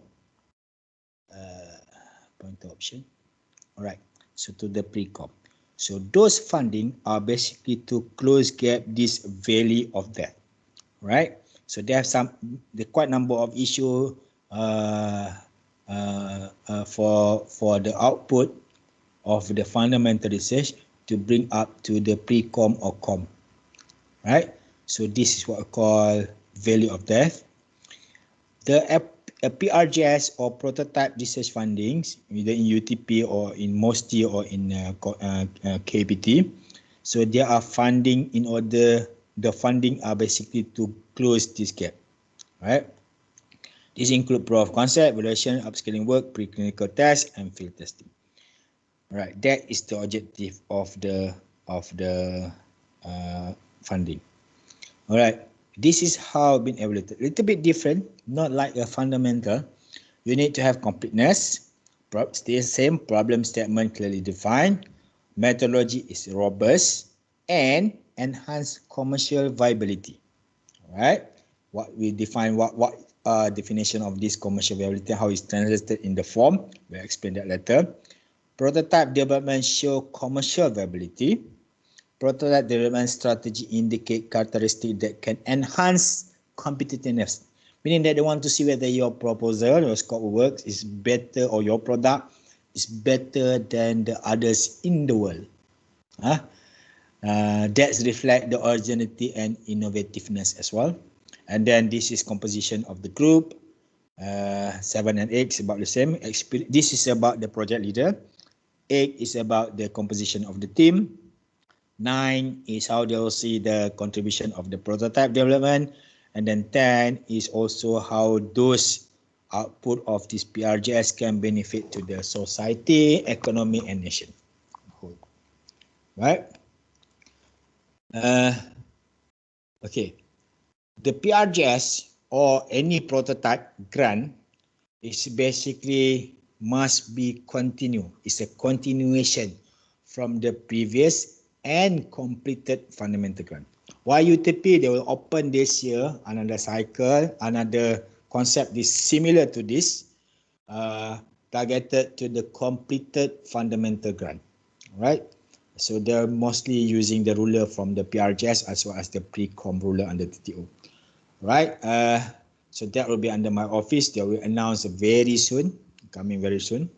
[SPEAKER 3] point option. All right, so to the pre-com. So those funding are basically to close gap this valley of death, right? So they have the quite number of issue for the output of the fundamental research to bring up to the pre-com or com, right? So this is what I call value of death. The PRGS or prototype research fundings, either in UTP or in MOSTI or in KPT, so there are funding in order, the funding are basically to close this gap, right? This include proof of concept, evaluation, upscaling work, preclinical tests, and field testing. Right, that is the objective of the funding. All right, this is how been evaluated. A little bit different, not like a fundamental. You need to have completeness, still same problem statement clearly defined, methodology is robust, and enhanced commercial viability. All right, what we define, what definition of this commercial viability, how it's translated in the form. We'll explain that later. Prototype development show commercial viability. Prototype development strategy indicate characteristics that can enhance competitiveness, meaning that they want to see whether your proposal, your scope of work is better, or your product is better than the others in the world. That reflect the originality and innovativeness as well. And then this is composition of the group. 7 and 8 is about the same. This is about the project leader. 8 is about the composition of the team. 9 is how they will see the contribution of the prototype development. And then 10 is also how those output of this PRGS can benefit to the society, economy, and nation. Right? Okay. The PRGS or any prototype grant is basically must be continue. It's a continuation from the previous and completed fundamental grant. Why UTP? They will open this year another cycle, another concept is similar to this, targeted to the completed fundamental grant. Right? So they're mostly using the ruler from the PRGS as well as the pre-com ruler under TTO. Right? So that will be under my office. They will announce very soon, coming very soon.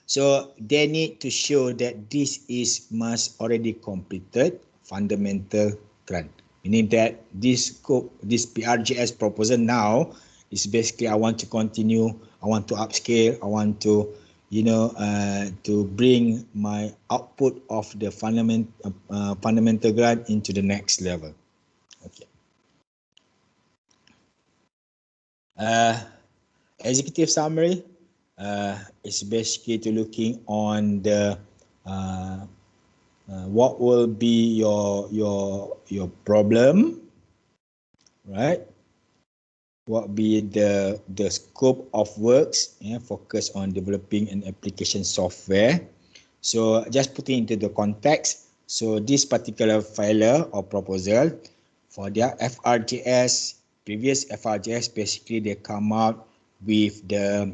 [SPEAKER 3] So they need to show that this is must already completed fundamental grant, meaning that this scope, this PRGS proposal now is basically I want to continue, I want to upscale, I want to to bring my output of the fundamental grant into the next level. Okay. Executive summary is basically to looking on the what will be your problem, right? What be the scope of works, focus on developing an application software. So just putting into the context, so this particular filer or proposal for their FRGS, previous FRGS, basically they come out with the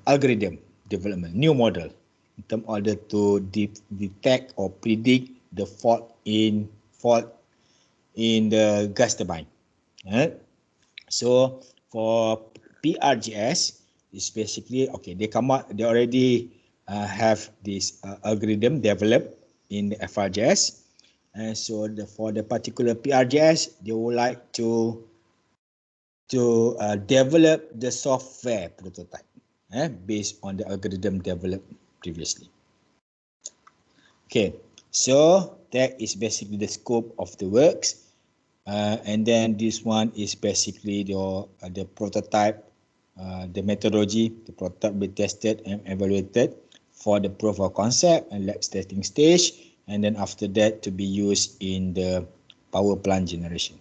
[SPEAKER 3] algorithm development, new model, in terms order to detect or predict the fault in the gas turbine. Right? So for PRGS, it's basically okay. They come out. They already have this algorithm developed in the FRGS, and so for the particular PRGS, they would like to develop the software prototype based on the algorithm developed previously. Okay, so that is basically the scope of the works. And then this one is basically the prototype, the methodology. The prototype will be tested and evaluated for the proof of concept and lab testing stage, and then after that to be used in the power plant generation.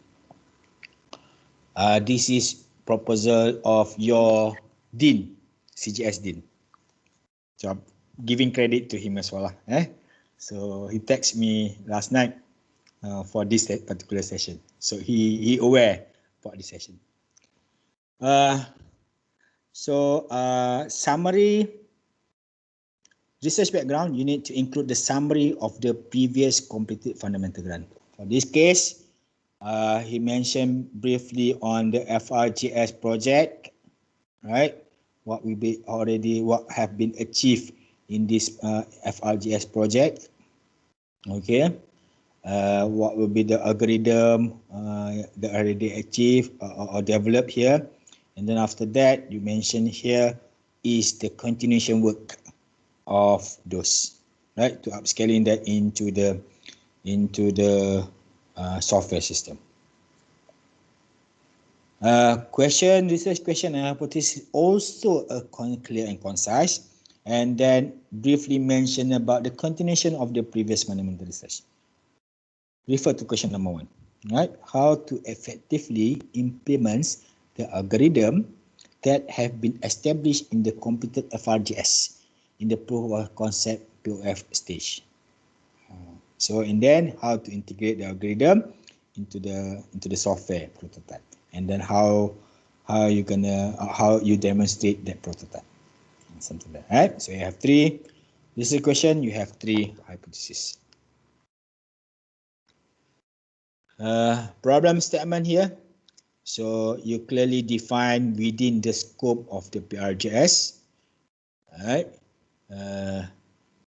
[SPEAKER 3] This is proposal of your Dean, CGS Dean. So I'm giving credit to him as well. So he texted me last night for this particular session. So he aware for this session. Summary, research background, you need to include the summary of the previous completed fundamental grant. For this case, he mentioned briefly on the FRGS project, right? What have been achieved in this FRGS project. Okay. What will be the algorithm that already achieved or developed here. And then after that, you mentioned here is the continuation work of those, right? To upscaling that into the software system. Research question and hypothesis also clear and concise, and then briefly mention about the continuation of the previous fundamental research. Refer to question number 1, right? How to effectively implement the algorithm that have been established in the completed FRGS in the proof of concept POF stage. And then how to integrate the algorithm into the software prototype, and then how you demonstrate that prototype, something like that, right? So you have 3. This is a question. You have 3 hypotheses. Problem statement here. So you clearly define within the scope of the PRGS. Alright.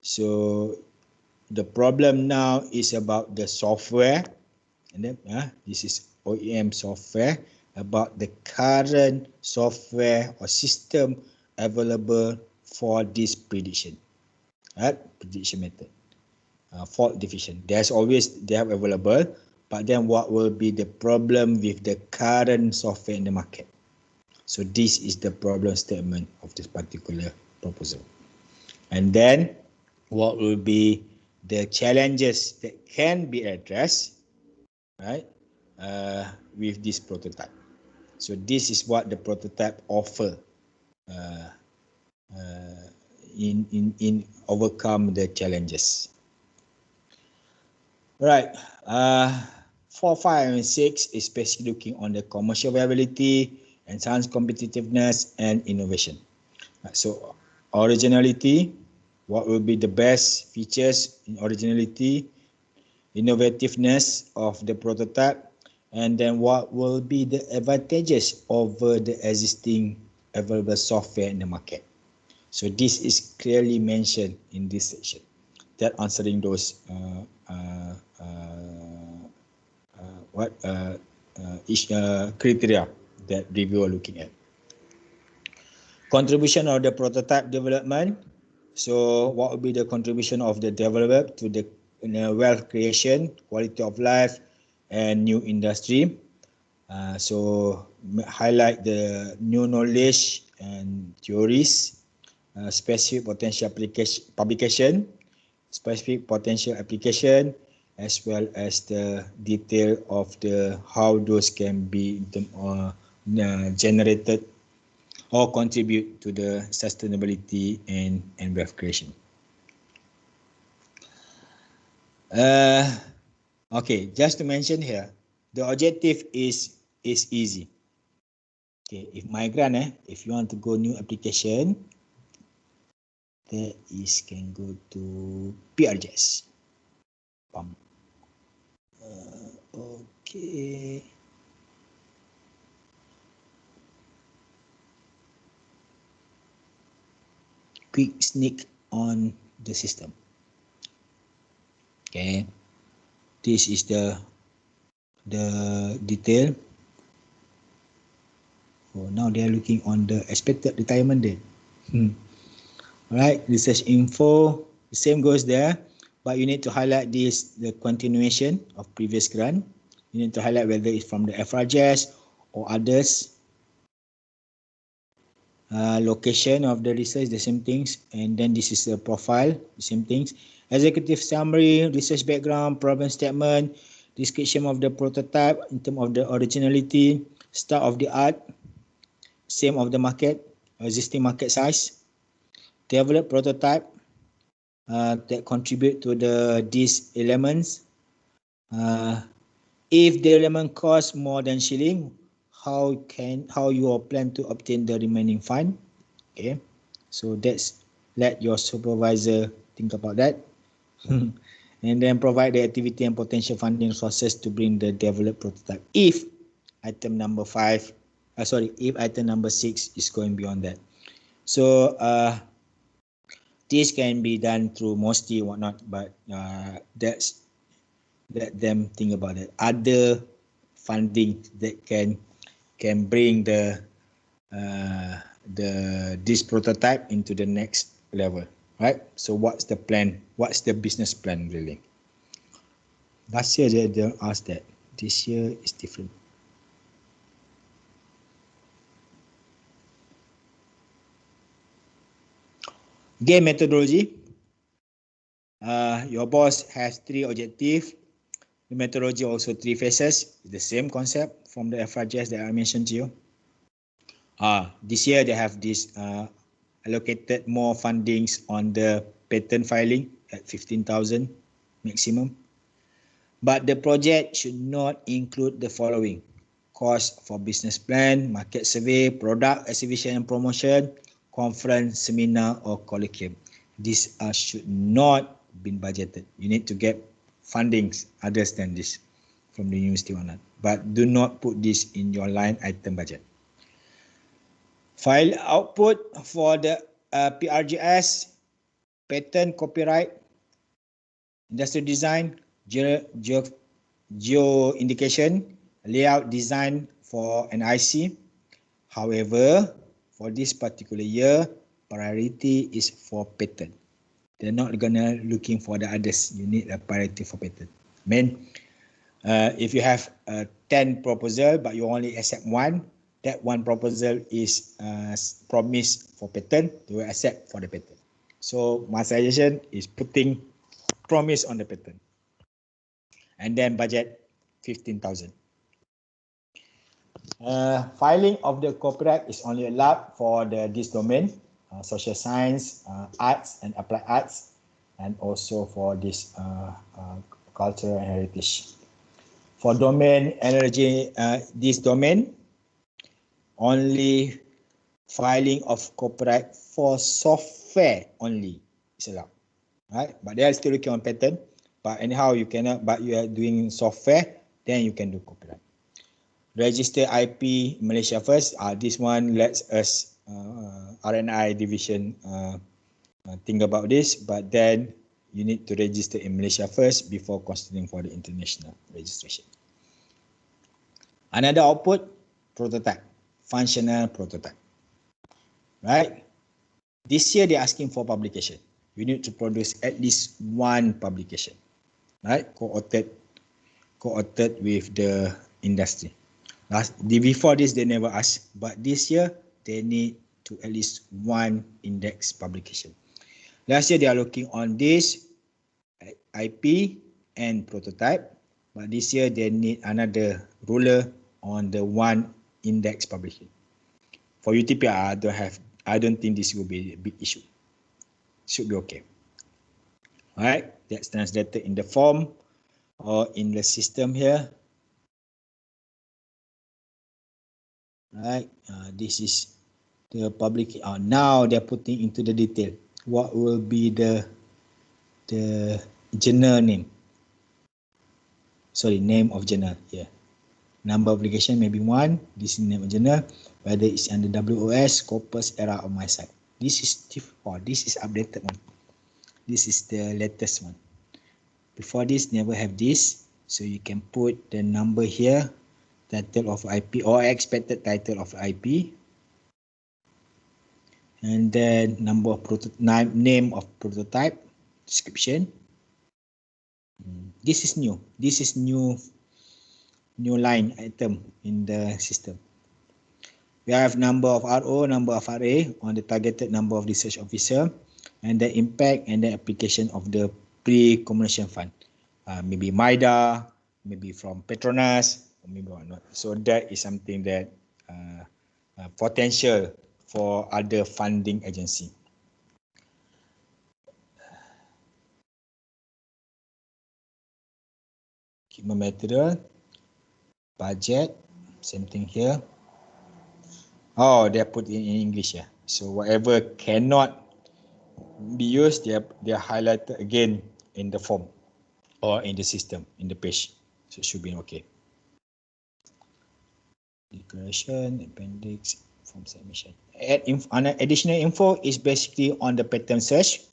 [SPEAKER 3] So the problem now is about the software, and then this is OEM software, about the current software or system available for this prediction, right? Prediction method, fault detection. They have available, but then what will be the problem with the current software in the market? So this is the problem statement of this particular proposal. And then what will be the challenges that can be addressed, right, with this prototype. So this is what the prototype offer in overcome the challenges. Right. 4, 5, and 6 is basically looking on the commercial viability, enhanced competitiveness, and innovation. So originality, what will be the best features in originality, innovativeness of the prototype, and then what will be the advantages over the existing available software in the market. So this is clearly mentioned in this section, that answering those criteria that reviewer are looking at. Contribution of the prototype development. So what will be the contribution of the developer to the wealth creation, quality of life, and new industry? So highlight the new knowledge and theories, specific potential publication, specific potential application, as well as the detail of the how those can be generated or contribute to the sustainability and wealth creation. Okay, just to mention here, the objective is easy. Okay, if migrant, if you want to go new application, that is can go to PRGS. Okay. Quick sneak on the system. Okay, this is the detail. Oh, now they are looking on the expected retirement date. Alright, research info, the same goes there, but you need to highlight this, the continuation of previous grant. You need to highlight whether it's from the FRGS or others. Location of the research, the same things. And then this is the profile, the same things. Executive summary, research background, problem statement, description of the prototype in terms of the originality, start of the art, same of the market, existing market size, develop prototype that contribute to these elements. If the element costs more than shilling, how you plan to obtain the remaining fund? Okay, so that's let your supervisor think about that. And then provide the activity and potential funding sources to bring the developed prototype. If item number 5, if item number 6 is going beyond that. So this can be done through MOSTI or whatnot, but that's let them think about it. Other funding that can bring this prototype into the next level, right? So what's the plan? What's the business plan really? Last year they asked that. This year is different. Game methodology. Your boss has 3 objectives. The methodology also 3 phases. The same concept from the Frgs that I mentioned to you. This year they have this allocated more fundings on the patent filing at 15,000 maximum. But the project should not include the following: cost for business plan, market survey, product exhibition and promotion, conference, seminar or colloquium. These should not be budgeted. You need to get fundings other than this from the university or not. But do not put this in your line item budget. File output for the PRGS, patent, copyright, industrial design, geo indication, layout design for an IC. However, for this particular year, priority is for patent. They're not gonna looking for the others. You need a priority for patent. If you have 10 proposal but you only accept one, that one proposal is promised for patent, they will accept for the patent. So my suggestion is putting promise on the patent. And then budget 15,000. Filing of the copyright is only allowed for this domain, social science, arts and applied arts, and also for this culture and heritage. For domain energy, this domain, only filing of copyright for software only is allowed, right? But they are still looking on patent. But anyhow, you cannot. But you are doing software, then you can do copyright. Register IP Malaysia first. This one lets us R&I division think about this. But then you need to register in Malaysia first before considering for the international registration. Another output, prototype, functional prototype, right? This year they're asking for publication. You need to produce at least one publication, right? Co-authored with the industry. Before this, they never asked, but this year they need to at least one index publication. Last year they are looking on this IP and prototype, but this year they need another ruler on the one index publication. For UTP, I don't think this will be a big issue. Should be okay. All right, that's translated in the form or in the system here. Right, this is the public. Now they're putting into the detail. What will be the journal name? Sorry, name of journal. Yeah, number of application maybe 1. This is name of journal. Whether it's under WOS, Corpus, Era, or my site. This is this is updated one. This is the latest one. Before this, never have this. So you can put the number here, title of IP or expected title of IP. And then number of name of prototype, description. This is new. This is new line item in the system. We have number of RO, number of RA on the targeted number of research officer, and the impact and the application of the pre-commission fund. Maybe MIDA, maybe from Petronas, or maybe not. So that is something that potential for other funding agency. Equipment material, budget, same thing here. Oh, they put in English, yeah. So whatever cannot be used, they are highlighted again in the form or in the system, in the page. So it should be okay. Declaration, appendix, form submission. Additional info is basically on the pattern search.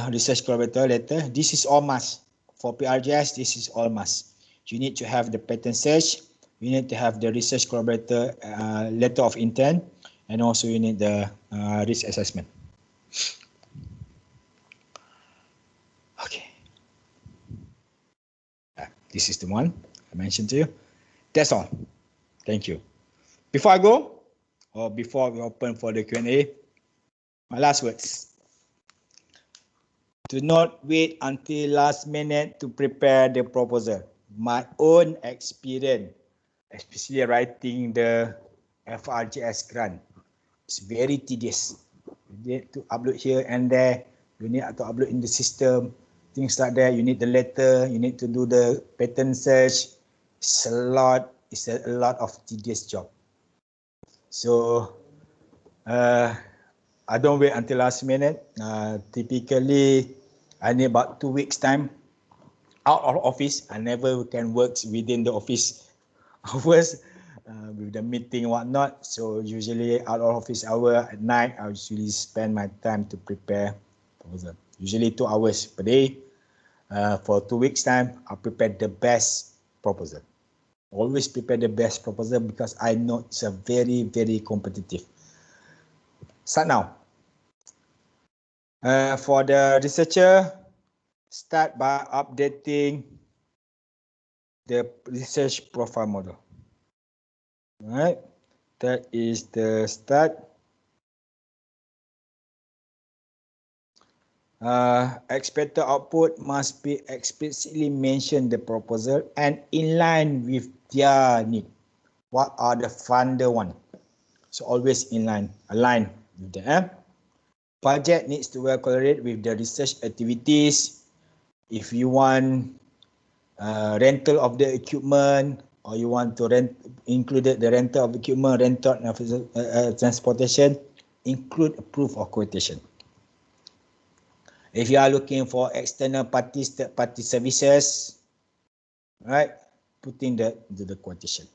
[SPEAKER 3] Research collaborator letter. This is all must. For PRGS, this is all must. You need to have the pattern search. You need to have the research collaborator letter of intent, and also you need the risk assessment. Okay. This is the one I mentioned to you. That's all. Thank you. Before I go, or before we open for the Q&A, my last words. Do not wait until last minute to prepare the proposal. My own experience, especially writing the FRGS grant, it's very tedious. You need to upload here and there. You need to upload in the system, things like that. You need the letter. You need to do the pattern search. It's a lot of tedious job. So I don't wait until last minute. Typically, I need about 2 weeks time out of office. I never can work within the office hours with the meeting and whatnot. So usually out of office hour at night, I usually spend my time to prepare proposal. Usually 2 hours per day. For 2 weeks time, I prepare the best proposal. Always prepare the best proposal because I know it's a very, very competitive. Start now. For the researcher, start by updating the research profile model. Alright, that is the start. Expected output must be explicitly mentioned in the proposal and in line with their need. What are the funder want? So always in line, align with them. Budget needs to well correlate with the research activities. If you want rental of the equipment, or you want to include the rental of equipment, rental of transportation, include a proof of quotation. If you are looking for external parties, third-party services, right, putting the quotation,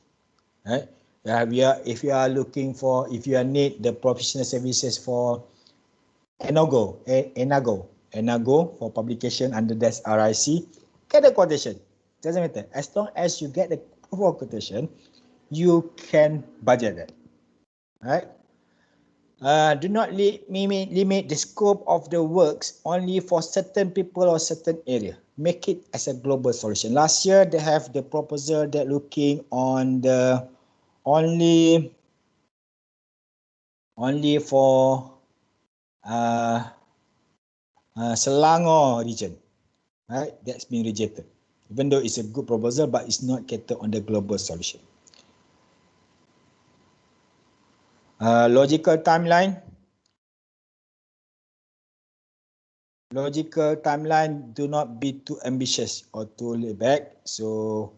[SPEAKER 3] right. If you are looking for, if you need the professional services for Enago for publication under this RIC, get the quotation. Doesn't matter. As long as you get the proof of quotation, you can budget that. Right? Do not limit the scope of the works only for certain people or certain area. Make it as a global solution. Last year they have the proposal that looking on the only for Selangor region. Right? That's been rejected. Even though it's a good proposal, but it's not catered on the global solution. Logical timeline. Logical timeline, do not be too ambitious or too laid back. So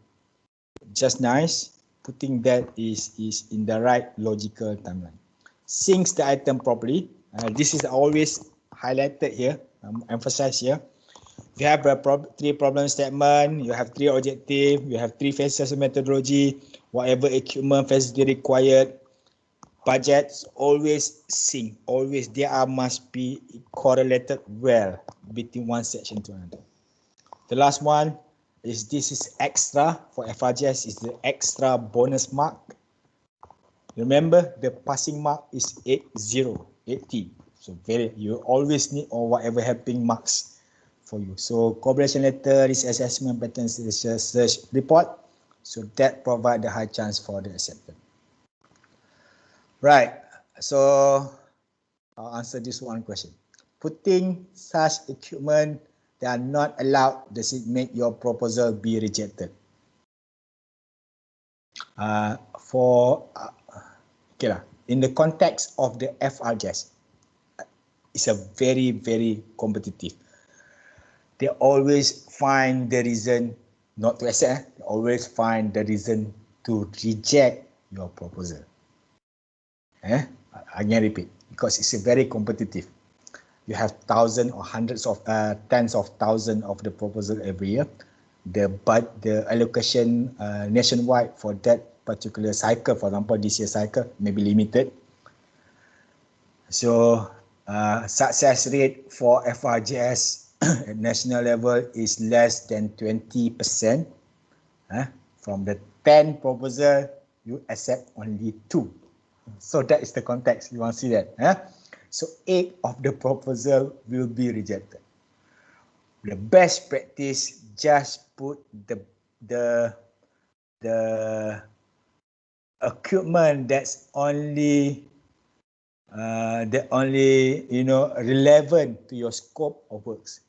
[SPEAKER 3] just nice. Putting that is in the right logical timeline. Syncs the item properly. This is always highlighted here, emphasized here. You have a 3 problem statement, you have 3 objectives, you have 3 phases of methodology, whatever equipment facility required, budgets always sync, always must be correlated well between one section to another. The last one is this is extra for FRGS, is the extra bonus mark. Remember the passing mark is 80. So you always need or whatever helping marks for you. So collaboration letter, risk assessment, pattern search report. So that provide the high chance for the acceptance. Right. So I'll answer this one question. Putting such equipment that are not allowed, does it make your proposal be rejected? Okay lah. In the context of the FRGs, it's a very, very competitive. They always find the reason not to accept. They always find the reason to reject your proposal. Again, repeat, because it's a very competitive. You have thousands or hundreds of tens of thousands of the proposal every year. The allocation nationwide for that particular cycle, for example, this year cycle, may be limited. So success rate for FRGS at national level is less than 20%. From the 10 proposal, you accept only 2. So that is the context. You want to see that. So 8 of the proposal will be rejected. The best practice, just put the equipment that's only relevant to your scope of works.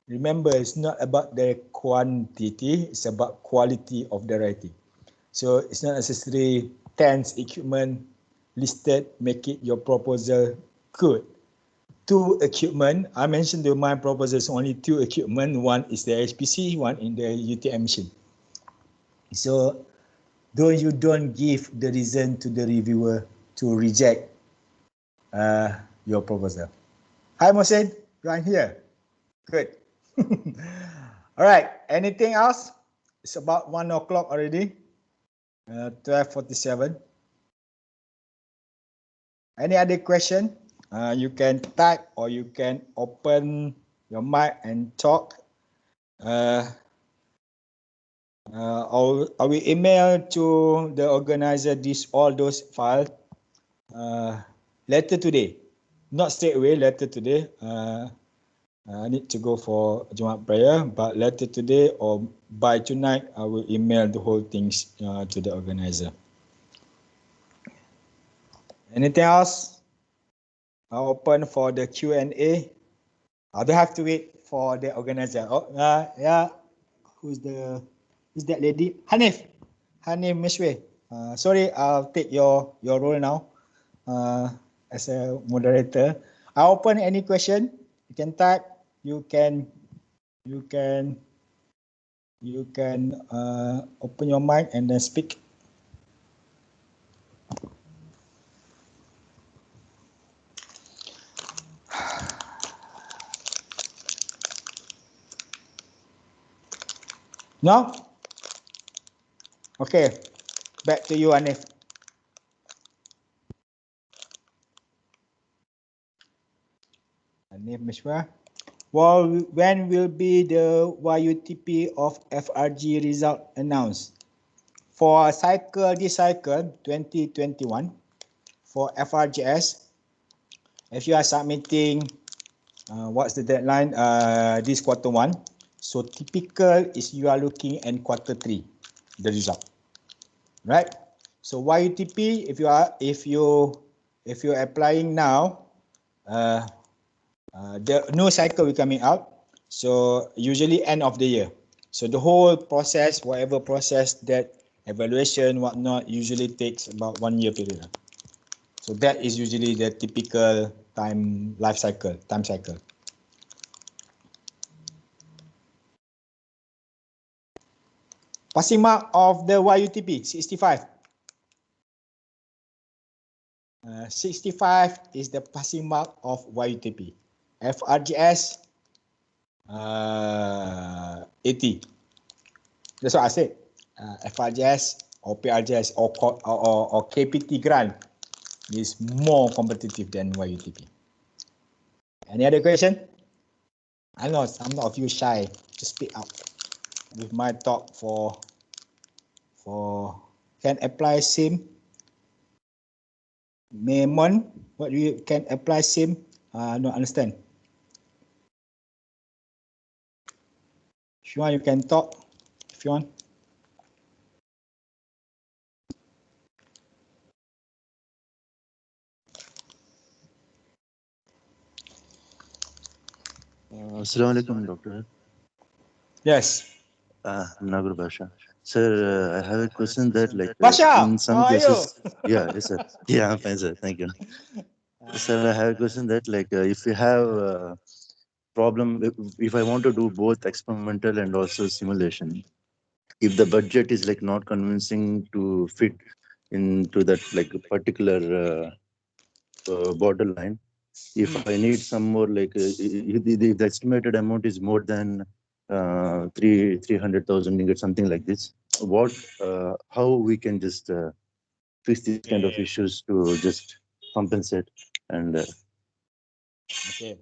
[SPEAKER 3] Remember, it's not about the quantity, it's about quality of the writing. So it's not necessarily 10 equipment listed make it your proposal good. 2 equipment, I mentioned in my proposal is only 2 equipment. One is the HPC, one in the UTM machine. So you don't give the reason to the reviewer to reject your proposal. Hi Mohsen, you are here. Good. All right, anything else? It's about 1 o'clock already. 12:47. Any other question? You can type or you can open your mic and talk. I will email to the organizer all those files later today. Not straight away, later today. I need to go for Jumat prayer, but later today or by tonight, I will email the whole things to the organizer. Anything else? I'll open for the Q&A. I don't have to wait for the organizer. Oh, yeah. Who's that lady? Hanif Mishwe. Sorry, I'll take your role now as a moderator. I'll open any question. You can type. You can open your mic and then speak. No? Okay. Back to you, Hanif. Hanif Mishwa. Well, when will be the YUTP of FRG result announced? For this cycle 2021, for FRGS, if you are submitting, what's the deadline? This quarter 1. So typical is you are looking at quarter 3, the result, right? So YUTP, if you're applying now, the new cycle will coming out. So usually end of the year. So the whole process, whatever process that evaluation, whatnot, usually takes about 1 year period. So that is usually the typical time cycle. Passing mark of the YUTP, 65. 65 is the passing mark of YUTP. FRGS, 80. That's what I said. FRGS or PRGS or KPT grant is more competitive than YUTP. Any other question? I know I'm not a few shy to speak up with my talk for can apply same. Memon, what you can apply same? Don't understand. If you want, you can talk. If you want.
[SPEAKER 4] Assalamu alaikum, doctor.
[SPEAKER 3] Yes.
[SPEAKER 4] Nagar Basha. Sir, I have a question that, like,
[SPEAKER 3] Basha,
[SPEAKER 4] in some
[SPEAKER 3] how are you?
[SPEAKER 4] cases, yeah, yes, sir. Yeah, I'm fine, sir. Thank you. Sir, I have a question that, like, if you have problem, if I want to do both experimental and also simulation, if the budget is like not convincing to fit into that like particular borderline, if I need some more like if the estimated amount is more than 300,000 ringgit, something like this, what how we can just fix these kind of
[SPEAKER 3] Okay.
[SPEAKER 4] issues to just compensate and
[SPEAKER 3] Okay.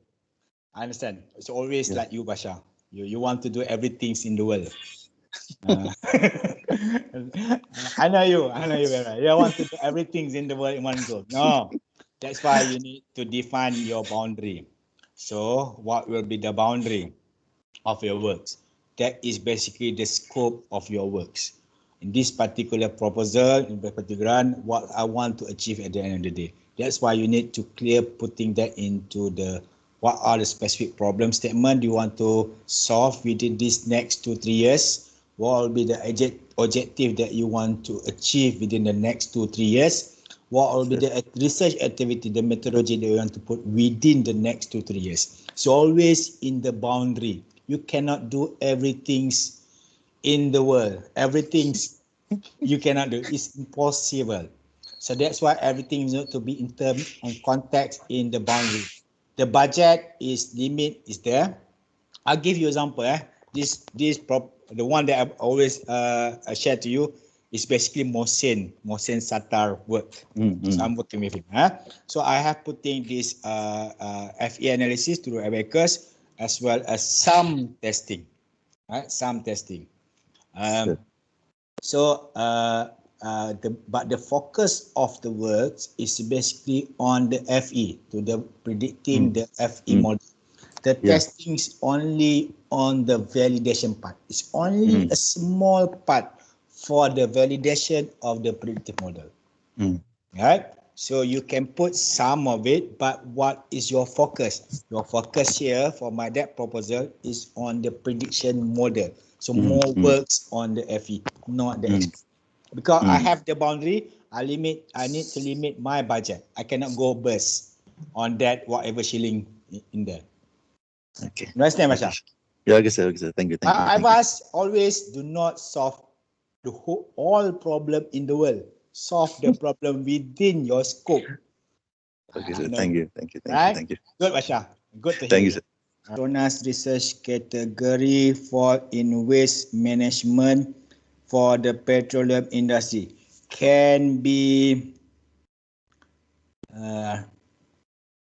[SPEAKER 3] I understand. It's always
[SPEAKER 4] yeah.
[SPEAKER 3] like you, Basha. You want to do everything in the world. Uh, I know you. I know you very well. You want to do everything in the world in one go. No. That's why you need to define your boundary. So what will be the boundary of your works? That is basically the scope of your works. In this particular proposal, in this particular grant, what I want to achieve at the end of the day. That's why you need to clear putting that into the what are the specific problem statement you want to solve within this next 2-3 years. What will be the objective that you want to achieve within the next 2-3 years? What will be the research activity, the methodology that you want to put within the next 2-3 years? So always in the boundary. You cannot do everything in the world. Everything you cannot do. It's impossible. So that's why everything needs to be in terms and context in the boundary. The budget is limit is there. I'll give you example. The one that I always share to you is basically Mohsen Sattar work. So I'm working with him. So I have putting this FE analysis through Abacus as well as some testing. Right? Some testing.
[SPEAKER 4] Sure.
[SPEAKER 3] So but the focus of the works is basically on the FE, to the predicting the FE model. The
[SPEAKER 4] Yeah.
[SPEAKER 3] testing is only on the validation part. It's only a small part for the validation of the predictive model. Right? So you can put some of it, but what is your focus? Your focus here for my that proposal is on the prediction model. So more works on the FE, not the experiment. Because I have the boundary, I need to limit my budget. I cannot go burst on that whatever shilling in there.
[SPEAKER 4] Okay.
[SPEAKER 3] Understand,
[SPEAKER 4] Okay.
[SPEAKER 3] Masha?
[SPEAKER 4] Yeah, okay, sir. Okay, sir. Thank you. Thank you.
[SPEAKER 3] I've
[SPEAKER 4] Thank you.
[SPEAKER 3] asked always do not solve the whole all problem in the world. Solve the problem within your scope.
[SPEAKER 4] Okay, sir.
[SPEAKER 3] No.
[SPEAKER 4] Thank you. Thank you. Thank you.
[SPEAKER 3] Right?
[SPEAKER 4] Thank you.
[SPEAKER 3] Good, Masha. Good to hear.
[SPEAKER 4] Thank you, sir.
[SPEAKER 3] Jonas research category fall in waste management for the petroleum industry can be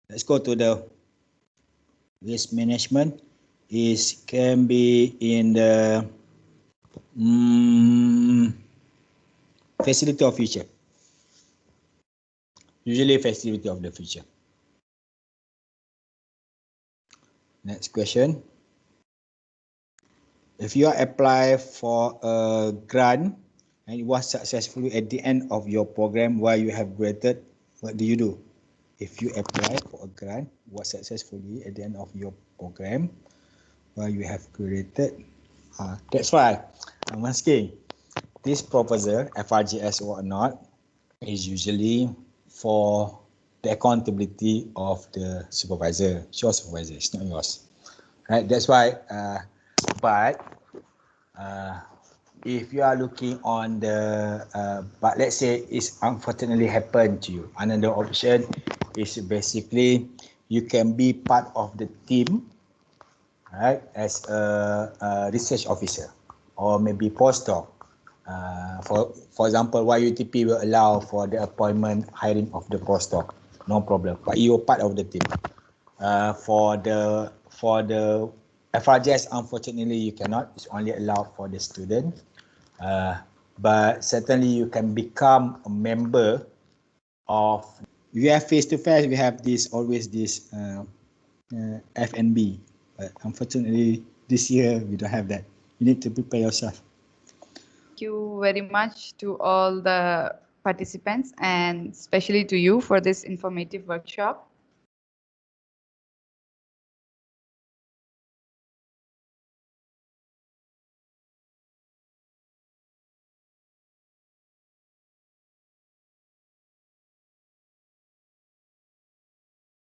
[SPEAKER 3] let's go to the waste management is can be in the facility of future, usually facility of the future. Next question. If you apply for a grant and it was successfully at the end of your program while you have graduated, what do you do? If you apply for a grant, was successfully at the end of your program while you have graduated, that's why I'm asking. This proposal, FRGS or not, is usually for the accountability of the supervisor, your supervisor, it's not yours. Right? That's why, but if you are looking on the, but let's say it's unfortunately happened to you, another option is basically you can be part of the team, right, as a research officer or maybe postdoc. For example, YUTP will allow for the appointment hiring of the postdoc, no problem. But you're part of the team. For the FRGS, unfortunately, you cannot. It's only allowed for the student. But certainly, you can become a member of. We have face to face. We have always this FNB. But unfortunately, this year we don't have that. You need to prepare yourself.
[SPEAKER 1] Thank you very much to all the participants and especially to you for this informative workshop.